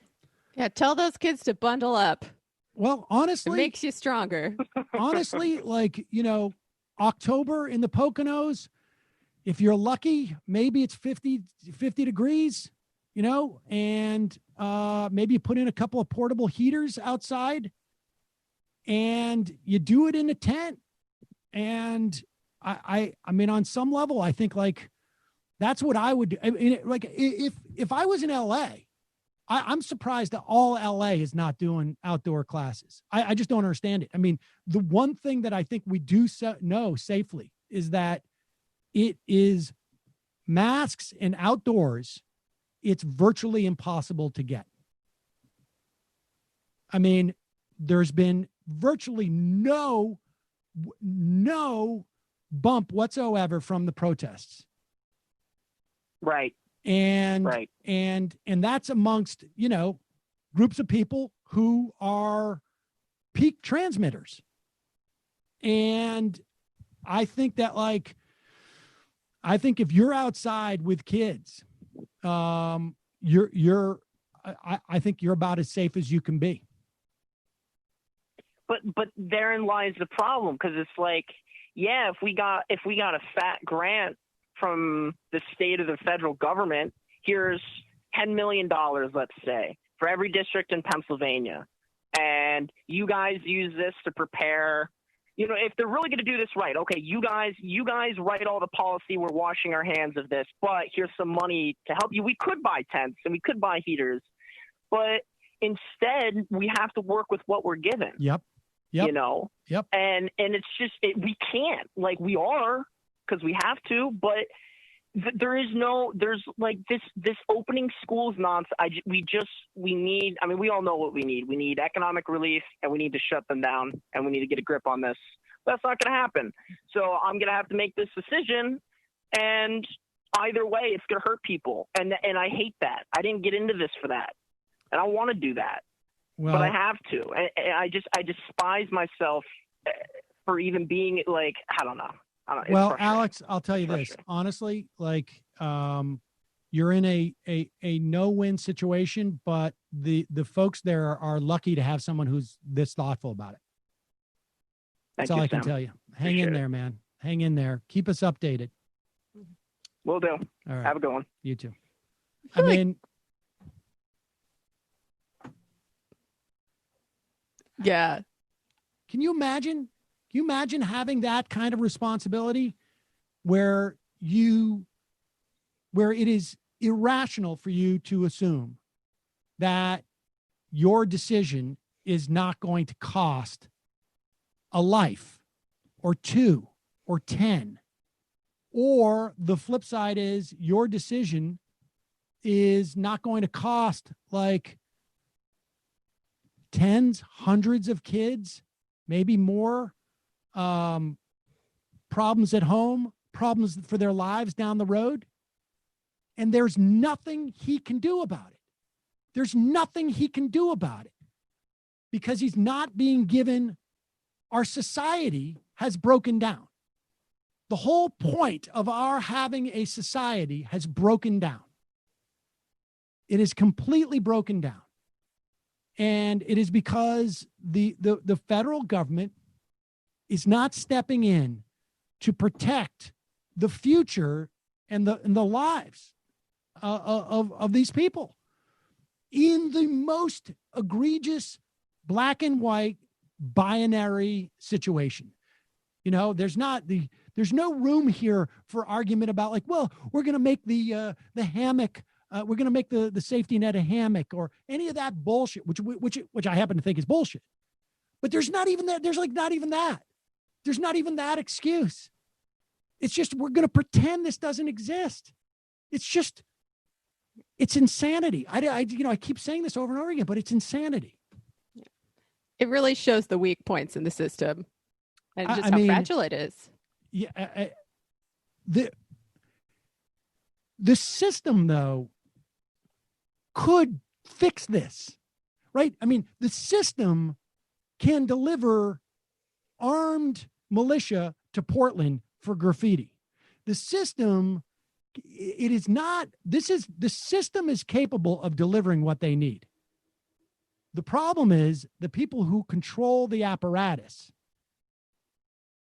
yeah, tell those kids to bundle up. Well, honestly, it makes you stronger. Honestly, like, you know, October in the Poconos, if you're lucky, maybe it's 50 degrees, you know, and maybe you put in a couple of portable heaters outside and you do it in a tent. And I mean, on some level, I think like that's what I would do. I mean, like if I was in LA, I'm surprised that all LA is not doing outdoor classes. I just don't understand it. I mean, the one thing that I think we do know safely is that it is masks and outdoors. It's virtually impossible to get. I mean, there's been virtually no bump whatsoever from the protests. Right. And right. and that's amongst, you know, groups of people who are peak transmitters. And I think that, like, I think if you're outside with kids, I think you're about as safe as you can be. But therein lies the problem, because it's like, yeah, if we got a fat grant from the state or the federal government, here's $10 million, let's say, for every district in Pennsylvania, and you guys use this to prepare. You know, if they're really going to do this right, okay, you guys write all the policy. We're washing our hands of this, but here's some money to help you. We could buy tents and we could buy heaters, but instead we have to work with what we're given. Yep. You know. Yep. And it's just we can't, like, we are, because we have to, but there's like this opening schools nonsense. We need, I mean, we all know what we need. We need economic relief, and we need to shut them down, and we need to get a grip on this. That's not going to happen. So I'm going to have to make this decision, and either way, it's going to hurt people. And I hate that. I didn't get into this for that, and I want to do that, but I have to. And I despise myself for even being, like, I don't know. Well, Alex, I'll tell you this, honestly, like, you're in a no-win situation, but the folks there are lucky to have someone who's this thoughtful about it. That's all I can tell you. Hang in there, man. Hang in there. Keep us updated. Will do. All right. Have a good one. You too. I mean, yeah. Can you imagine? Can you imagine having that kind of responsibility where it is irrational for you to assume that your decision is not going to cost a life or two or 10. Or the flip side is your decision is not going to cost like tens, hundreds of kids, maybe more, problems at home, problems for their lives down the road. And there's nothing he can do about it. There's nothing he can do about it because he's not being given. Our society has broken down. The whole point of our having a society has broken down. It is completely broken down. And it is because the federal government is not stepping in to protect the future and the lives of these people in the most egregious black and white binary situation. You know, there's no room here for argument about like, well, we're going to make the hammock, we're going to make the safety net a hammock or any of that bullshit, which I happen to think is bullshit. But there's not even that. There's like not even that. There's not even that excuse. It's just we're going to pretend this doesn't exist. It's insanity. I keep saying this over and over again, but it's insanity. It really shows the weak points in the system and just how fragile it is. Yeah. The system, though, could fix this, right? I mean, the system can deliver armed militia to Portland for graffiti. The system, the system is capable of delivering what they need. The problem is the people who control the apparatus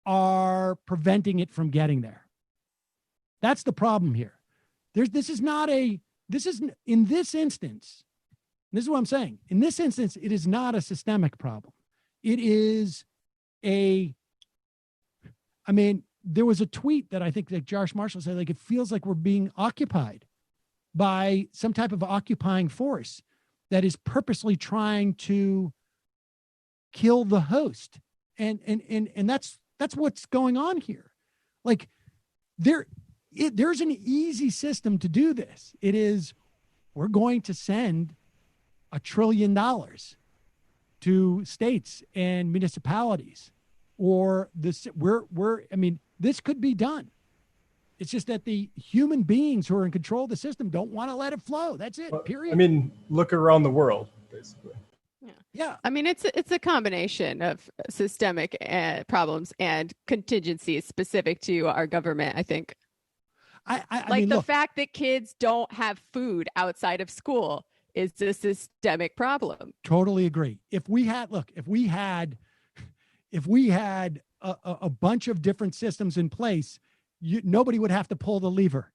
are preventing it from getting there. That's the problem here. In this instance, this is what I'm saying. In this instance, it is not a systemic problem. It is there was a tweet that I think that Josh Marshall said, like, it feels like we're being occupied by some type of occupying force that is purposely trying to kill the host. And that's what's going on here. Like there's an easy system to do this. It is, we're going to send $1 trillion to states and municipalities, or this this could be done. It's just that the human beings who are in control of the system don't want to let it flow. That's it. Period. I mean, look around the world, basically. Yeah. I mean, it's a combination of systemic problems and contingencies specific to our government, I think. I mean, the fact that kids don't have food outside of school is a systemic problem. Totally agree. If we had a bunch of different systems in place, nobody would have to pull the lever,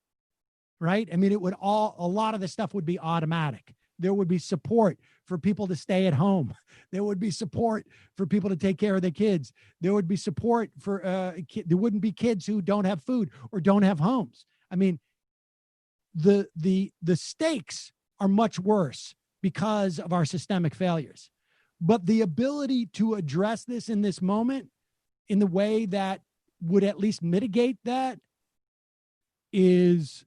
right? I mean, a lot of the stuff would be automatic. There would be support for people to stay at home. There would be support for people to take care of their kids. There would be support for, there wouldn't be kids who don't have food or don't have homes. I mean, the stakes are much worse because of our systemic failures. But the ability to address this in this moment in the way that would at least mitigate that is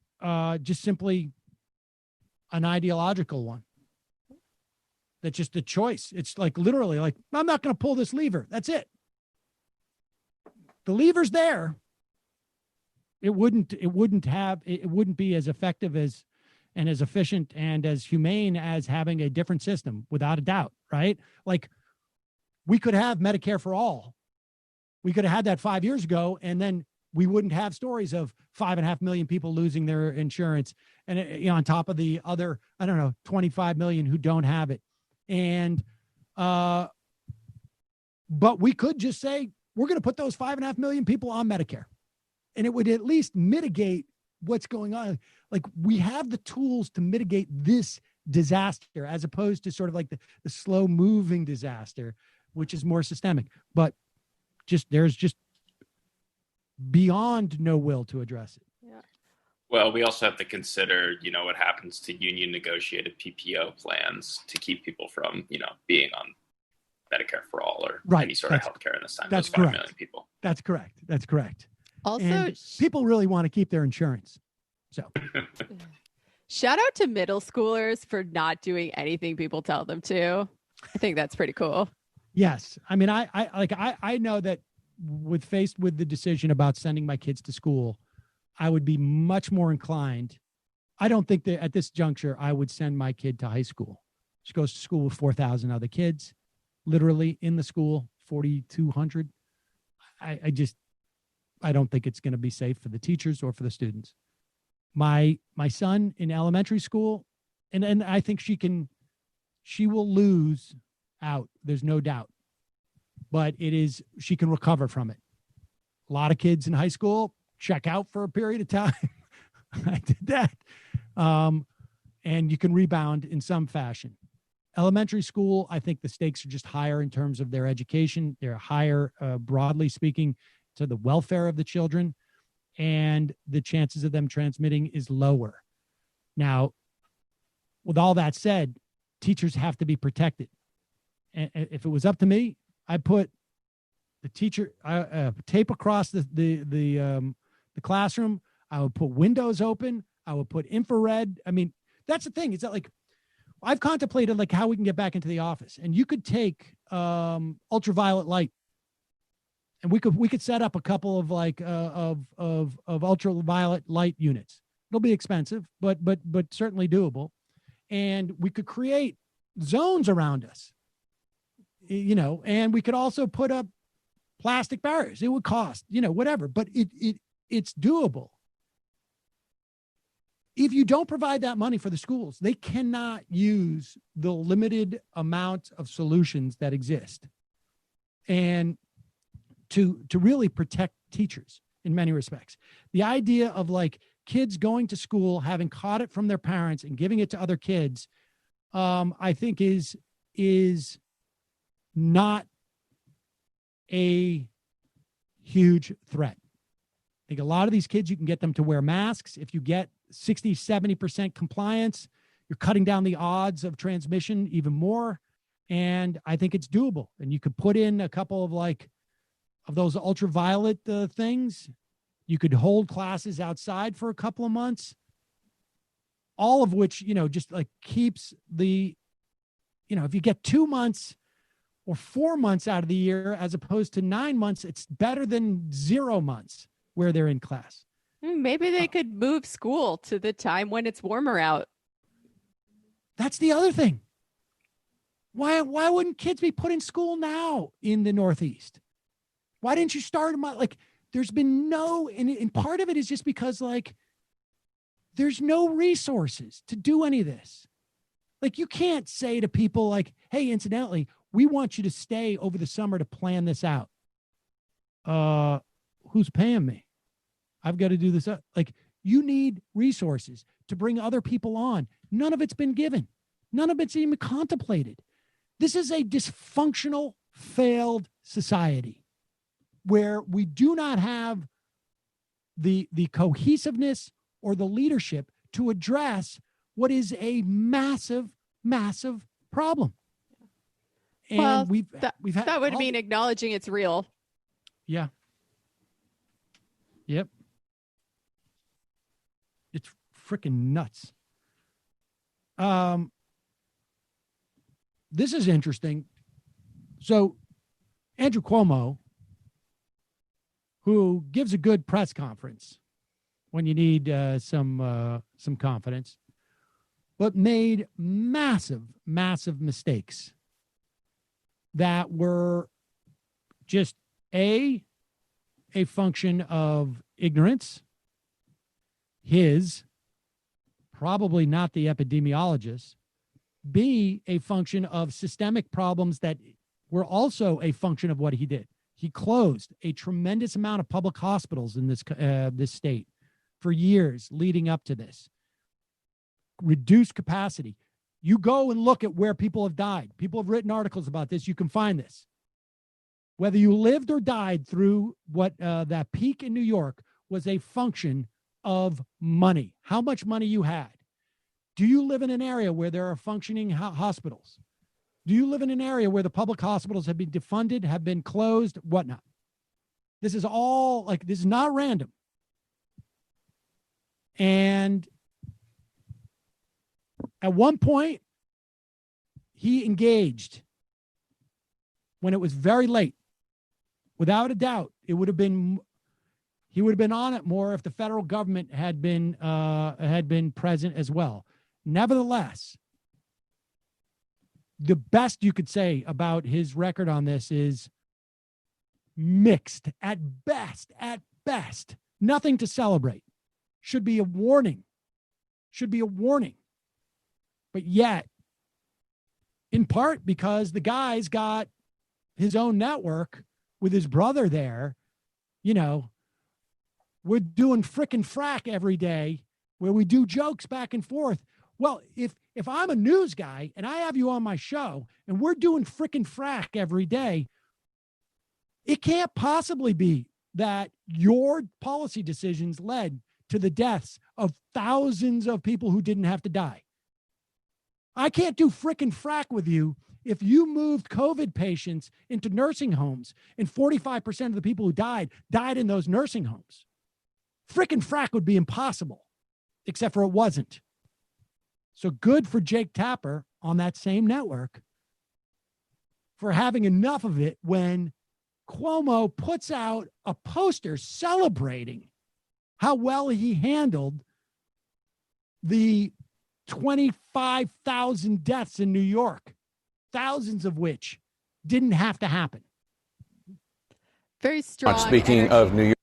just simply an ideological one. That's just a choice. It's like literally like, I'm not going to pull this lever. That's it. The lever's there. It wouldn't be as effective as and as efficient and as humane as having a different system, without a doubt, right? Like, we could have Medicare for all. We could have had that 5 years ago, and then we wouldn't have stories of 5.5 million people losing their insurance, and on top of the other, 25 million who don't have it. And but we could just say we're going to put those 5.5 million people on Medicare, and it would at least mitigate what's going on. Like, we have the tools to mitigate this disaster, as opposed to sort of like the slow moving disaster, which is more systemic. But there's just beyond no will to address it. Yeah. Well, we also have to consider, what happens to union negotiated PPO plans to keep people from, being on Medicare for all or any sort of healthcare in this time. That's those 5 correct. million people. That's correct. Also, And people really want to keep their insurance. So shout out to middle schoolers for not doing anything people tell them to. I think that's pretty cool. yes, I mean, I know that faced with the decision about sending my kids to school, I would be much more inclined. I don't think that at this juncture I would send my kid to high school. She goes to school with 4,000 other kids, literally in the school, 4,200. I don't think it's going to be safe for the teachers or for the students. My son in elementary school, and I think she will lose out. There's no doubt, but she can recover from it. A lot of kids in high school check out for a period of time. I did that. And you can rebound in some fashion. Elementary school, I think the stakes are just higher in terms of their education. They're higher, broadly speaking, to the welfare of the children, and the chances of them transmitting is lower. Now, with all that said, teachers have to be protected. And if it was up to me, I'd put the teacher tape across the classroom. I would put windows open. I would put infrared. I mean, that's the thing. Is that like I've contemplated like how we can get back into the office, and you could take ultraviolet light, and we could set up a couple of like of ultraviolet light units. It'll be expensive, but certainly doable, and we could create zones around us. You know, and we could also put up plastic barriers. It would cost, whatever, but it's doable. If you don't provide that money for the schools, they cannot use the limited amount of solutions that exist and to really protect teachers in many respects. The idea of like kids going to school, having caught it from their parents and giving it to other kids, I think is not a huge threat. I think a lot of these kids, you can get them to wear masks. If you get 60, 70% compliance, you're cutting down the odds of transmission even more. And I think it's doable. And you could put in a couple of those ultraviolet things. You could hold classes outside for a couple of months, all of which, just like keeps the, if you get 2 months or 4 months out of the year, as opposed to 9 months, it's better than 0 months where they're in class. Maybe they could move school to the time when it's warmer out. That's the other thing. Why wouldn't kids be put in school now in the Northeast? Why didn't you start them out? Like, there's been no, and part of it is just because like, there's no resources to do any of this. Like, you can't say to people like, hey, incidentally, we want you to stay over the summer to plan this out. Who's paying me? I've got to do this. Like, you need resources to bring other people on. None of it's been given. None of it's even contemplated. This is a dysfunctional, failed society where we do not have the cohesiveness or the leadership to address what is a massive, massive problem. And well, we've had that would mean acknowledging it's real. Yeah. Yep. It's freaking nuts. This is interesting. So Andrew Cuomo, who gives a good press conference when you need some confidence, but made massive, massive mistakes that were just a function of ignorance, probably not the epidemiologist, B, a function of systemic problems that were also a function of what he did. He closed a tremendous amount of public hospitals in this state for years leading up to this. Reduced capacity. You go and look at where people have died. People have written articles about this. You can find this. Whether you lived or died through what that peak in New York was a function of money, how much money you had. Do you live in an area where there are functioning hospitals? Do you live in an area where the public hospitals have been defunded, have been closed, whatnot? This is all like, this is not random. And at one point, he engaged when it was very late. Without a doubt, he would have been on it more if the federal government had been present as well. Nevertheless, the best you could say about his record on this is mixed at best. Nothing to celebrate. Should be a warning. But yet, in part because the guy's got his own network with his brother there, you know, we're doing frickin' frack every day where we do jokes back and forth. Well, if I'm a news guy and I have you on my show and we're doing frickin' frack every day, it can't possibly be that your policy decisions led to the deaths of thousands of people who didn't have to die. I can't do frickin' frack with you if you moved COVID patients into nursing homes and 45% of the people who died in those nursing homes. Frickin' frack would be impossible, except for it wasn't. So good for Jake Tapper on that same network for having enough of it when Cuomo puts out a poster celebrating how well he handled the 25,000 deaths in New York, thousands of which didn't have to happen. Very strong. Speaking of New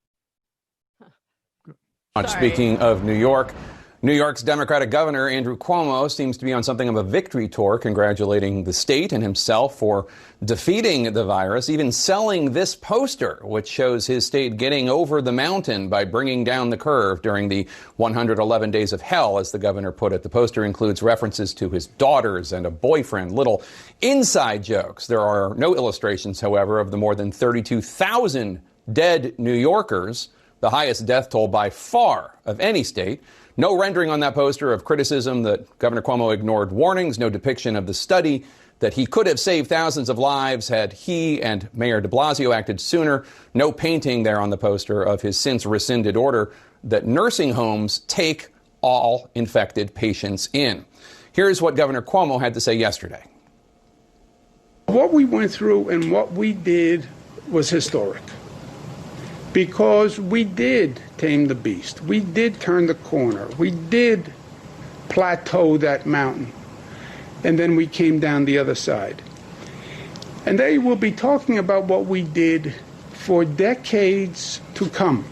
York, New York's Democratic Governor Andrew Cuomo seems to be on something of a victory tour, congratulating the state and himself for defeating the virus, even selling this poster, which shows his state getting over the mountain by bringing down the curve during the 111 days of hell, as the governor put it. The poster includes references to his daughters and a boyfriend, little inside jokes. There are no illustrations, however, of the more than 32,000 dead New Yorkers, the highest death toll by far of any state. No rendering on that poster of criticism that Governor Cuomo ignored warnings, no depiction of the study that he could have saved thousands of lives had he and Mayor de Blasio acted sooner. No painting there on the poster of his since rescinded order that nursing homes take all infected patients in. Here's what Governor Cuomo had to say yesterday. What we went through and what we did was historic. Because we did tame the beast. We did turn the corner. We did plateau that mountain. And then we came down the other side. And they will be talking about what we did for decades to come.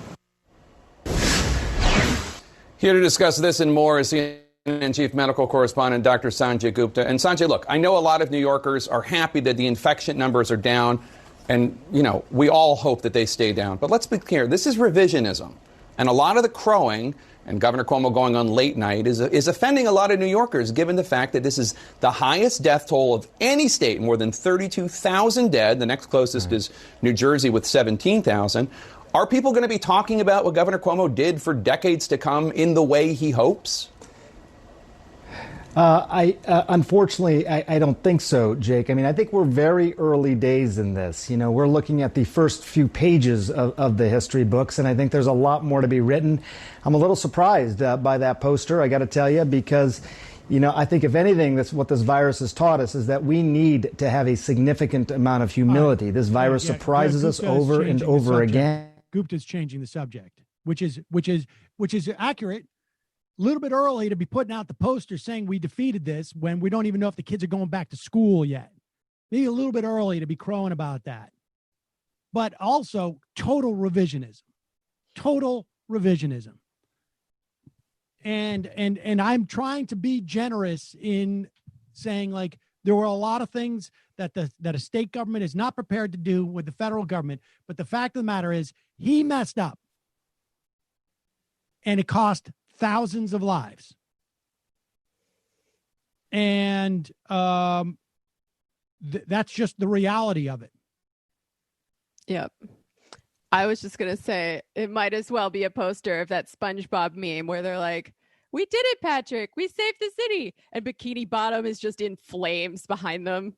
Here to discuss this and more is CNN Chief Medical Correspondent Dr. Sanjay Gupta. And Sanjay, look, I know a lot of New Yorkers are happy that the infection numbers are down. And, you know, we all hope that they stay down. But let's be clear, this is revisionism. And a lot of the crowing and Governor Cuomo going on late night is offending a lot of New Yorkers, given the fact that this is the highest death toll of any state, more than 32,000 dead. The next closest is New Jersey with 17,000. Are people going to be talking about what Governor Cuomo did for decades to come in the way he hopes? Unfortunately, I don't think so, Jake. I mean, I think we're very early days in this. You know, we're looking at the first few pages of the history books, and I think there's a lot more to be written. I'm a little surprised by that poster, I got to tell you, because, you know, I think if anything, that's what this virus has taught us, is that we need to have a significant amount of humility. This virus surprises us over and over again. Gupta's changing the subject, which is accurate. A little bit early to be putting out the poster saying we defeated this when we don't even know if the kids are going back to school yet. Maybe a little bit early to be crowing about that. But also total revisionism. And I'm trying to be generous in saying, like, there were a lot of things that a state government is not prepared to do with the federal government. But the fact of the matter is he messed up. And it cost thousands of lives. And that's just the reality of it. Yep. I was just going to say, it might as well be a poster of that SpongeBob meme where they're like, we did it, Patrick. We saved the city. And Bikini Bottom is just in flames behind them.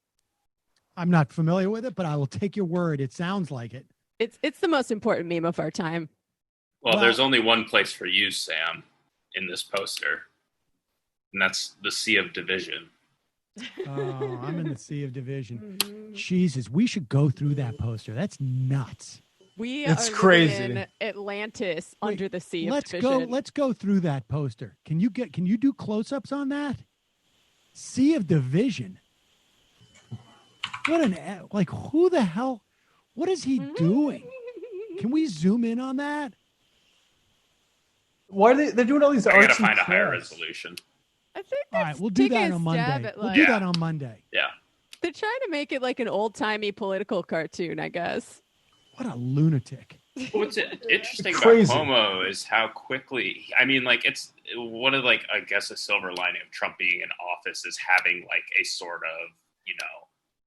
I'm not familiar with it, but I will take your word. It sounds like it. It's the most important meme of our time. Well, there's only one place for you, Sam, in this poster, and that's the Sea of Division. Oh, I'm in the Sea of Division. Jesus, we should go through that poster. That's nuts. It's are crazy. living in Atlantis under the Sea of Division. Let's go through that poster. Can you do close-ups on that? Sea of Division. Who the hell? What is he doing? Can we zoom in on that? Why are they're doing all these I arts? gotta find a higher crafts. resolution. I think All right, we'll do that on Monday. We'll do that on Monday. Yeah. They're trying to make it like an old-timey political cartoon, I guess. What a lunatic. What's interesting about Crazy. Cuomo is how quickly, I mean, like, it's one of, like, I guess a silver lining of Trump being in office is having, like, a sort of,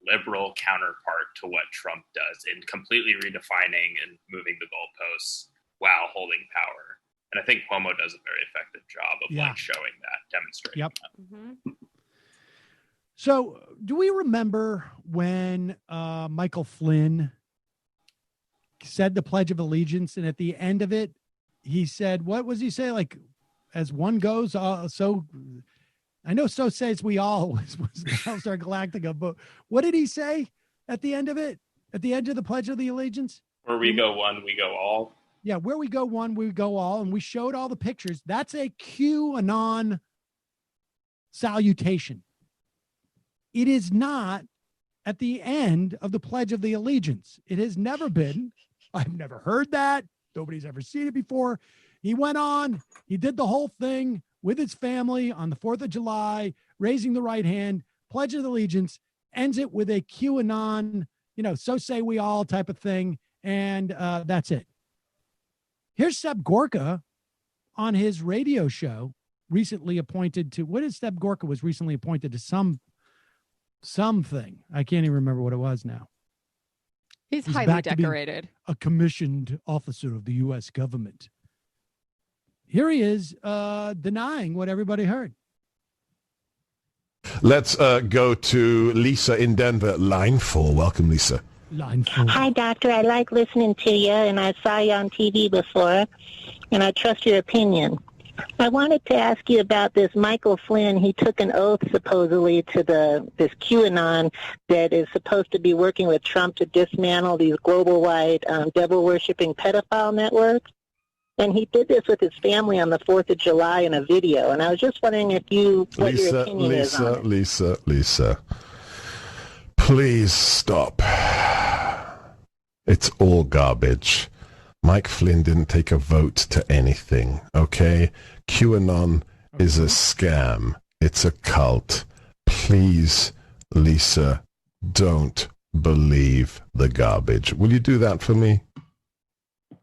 liberal counterpart to what Trump does in completely redefining and moving the goalposts while holding power. And I think Cuomo does a very effective job of like showing that, demonstrating that. So do we remember when Michael Flynn said the Pledge of Allegiance, and at the end of it, he said, what was he say? Like, as one goes, so I know so says we all was Battlestar Galactica, but what did he say at the end of it? At the end of the Pledge of the Allegiance? Where we go one, we go all. Yeah, where we go one, we go all. And we showed all the pictures. That's a QAnon salutation. It is not at the end of the Pledge of the Allegiance. It has never been. I've never heard that. Nobody's ever seen it before. He went on. He did the whole thing with his family on the 4th of July, raising the right hand, Pledge of Allegiance, ends it with a QAnon, so say we all type of thing. And that's it. Here's Seb Gorka on his radio show, recently appointed to, what is Seb Gorka was recently appointed to something. I can't even remember what it was now. He's highly decorated. A commissioned officer of the U.S. government. Here he is denying what everybody heard. Let's go to Lisa in Denver, line 4. Welcome, Lisa. Line 4. Hi, Doctor. I like listening to you, and I saw you on TV before, and I trust your opinion. I wanted to ask you about this Michael Flynn. He took an oath, supposedly, to this QAnon that is supposed to be working with Trump to dismantle these global-wide devil-worshipping pedophile networks. And he did this with his family on the 4th of July in a video. And I was just wondering what your opinion is on it. Lisa, please stop. It's all garbage. Mike Flynn didn't take a vote to anything, okay? QAnon is a scam. It's a cult. Please, Lisa, don't believe the garbage. Will you do that for me?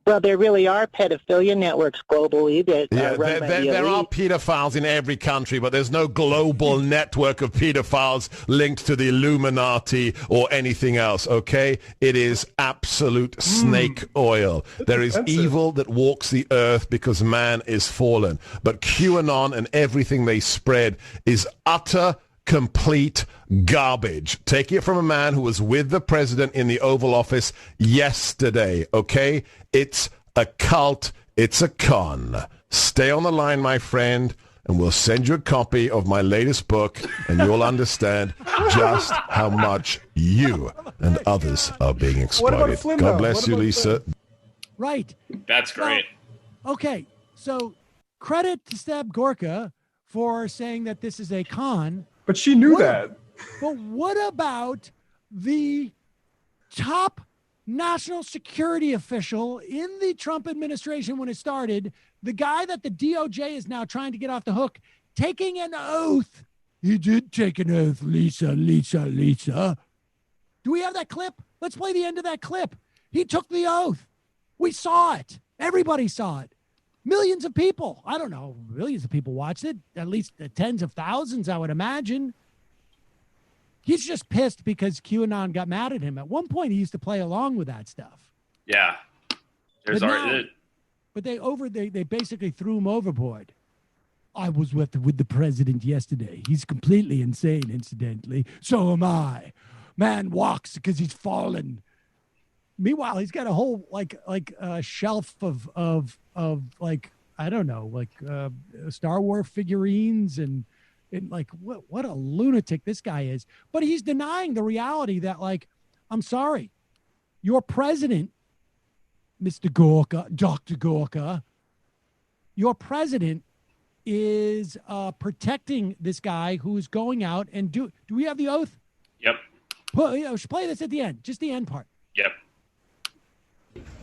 Well, there really are pedophilia networks globally that run by the there are elite. pedophiles in every country, but there's no global network of pedophiles linked to the Illuminati or anything else, okay? It is absolute snake oil. There is evil that walks the earth because man is fallen. But QAnon and everything they spread is utter, complete garbage. Take it from a man who was with the president in the Oval Office yesterday, okay? It's a cult. It's a con. Stay on the line, my friend, and we'll send you a copy of my latest book, and you'll understand just how much you and others are being exploited. Flynn, God though? bless What you, about Lisa. Flynn? Right. That's great. Okay, so credit to Seb Gorka for saying that this is a con. But she knew that. But what about the top national security official in the Trump administration when it started, the guy that the DOJ is now trying to get off the hook, taking an oath? He did take an oath, Lisa. Do we have that clip? Let's play the end of that clip. He took the oath. We saw it. Everybody saw it. Millions of people. I don't know. Millions of people watched it. At least tens of thousands, I would imagine. He's just pissed because QAnon got mad at him. At one point, he used to play along with that stuff. Yeah. But they basically threw him overboard. I was with the president yesterday. He's completely insane, incidentally. So am I. Man walks because he's fallen. Meanwhile, he's got a whole shelf of like, I don't know, like Star Wars figurines and like what a lunatic this guy is. But he's denying the reality that, like, I'm sorry, your president, Mr. Gorka, Dr. Gorka, your president is protecting this guy who's going out and do we have the oath? Yep. Play this at the end, just the end part. Yep.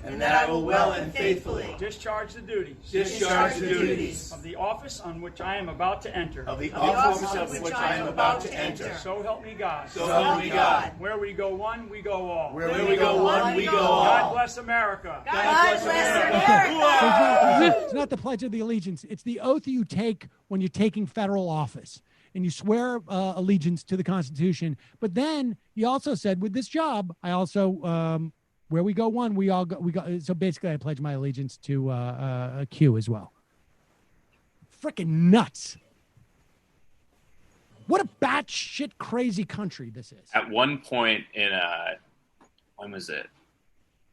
And that I will well and faithfully discharge the duties of the office on which I am about to enter. of the office of which I am about to enter. So help me God. So help me God. Where we go one, we go all. Where we go one, we go all. God bless America. God bless America. It's not the Pledge of the Allegiance. It's the oath you take when you're taking federal office. And you swear allegiance to the Constitution. But then he also said, with this job, I also... where we go one, we go. So basically, I pledge my allegiance to Q as well. Freaking nuts! What a batshit crazy country this is. At one point in when was it?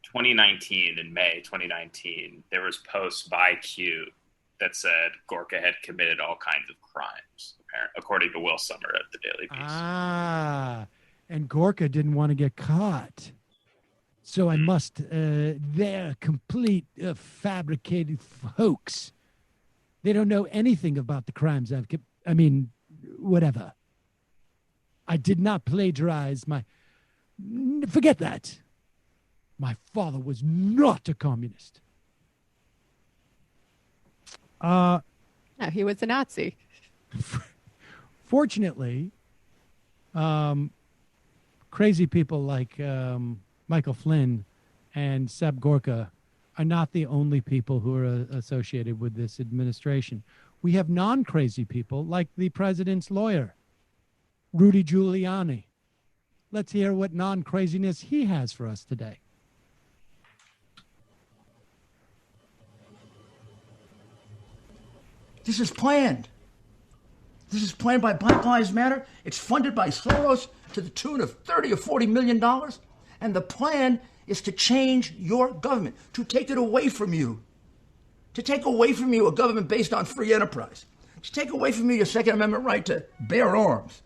2019, in May 2019, there was posts by Q that said Gorka had committed all kinds of crimes, according to Will Summer at the Daily Beast. And Gorka didn't want to get caught. So I must, they're complete fabricated hoax. They don't know anything about the crimes I've committed. I mean, whatever. I did not plagiarize forget that. My father was not a communist. No, he was a Nazi. Fortunately, crazy people like... Michael Flynn and Seb Gorka are not the only people who are associated with this administration. We have non-crazy people like the president's lawyer, Rudy Giuliani. Let's hear what non-craziness he has for us today. This is planned. This is planned by Black Lives Matter. It's funded by Soros to the tune of $30 or $40 million. And the plan is to change your government, to take it away from you, to take away from you a government based on free enterprise, to take away from you your Second Amendment right to bear arms,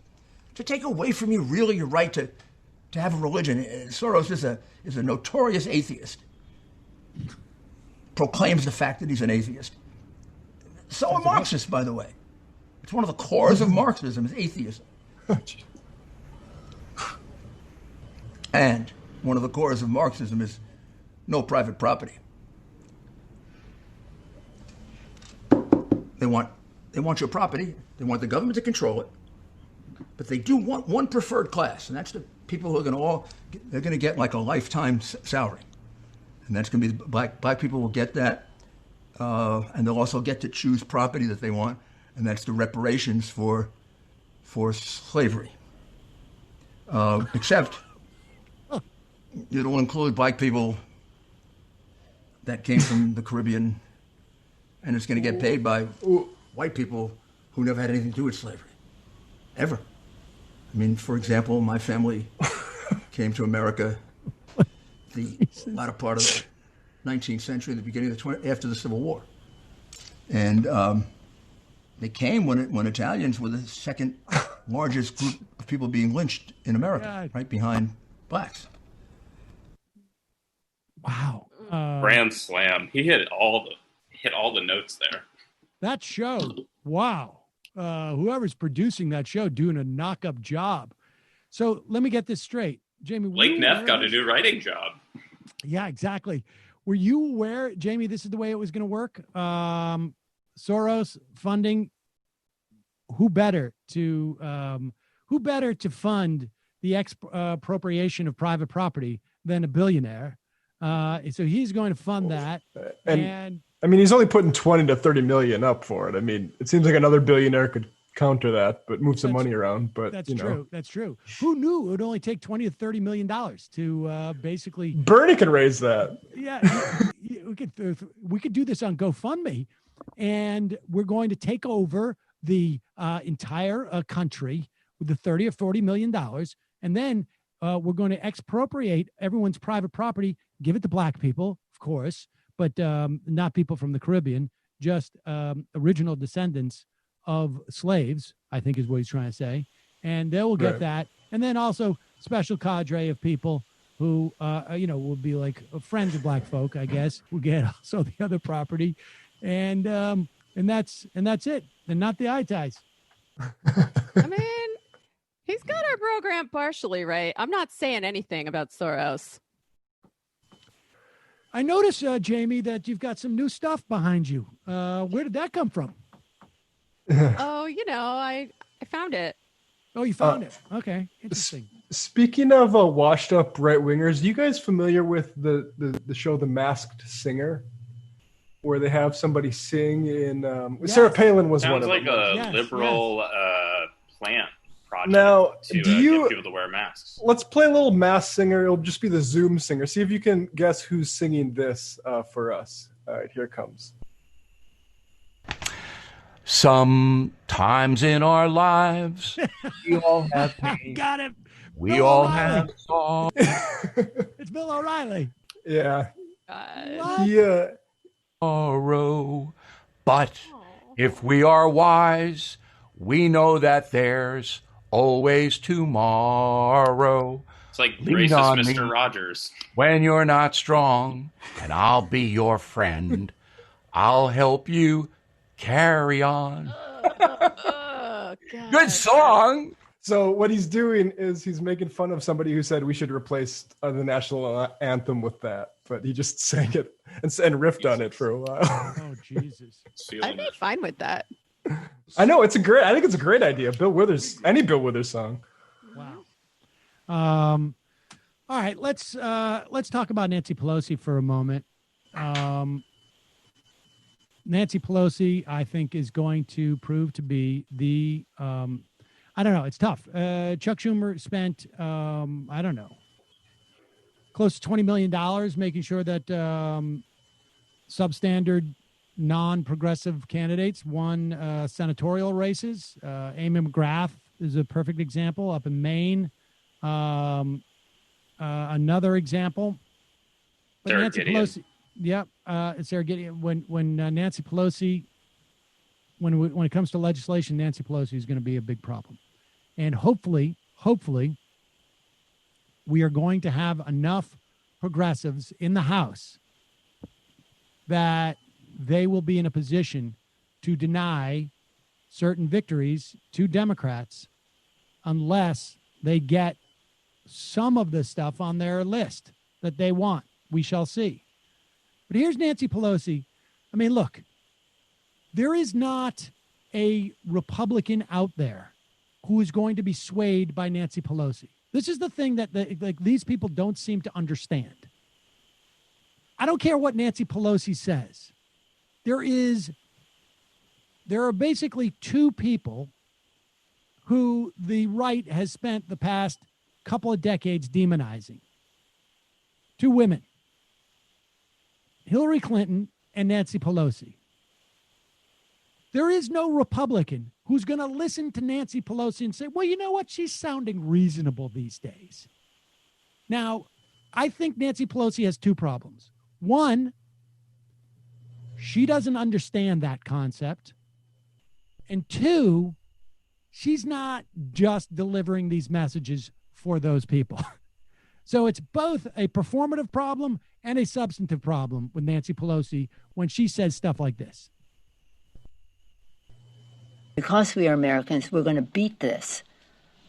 to take away from you really your right to have a religion. Soros is a notorious atheist, proclaims the fact that he's an atheist. So are Marxists, by the way. It's one of the cores of Marxism is atheism. And one of the cores of Marxism is no private property. They want your property. They want the government to control it. But they do want one preferred class, and that's the people who are they're going to get like a lifetime salary. And that's going to be black people will get that. And they'll also get to choose property that they want, and that's the reparations for slavery. Except it'll include black people that came from the Caribbean, and it's going to get paid by white people who never had anything to do with slavery, ever. I mean, for example, my family came to America the latter part of the 19th century, the beginning of the 20th, after the Civil War, and they came when Italians were the second largest group of people being lynched in America, right behind blacks. Wow. Grand slam. He hit all the notes there. That show, wow. Whoever's producing that show doing a knock-up job. So let me get this straight. Jamie, Blake Neff got a new writing job. Yeah, exactly. Were you aware, Jamie, this is the way it was going to work? Soros funding, who better to fund the expropriation of private property than a billionaire? So he's going to fund that. And I mean, he's only putting 20 to 30 million up for it. I mean, it seems like another billionaire could counter that, but move some money around. But that's true. That's true. Who knew it would only take 20 to 30 million dollars to basically? Bernie can raise that. Yeah, we could do this on GoFundMe, and we're going to take over the entire country with the 30 or 40 million dollars, and then we're going to expropriate everyone's private property give it to black people, of course, but not people from the Caribbean, just original descendants of slaves, I think is what he's trying to say. And they will get Right. that. And then also special cadre of people who, will be like friends of black folk, I guess, will get also the other property. And that's it. And not the eye ties. I mean, he's got our program partially right. I'm not saying anything about Soros. I notice, Jamie, that you've got some new stuff behind you. Where did that come from? Oh, I found it. Oh, you found it. Okay, interesting. Speaking of washed up right wingers, you guys familiar with the show The Masked Singer, where they have somebody sing in? Sarah Palin was one Sounds of like them. a liberal plant project Now, to do you- get people to wear masks. Let's play a little Masked Singer. It'll just be the Zoom singer. See if you can guess who's singing this for us. All right, here it comes. Sometimes in our lives, we all have pain. Got it. We Bill all O'Reilly. have songs. It's Bill O'Reilly. Yeah. What? Yeah. Tomorrow. But if we are wise, we know that there's always tomorrow. It's like Lean racist on Mr. me Rogers. when you're not strong, and I'll be your friend. I'll help you carry on. Good song. So what he's doing is he's making fun of somebody who said we should replace the national anthem with that, but he just sang it and riffed on it for a while. Oh Jesus! I'd be fine with that. I know I think it's a great idea. Any Bill Withers song. Wow. All right, let's talk about Nancy Pelosi for a moment. Nancy Pelosi, I think, is going to prove to be the I don't know. It's tough. Chuck Schumer spent close to $20 million making sure that substandard, non-progressive candidates won senatorial races. Amy McGrath is a perfect example up in Maine. Another example. But Sarah Nancy Gideon. Pelosi. Yep, Sarah Gideon. When Nancy Pelosi, when it comes to legislation, Nancy Pelosi is going to be a big problem, and hopefully, we are going to have enough progressives in the House that they will be in a position to deny certain victories to Democrats unless they get some of the stuff on their list that they want. We shall see. But here's Nancy Pelosi. I mean, look, there is not a Republican out there who is going to be swayed by Nancy Pelosi. This is the thing that these people don't seem to understand. I don't care what Nancy Pelosi says. There are basically two people who the right has spent the past couple of decades demonizing. Two women. Hillary Clinton and Nancy Pelosi. There is no Republican who's going to listen to Nancy Pelosi and say, well, you know what? She's sounding reasonable these days. Now, I think Nancy Pelosi has two problems. One, she doesn't understand that concept. And two, she's not just delivering these messages for those people. So it's both a performative problem and a substantive problem with Nancy Pelosi when she says stuff like this. Because we are Americans, we're going to beat this,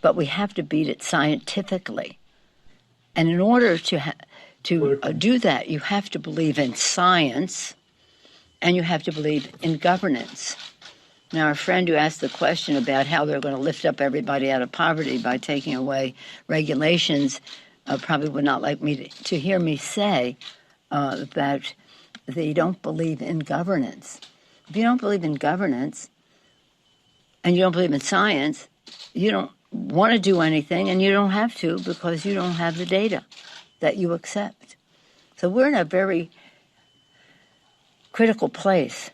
but we have to beat it scientifically. And in order to do that, you have to believe in science and you have to believe in governance. Now, our friend who asked the question about how they're going to lift up everybody out of poverty by taking away regulations probably would not like me to hear me say that they don't believe in governance. If you don't believe in governance and you don't believe in science, you don't want to do anything and you don't have to because you don't have the data that you accept. So we're in a very critical place.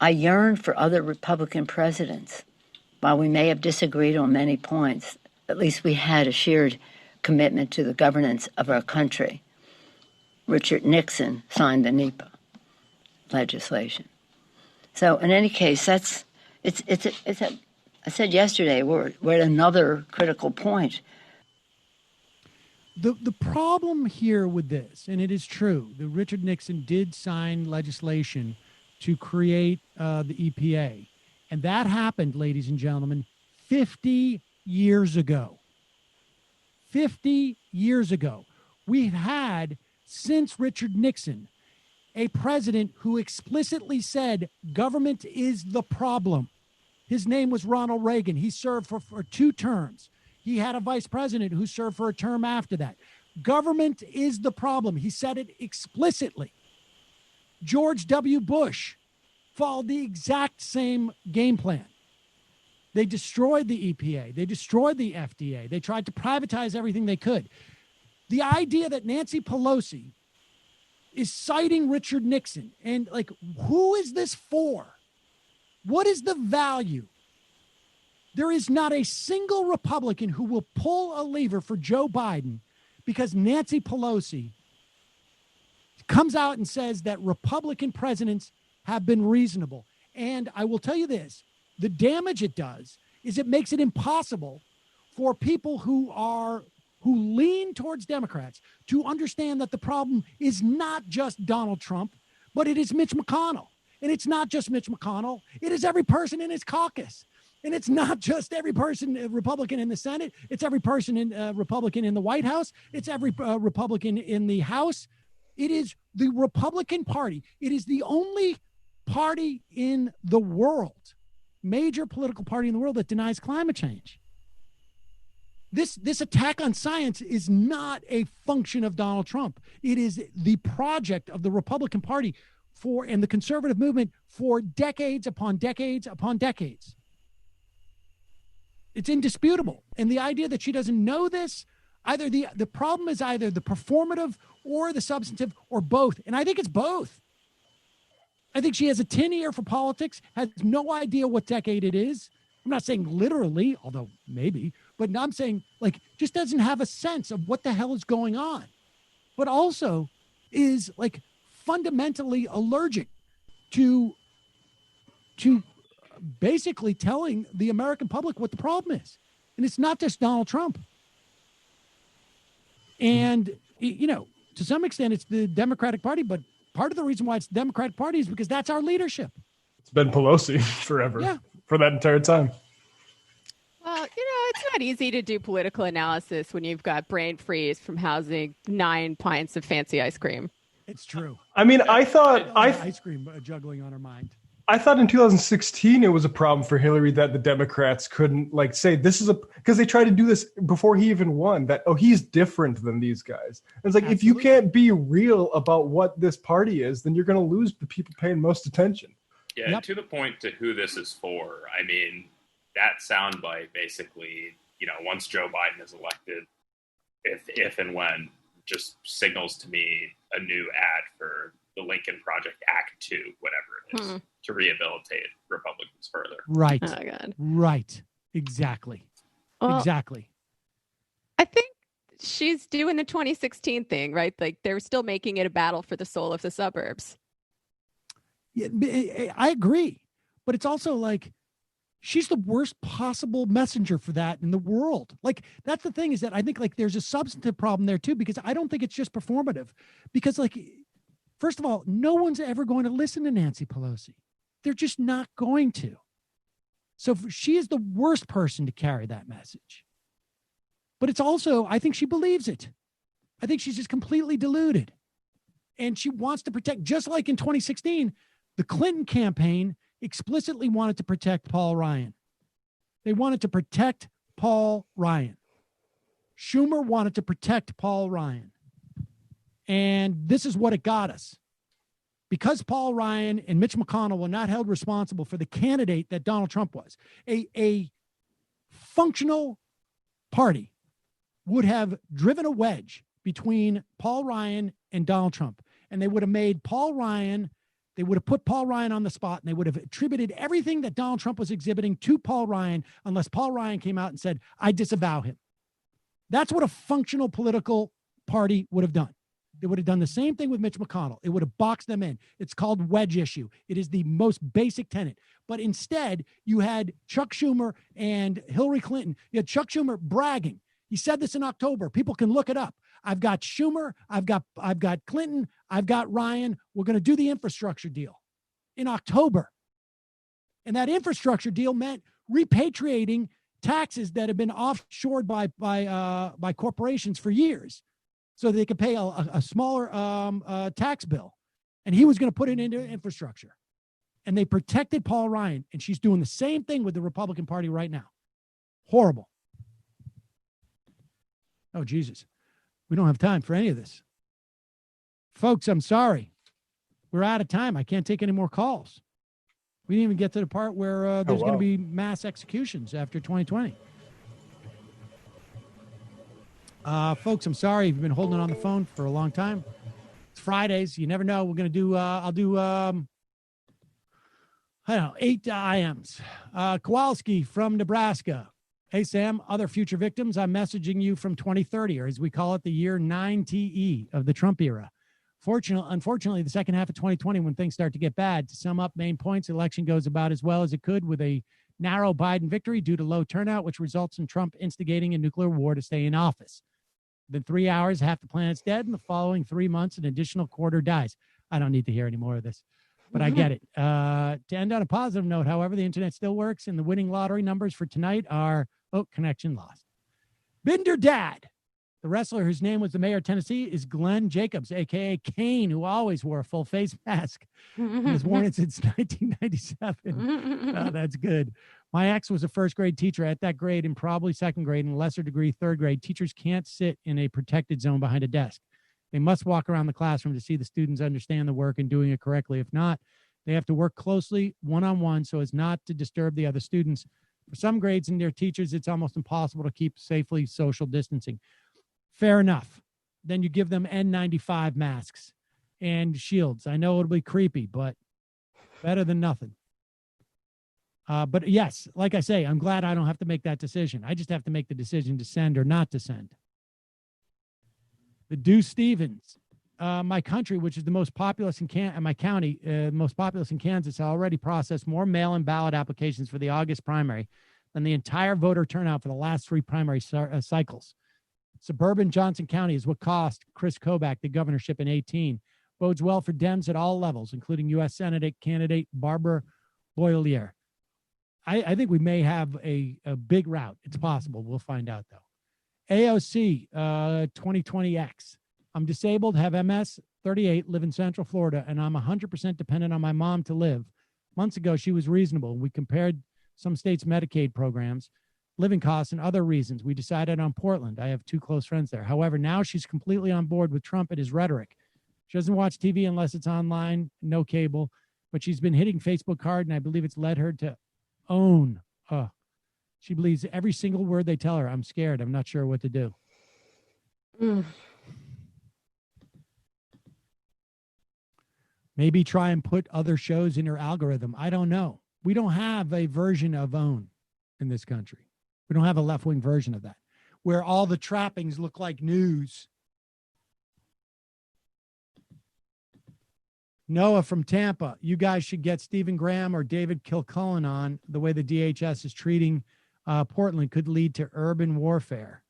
I yearn for other Republican presidents. While we may have disagreed on many points, at least we had a shared commitment to the governance of our country. Richard Nixon signed the NEPA legislation. So in any case, I said yesterday, we're at another critical point. The problem here with this, and it is true, that Richard Nixon did sign legislation to create the EPA. And that happened, ladies and gentlemen, 50 years ago. 50 years ago. We've had, since Richard Nixon, a president who explicitly said government is the problem. His name was Ronald Reagan. He served for 2 terms. He had a vice president who served for a term after that. Government is the problem. He said it explicitly. George W. Bush followed the exact same game plan. They destroyed the EPA. They destroyed the FDA. They tried to privatize everything they could. The idea that Nancy Pelosi is citing Richard Nixon, and like, who is this for? What is the value? There is not a single Republican who will pull a lever for Joe Biden because Nancy Pelosi comes out and says that Republican presidents have been reasonable. And I will tell you this, the damage it does is it makes it impossible for people who lean towards Democrats to understand that the problem is not just Donald Trump, but it is Mitch McConnell. And it's not just Mitch McConnell. It is every person in his caucus. And it's not just every person, Republican in the Senate. It's every person Republican in the White House. It's every Republican in the House. It is the Republican Party. It is the only party in the world, major political party in the world, that denies climate change. This attack on science is not a function of Donald Trump. It is the project of the Republican Party and the conservative movement for decades upon decades upon decades. It's indisputable. And the idea that she doesn't know this, either the problem is either the performative or the substantive or both. And I think it's both. I think she has a tin ear for politics, has no idea what decade it is. I'm not saying literally, although maybe, but I'm saying like just doesn't have a sense of what the hell is going on, but also is like fundamentally allergic to basically telling the American public what the problem is. And it's not just Donald Trump. And, you know, to some extent it's the Democratic Party, but part of the reason why it's the Democratic Party is because that's our leadership. It's been Pelosi forever, for that entire time. Well, you know, it's not easy to do political analysis when you've got brain freeze from housing 9 pints of fancy ice cream. It's true. I mean, I thought ice cream juggling on her mind. I thought in 2016 it was a problem for Hillary that the Democrats couldn't like say this is because they tried to do this before he even won, that he's different than these guys. And it's like, if you can't be real about what this party is, then you're going to lose the people paying most attention. Yeah, and to the point to who this is for, I mean, that soundbite basically, you know, once Joe Biden is elected, if and when, just signals to me a new ad for the Lincoln Project Act 2, whatever it is, to rehabilitate Republicans further. Right. Oh, God. Right. Exactly. Well, exactly. I think she's doing the 2016 thing, right? Like they're still making it a battle for the soul of the suburbs. Yeah, I agree. But it's also like she's the worst possible messenger for that in the world. Like, that's the thing, is that I think like there's a substantive problem there too, because I don't think it's just performative. Because like, first of all, no one's ever going to listen to Nancy Pelosi. They're just not going to. So she is the worst person to carry that message. But it's also, I think she believes it. I think she's just completely deluded. And she wants to protect, just like in 2016, the Clinton campaign explicitly wanted to protect Paul Ryan. They wanted to protect Paul Ryan. Schumer wanted to protect Paul Ryan. And this is what it got us. Because Paul Ryan and Mitch McConnell were not held responsible for the candidate that Donald Trump was, a functional party would have driven a wedge between Paul Ryan and Donald Trump. And they would have made Paul Ryan, they would have put Paul Ryan on the spot, and they would have attributed everything that Donald Trump was exhibiting to Paul Ryan, unless Paul Ryan came out and said, I disavow him. That's what a functional political party would have done. They would have done the same thing with Mitch McConnell. It would have boxed them in. It's called wedge issue. It is the most basic tenet. But instead, you had Chuck Schumer and Hillary Clinton. You had Chuck Schumer bragging. He said this in October. People can look it up. I've got Schumer. I've got Clinton. I've got Ryan. We're going to do the infrastructure deal in October. And that infrastructure deal meant repatriating taxes that have been offshored by corporations for years, so they could pay a smaller tax bill. And he was going to put it into infrastructure. And they protected Paul Ryan. And she's doing the same thing with the Republican Party right now. Horrible. Oh, Jesus. We don't have time for any of this. Folks, I'm sorry. We're out of time. I can't take any more calls. We didn't even get to the part where there's going to be mass executions after 2020. Folks, I'm sorry you've been holding on the phone for a long time. It's Fridays. You never know. We're going to do, I'll do, I don't know, 8 IMs. Kowalski from Nebraska. Hey, Sam, other future victims, I'm messaging you from 2030, or as we call it, the year 9TE of the Trump era. Unfortunately, the second half of 2020, when things start to get bad, to sum up main points, the election goes about as well as it could with a narrow Biden victory due to low turnout, which results in Trump instigating a nuclear war to stay in office. Within 3 hours, half the planet's dead. In the following 3 months, an additional quarter dies. I don't need to hear any more of this, but I get it. To end on a positive note, however, the internet still works, and the winning lottery numbers for tonight are, connection lost. Binder Dad. The wrestler whose name was the mayor of Tennessee is Glenn Jacobs, a.k.a. Kane, who always wore a full face mask and has worn it since 1997. Oh, that's good. My ex was a first grade teacher at that grade and probably second grade and lesser degree third grade. Teachers can't sit in a protected zone behind a desk. They must walk around the classroom to see the students understand the work and doing it correctly. If not, they have to work closely one-on-one so as not to disturb the other students. For some grades and their teachers, it's almost impossible to keep safely social distancing. Fair enough. Then you give them N95 masks and shields. I know it'll be creepy, but better than nothing. But yes, like I say, I'm glad I don't have to make that decision. I just have to make the decision to send or not to send. The Deuce Stevens, my country, which is the most populous in my county, most populous in Kansas, already processed more mail-in ballot applications for the August primary than the entire voter turnout for the last 3 primary cycles. Suburban Johnson County is what cost Chris Kobach the governorship in 2018. Bodes well for Dems at all levels, including U.S. Senate candidate Barbara Boilier. I think we may have a big rout. It's possible. We'll find out, though. AOC 2020X. I'm disabled, have MS, 38, live in Central Florida, and I'm 100% dependent on my mom to live. Months ago, she was reasonable. We compared some states' Medicaid programs, living costs, and other reasons. We decided on Portland. I have 2 close friends there. However, now she's completely on board with Trump and his rhetoric. She doesn't watch TV unless it's online, no cable, but she's been hitting Facebook hard, and I believe it's led her to own. She believes every single word they tell her. I'm scared. I'm not sure what to do. Maybe try and put other shows in her algorithm. I don't know. We don't have a version of OWN in this country. We don't have a left-wing version of that, where all the trappings look like news. Noah from Tampa, you guys should get Stephen Graham or David Kilcullen on. The way the DHS is treating Portland could lead to urban warfare.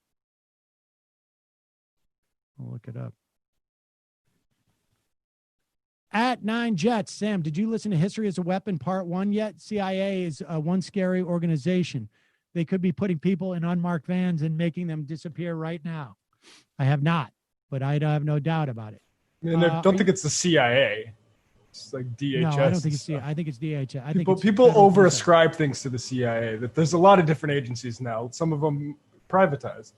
I'll look it up. At 9 Jets, Sam, did you listen to History as a Weapon Part 1 yet? CIA is one scary organization. They could be putting people in unmarked vans and making them disappear right now. I have not, but I have no doubt about it. I don't think it's the CIA. It's like DHS. No, I don't think it's CIA. I think it's DHS. People over-ascribe things to the CIA. That there's a lot of different agencies now. Some of them privatized.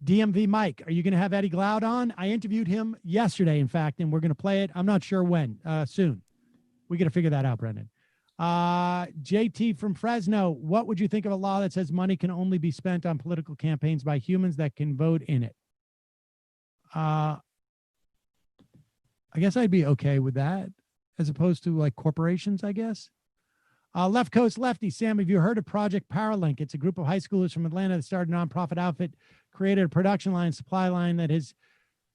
DMV Mike, are you going to have Eddie Glaude on? I interviewed him yesterday, in fact, and we're going to play it. I'm not sure when. Soon. We got to figure that out, Brendan. JT from Fresno, what would you think of a law that says money can only be spent on political campaigns by humans that can vote in it? I guess I'd be okay with that, as opposed to like corporations, I guess. Left Coast Lefty, Sam, have you heard of Project Paralink? It's a group of high schoolers from Atlanta that started a nonprofit outfit, created a production line, supply line that has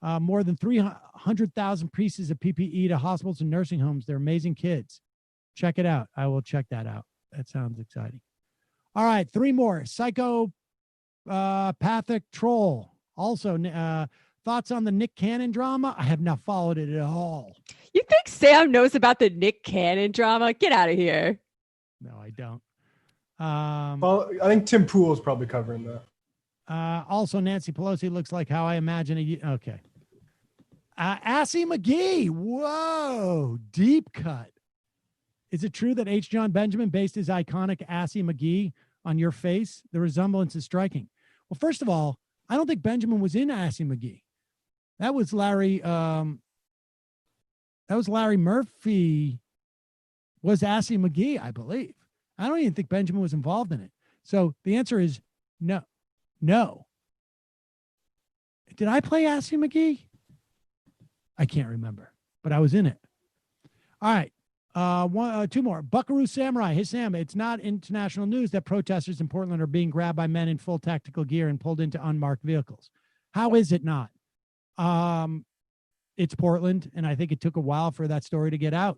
More than 300,000 pieces of PPE to hospitals and nursing homes. They're amazing kids. Check it out. I will check that out. That sounds exciting. All right, 3 more. Psychopathic troll. Also, thoughts on the Nick Cannon drama? I have not followed it at all. You think Sam knows about the Nick Cannon drama? Get out of here. No, I don't. Well, I think Tim Pool is probably covering that. Also, Nancy Pelosi looks like how I imagine okay. Assy McGee. Whoa, deep cut. Is it true that H. John Benjamin based his iconic Assy McGee on your face? The resemblance is striking. Well, first of all, I don't think Benjamin was in Assy McGee. That was Larry. Larry Murphy. Was Assy McGee, I believe. I don't even think Benjamin was involved in it. So the answer is no. No. Did I play Assy McGee? I can't remember, but I was in it. All right. 2 more. Buckaroo Samurai. Hey, Sam, it's not international news that protesters in Portland are being grabbed by men in full tactical gear and pulled into unmarked vehicles. How is it not? It's Portland, and I think it took a while for that story to get out.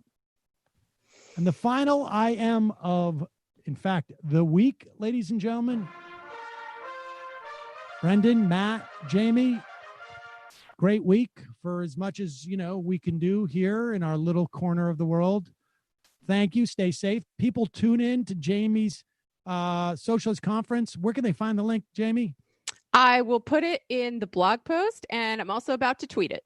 And the final IM of, in fact, the week, ladies and gentlemen. Brendan, Matt, Jamie, great week for as much as, we can do here in our little corner of the world. Thank you. Stay safe. People tune in to Jamie's socialist conference. Where can they find the link, Jamie? I will put it in the blog post, and I'm also about to tweet it.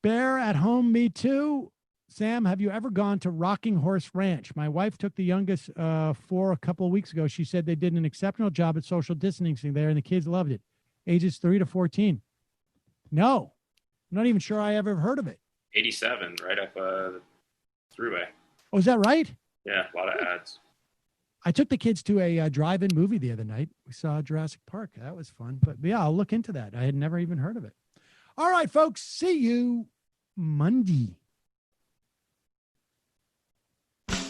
Bear at home, me too. Sam, have you ever gone to Rocking Horse Ranch? My wife took the youngest for a couple of weeks ago. She said they did an exceptional job at social distancing there, and the kids loved it. Ages 3 to 14. No, I'm not even sure I ever heard of it. 87, right up the thruway. Oh, is that right? Yeah, a lot of ads. I took the kids to a drive-in movie the other night. We saw Jurassic Park. That was fun. But yeah, I'll look into that. I had never even heard of it. All right, folks. See you Monday.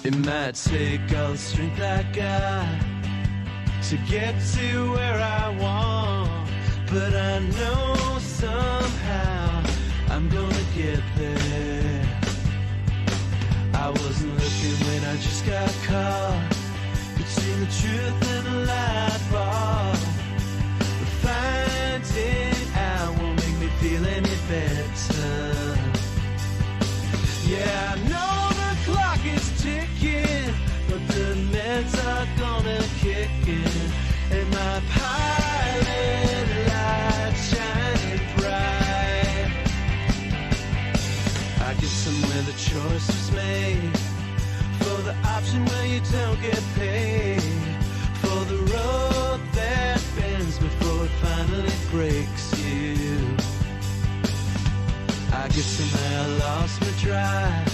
It might take all the strength I got to get to where I want, but I know somehow I'm gonna get there. I wasn't looking when I just got caught between the truth and the light bulb. But finding out won't make me feel any better. Yeah, I know the clock is ticking, but the meds are gonna kick in, and my pilot light shining bright. I guess somewhere the choice was made for the option where you don't get paid, for the road that bends before it finally breaks you. I guess somehow I lost my drive